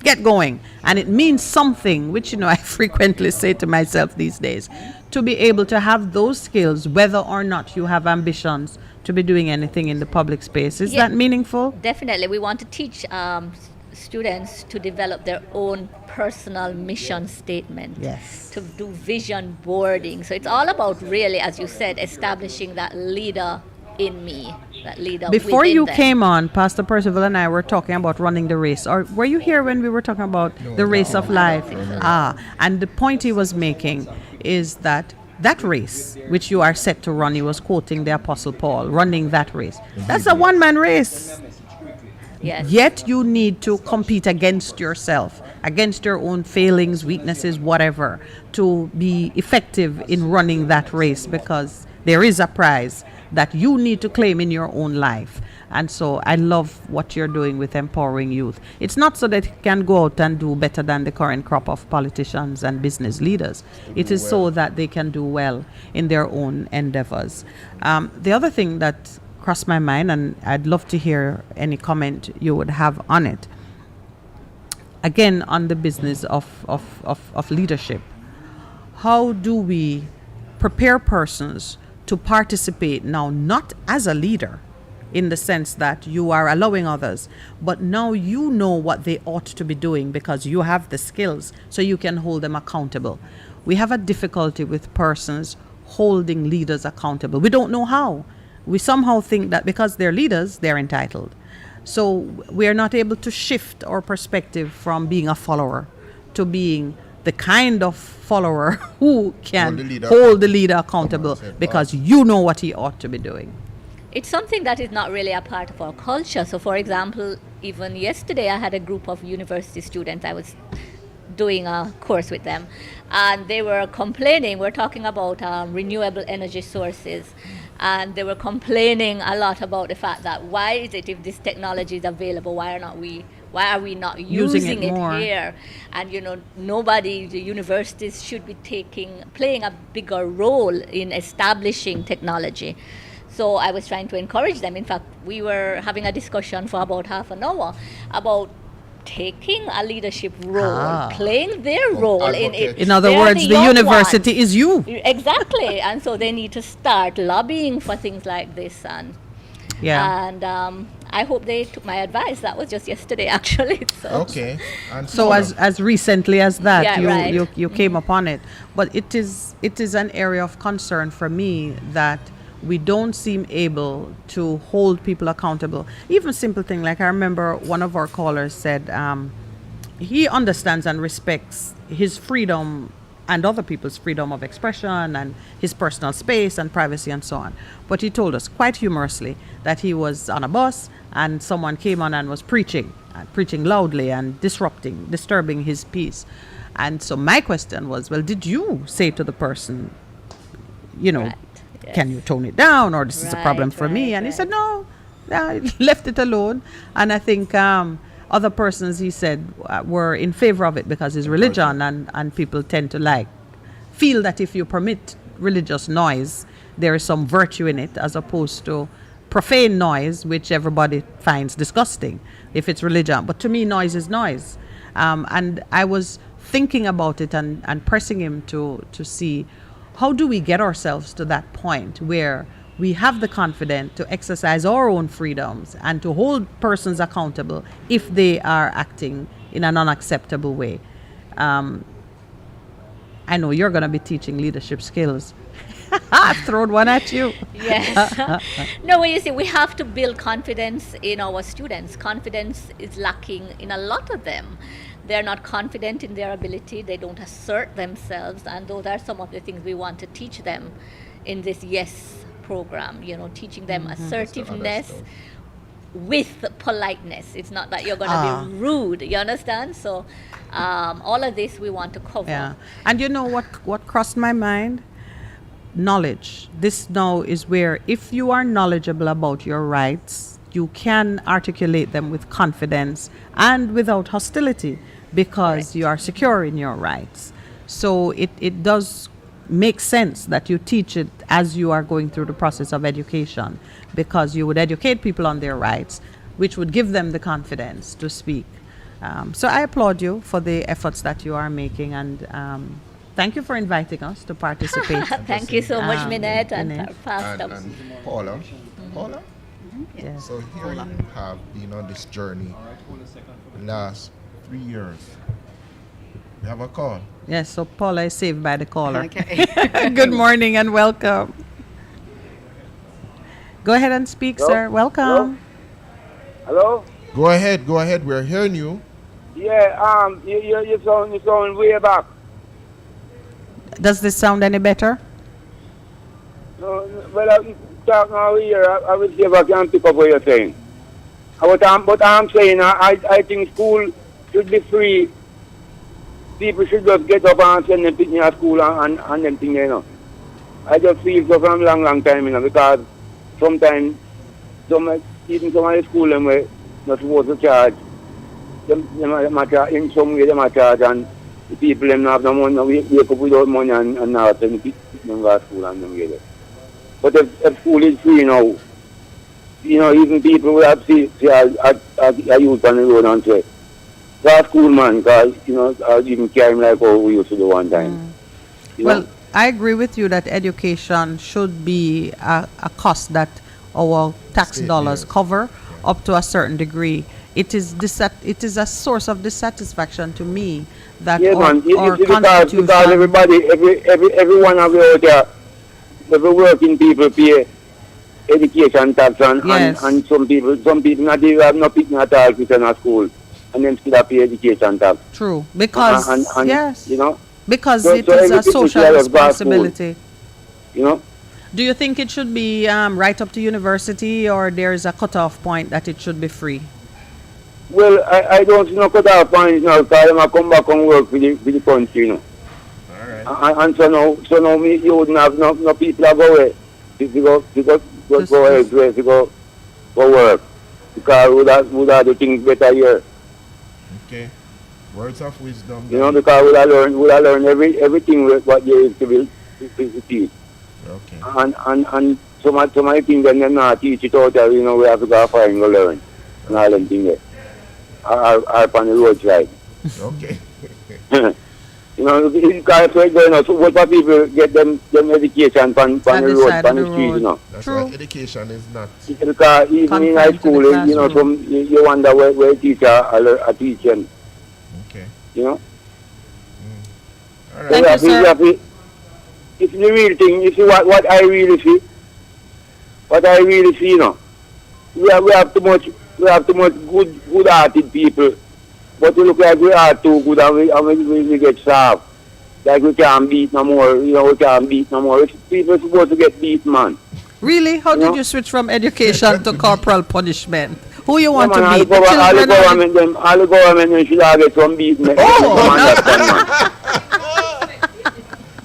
get going. And it means something, which, you know, I frequently say to myself these days, to be able to have those skills, whether or not you have ambitions to be doing anything in the public space. Is Yeah. that meaningful? Definitely. We want to teach students to develop their own personal mission statement. Yes. To do vision boarding. So it's all about really, as you said, establishing that leader in me, that leader Before within you them. came on, Pastor Percival and I were talking about running the race. Or were you here when we were talking about the race of life? And the point he was making is that race, which you are set to run, he was quoting the Apostle Paul, running that race. That's a one-man race. Yes. Yet you need to compete against yourself, against your own failings, weaknesses, whatever, to be effective in running that race, because there is a prize that you need to claim in your own life. And so I love what you're doing with empowering youth. It's not so that you can go out and do better than the current crop of politicians and business leaders. It is so that they can do well in their own endeavors. The other thing that crossed my mind, and I'd love to hear any comment you would have on it, again, on the business of leadership. How do we prepare persons to participate now, not as a leader, in the sense that you are allowing others, but now you know what they ought to be doing because you have the skills, so you can hold them accountable. We have a difficulty with persons holding leaders accountable. We don't know how. We somehow think that because they're leaders, they're entitled. So we are not able to shift our perspective from being a follower to being the kind of follower who can hold the leader accountable because you know what he ought to be doing. It's something that is not really a part of our culture. So, for example, even yesterday I had a group of university students. I was doing a course with them, and they were complaining. We're talking about renewable energy sources, and they were complaining a lot about the fact that why is it, if this technology is available, why are we not using it more here? And you know, the universities should be playing a bigger role in establishing technology. So I was trying to encourage them. In fact, we were having a discussion for about half an hour about taking a leadership role, playing their role in it. In other They're words, the young university ones. is you. Exactly. And so they need to start lobbying for things like this. And I hope they took my advice. That was just yesterday, actually. So. Okay. And So as recently as that, Yeah, you came upon it. But it is an area of concern for me that we don't seem able to hold people accountable. Even simple thing like I remember one of our callers said he understands and respects his freedom and other people's freedom of expression and his personal space and privacy and so on. But he told us quite humorously that he was on a bus and someone came on and was preaching loudly and disturbing his peace. And so my question was, well, did you say to the person, Right. Yes. can you tone it down, or this is a problem Right, for me? right, And he right. said, no, I left it alone. And I think other persons, he said, were in favor of it because his religion, and people tend to feel that if you permit religious noise, there is some virtue in it, as opposed to profane noise, which everybody finds disgusting if it's religion. But to me, noise is noise. And I was thinking about it and pressing him to see, how do we get ourselves to that point where we have the confidence to exercise our own freedoms and to hold persons accountable if they are acting in an unacceptable way. I know you're going to be teaching leadership skills. I've thrown one at you. Yes. No, well, you see, we have to build confidence in our students. Confidence is lacking in a lot of them. They're not confident in their ability. They don't assert themselves. And those are some of the things we want to teach them in this YES program, teaching them assertiveness with politeness. It's not that you're going to be rude, you understand? So all of this we want to cover. Yeah. And you know what crossed my mind? Knowledge. This now is where if you are knowledgeable about your rights, you can articulate them with confidence and without hostility because you are secure in your rights. So it does make sense that you teach it as you are going through the process of education, because you would educate people on their rights, which would give them the confidence to speak. So I applaud you for the efforts that you are making, and thank you for inviting us to participate. Thank you so much, Minett and Minett. Pastor. And Paula, Paula? Yes. So here you have been on this journey last 3 years. We have a call. Yes, so Paula is saved by the caller. Okay. Good morning and welcome. Go ahead and speak, sir. Welcome. Hello? Go ahead. We're hearing you. Yeah, you sound way back. Does this sound any better? No, well, I'm talking now here. I will see if I can pick up what you're saying. But I'm saying, I think school should be free. People should just get up and send them picking at school and them things, I just feel so from long time, because sometimes even some of the school them were not supposed to charge. Them charge in some way them charge, and the people them have no money, wake up without money and now send them go to school and them get it. But if school is free now, even people will have see a youth on the road and say, that's cool, man, because, I even carry him like how we used to do one time. Well, I agree with you that education should be a cost that our tax State dollars bears. cover up to a certain degree. It is a source of dissatisfaction to me that Yeah, our man, because constitution... everybody, everyone of you out there, every working people pay education tax, Yes. and some people not even have no picking at all to a school, and then still have pay education tax. True, because, And yes, you know, because so- it so is every a people social should have a glass school. responsibility. you know. Do you think it should be right up to university, or there is a cutoff point that it should be free? Well, I don't see no cut off points now, because I come back and work for the country, All right. And so now you wouldn't have no people that go away to go work, because would have the things better here. Okay. Words of wisdom. Because would have learn everything what there is to teach. Okay. And some of the things that they're not teach it out there, we have to go find and go learn. And all them things there. Are on the roadside. Okay. Because so what people get them education on the road, on the street, That's True. why education is not. Because even in high Confined to the school, classroom. you wonder where teacher are teaching, Okay. All Thank right. you, sir. It's the real thing. You see what I really see? what I really see, we have too much good-hearted people, but we look like we are too good and we get starved. Like we can't beat no more, we can't beat no more. People are supposed to get beat, man. Really? How did you switch from education to corporal punishment? Who you want to all beat? the government them should have get some beat. All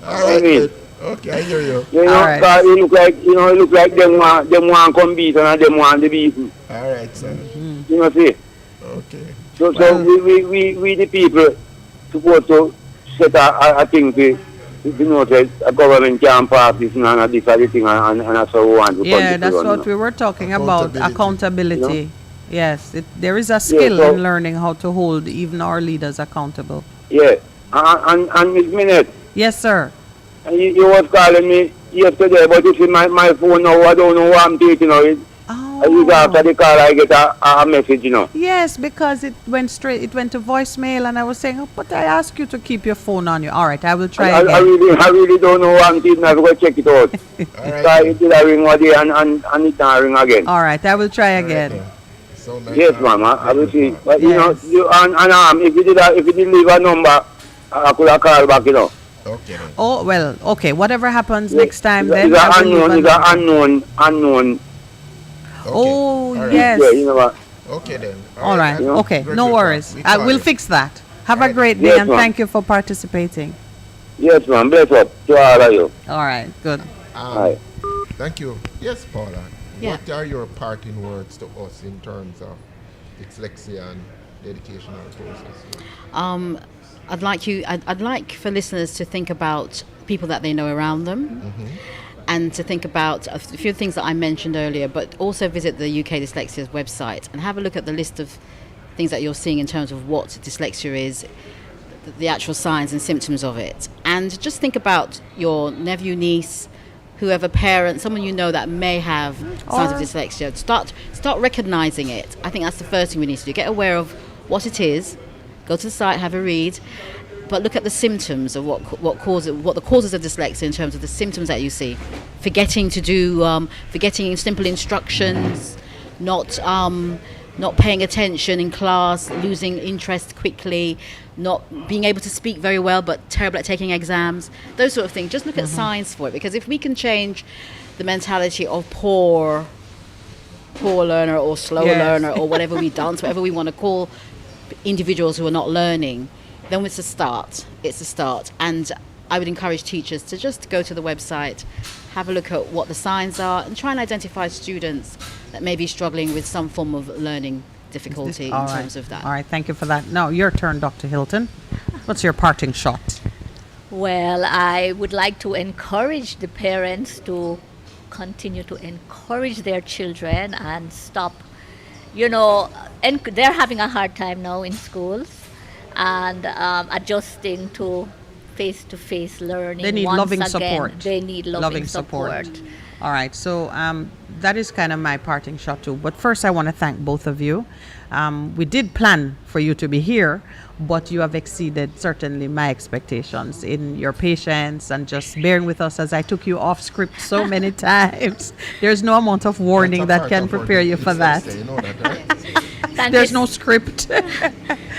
right. Good. Okay, I hear you. Alright. Cause you look like them want come beat and them want the beaten. All right, sir. See. Okay. So we the people supposed to set a thing to say a government can pass this and this other thing and that's how we want to Yeah, that's what we were talking about, accountability. Yes, there is a skill in learning how to hold even our leaders accountable. Yeah, and Ms. Minett. Yes, sir. You was calling me yesterday, but you see my phone now, I don't know what I'm taking now. After the call, I get a message, Yes, because it went to voicemail, and I was saying, but I asked you to keep your phone on you. All right, I will try again. I really don't know what I'm taking. I will check it out. All right. It did ring one day and it can't ring again. All right, I will try again. So nice. Yes, Mama, I will see. But Yes. if you did leave a number, I could have called back, Okay. Then. Oh, well, okay. Whatever happens next time, It's then. an unknown. Okay. Oh, All right. yes. Yeah, you know what? Okay then. All right. Okay. Good No with worries. that. We'll fix that. Have a Alright. great day, Yes, and ma'am. thank you for participating. Yes, ma'am. Bless up to all of you. All right. Good. Bye. Thank you. Yes, Paula. Yeah. What are your parting words to us in terms of dyslexia and the educational process? I'd like for listeners to think about people that they know around them, and to think about a few things that I mentioned earlier, but also visit the UK Dyslexia's website and have a look at the list of things that you're seeing in terms of what dyslexia is, the actual signs and symptoms of it, and just think about your nephew, niece, whoever, parent, someone you know that may have signs of dyslexia. Start recognizing it. I think that's the first thing we need to do. Get aware of what it is. Go to the site, have a read, but look at the symptoms of what the causes of dyslexia in terms of the symptoms that you see. Forgetting simple instructions, not paying attention in class, losing interest quickly, not being able to speak very well but terrible at taking exams, those sort of things. Just look at signs for it, because if we can change the mentality of poor learner or slow learner or whatever whatever we want to call individuals who are not learning, then it's a start. And I would encourage teachers to just go to the website, have a look at what the signs are, and try and identify students that may be struggling with some form of learning difficulty in terms of that. All right, thank you for that. Now, your turn, Dr. Hilton. What's your parting shot? Well, I would like to encourage the parents to continue to encourage their children and stop, and they're having a hard time now in schools and adjusting to face-to-face learning. They need once loving again. support. They need loving support. All right, so that is kind of my parting shot too. But first, I want to thank both of you. We did plan for you to be here, but you have exceeded certainly my expectations in your patience and just bearing with us as I took you off script so many times. There's no amount of warning that can prepare you for that. There's no script.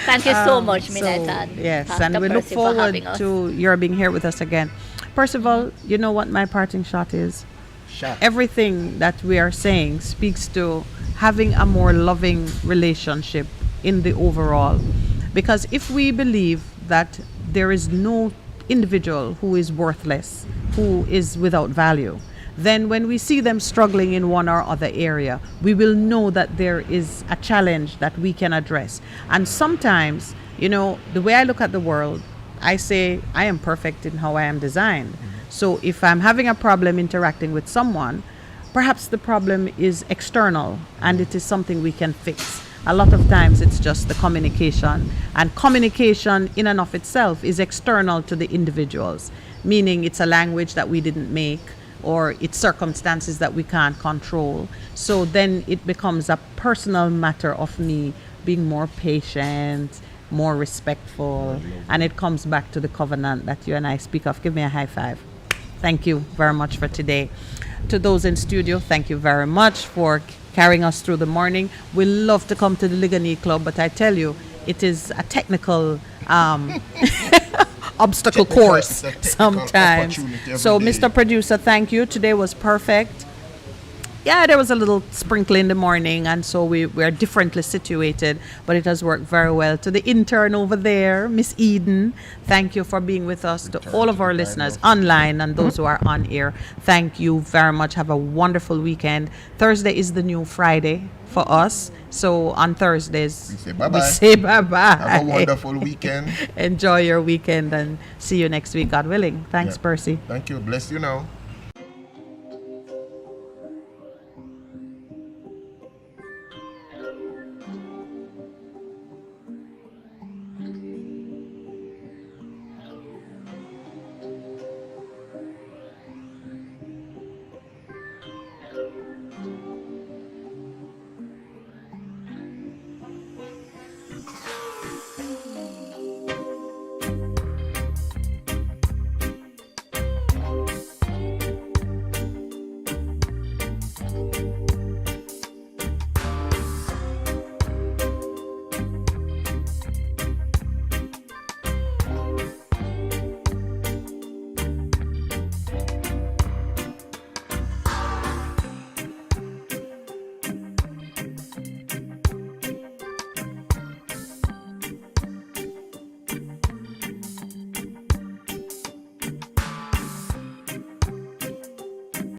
Thank you so much, Minett. Yes, Pastor and we look Percival forward having us. to your being here with us again. Percival, you know what my parting shot is? Everything that we are saying speaks to having a more loving relationship in the overall. Because if we believe that there is no individual who is worthless, who is without value, then when we see them struggling in one or other area, we will know that there is a challenge that we can address. And sometimes, the way I look at the world, I say I am perfect in how I am designed. So if I'm having a problem interacting with someone, perhaps the problem is external and it is something we can fix. A lot of times it's just the communication, and communication in and of itself is external to the individuals, meaning it's a language that we didn't make, or it's circumstances that we can't control. So then it becomes a personal matter of me being more patient, more respectful, and it comes back to the covenant that you and I speak of. Give me a high five. Thank you very much for today. To those in studio, thank you very much for carrying us through the morning. We love to come to the Ligani Club, but I tell you, it is a technical obstacle course sometimes. So, Mr. Producer, thank you. Today was perfect. Yeah, there was a little sprinkle in the morning, and so we are differently situated, but it has worked very well. To the intern over there, Miss Eden, thank you for being with us. To all of our listeners online and those who are on air, thank you very much. Have a wonderful weekend. Thursday is the new Friday for us. So on Thursdays, We say bye-bye. we say bye-bye. Have a wonderful weekend. Enjoy your weekend and see you next week, God willing. Thanks, Yeah. Percy. Thank you. Bless you now.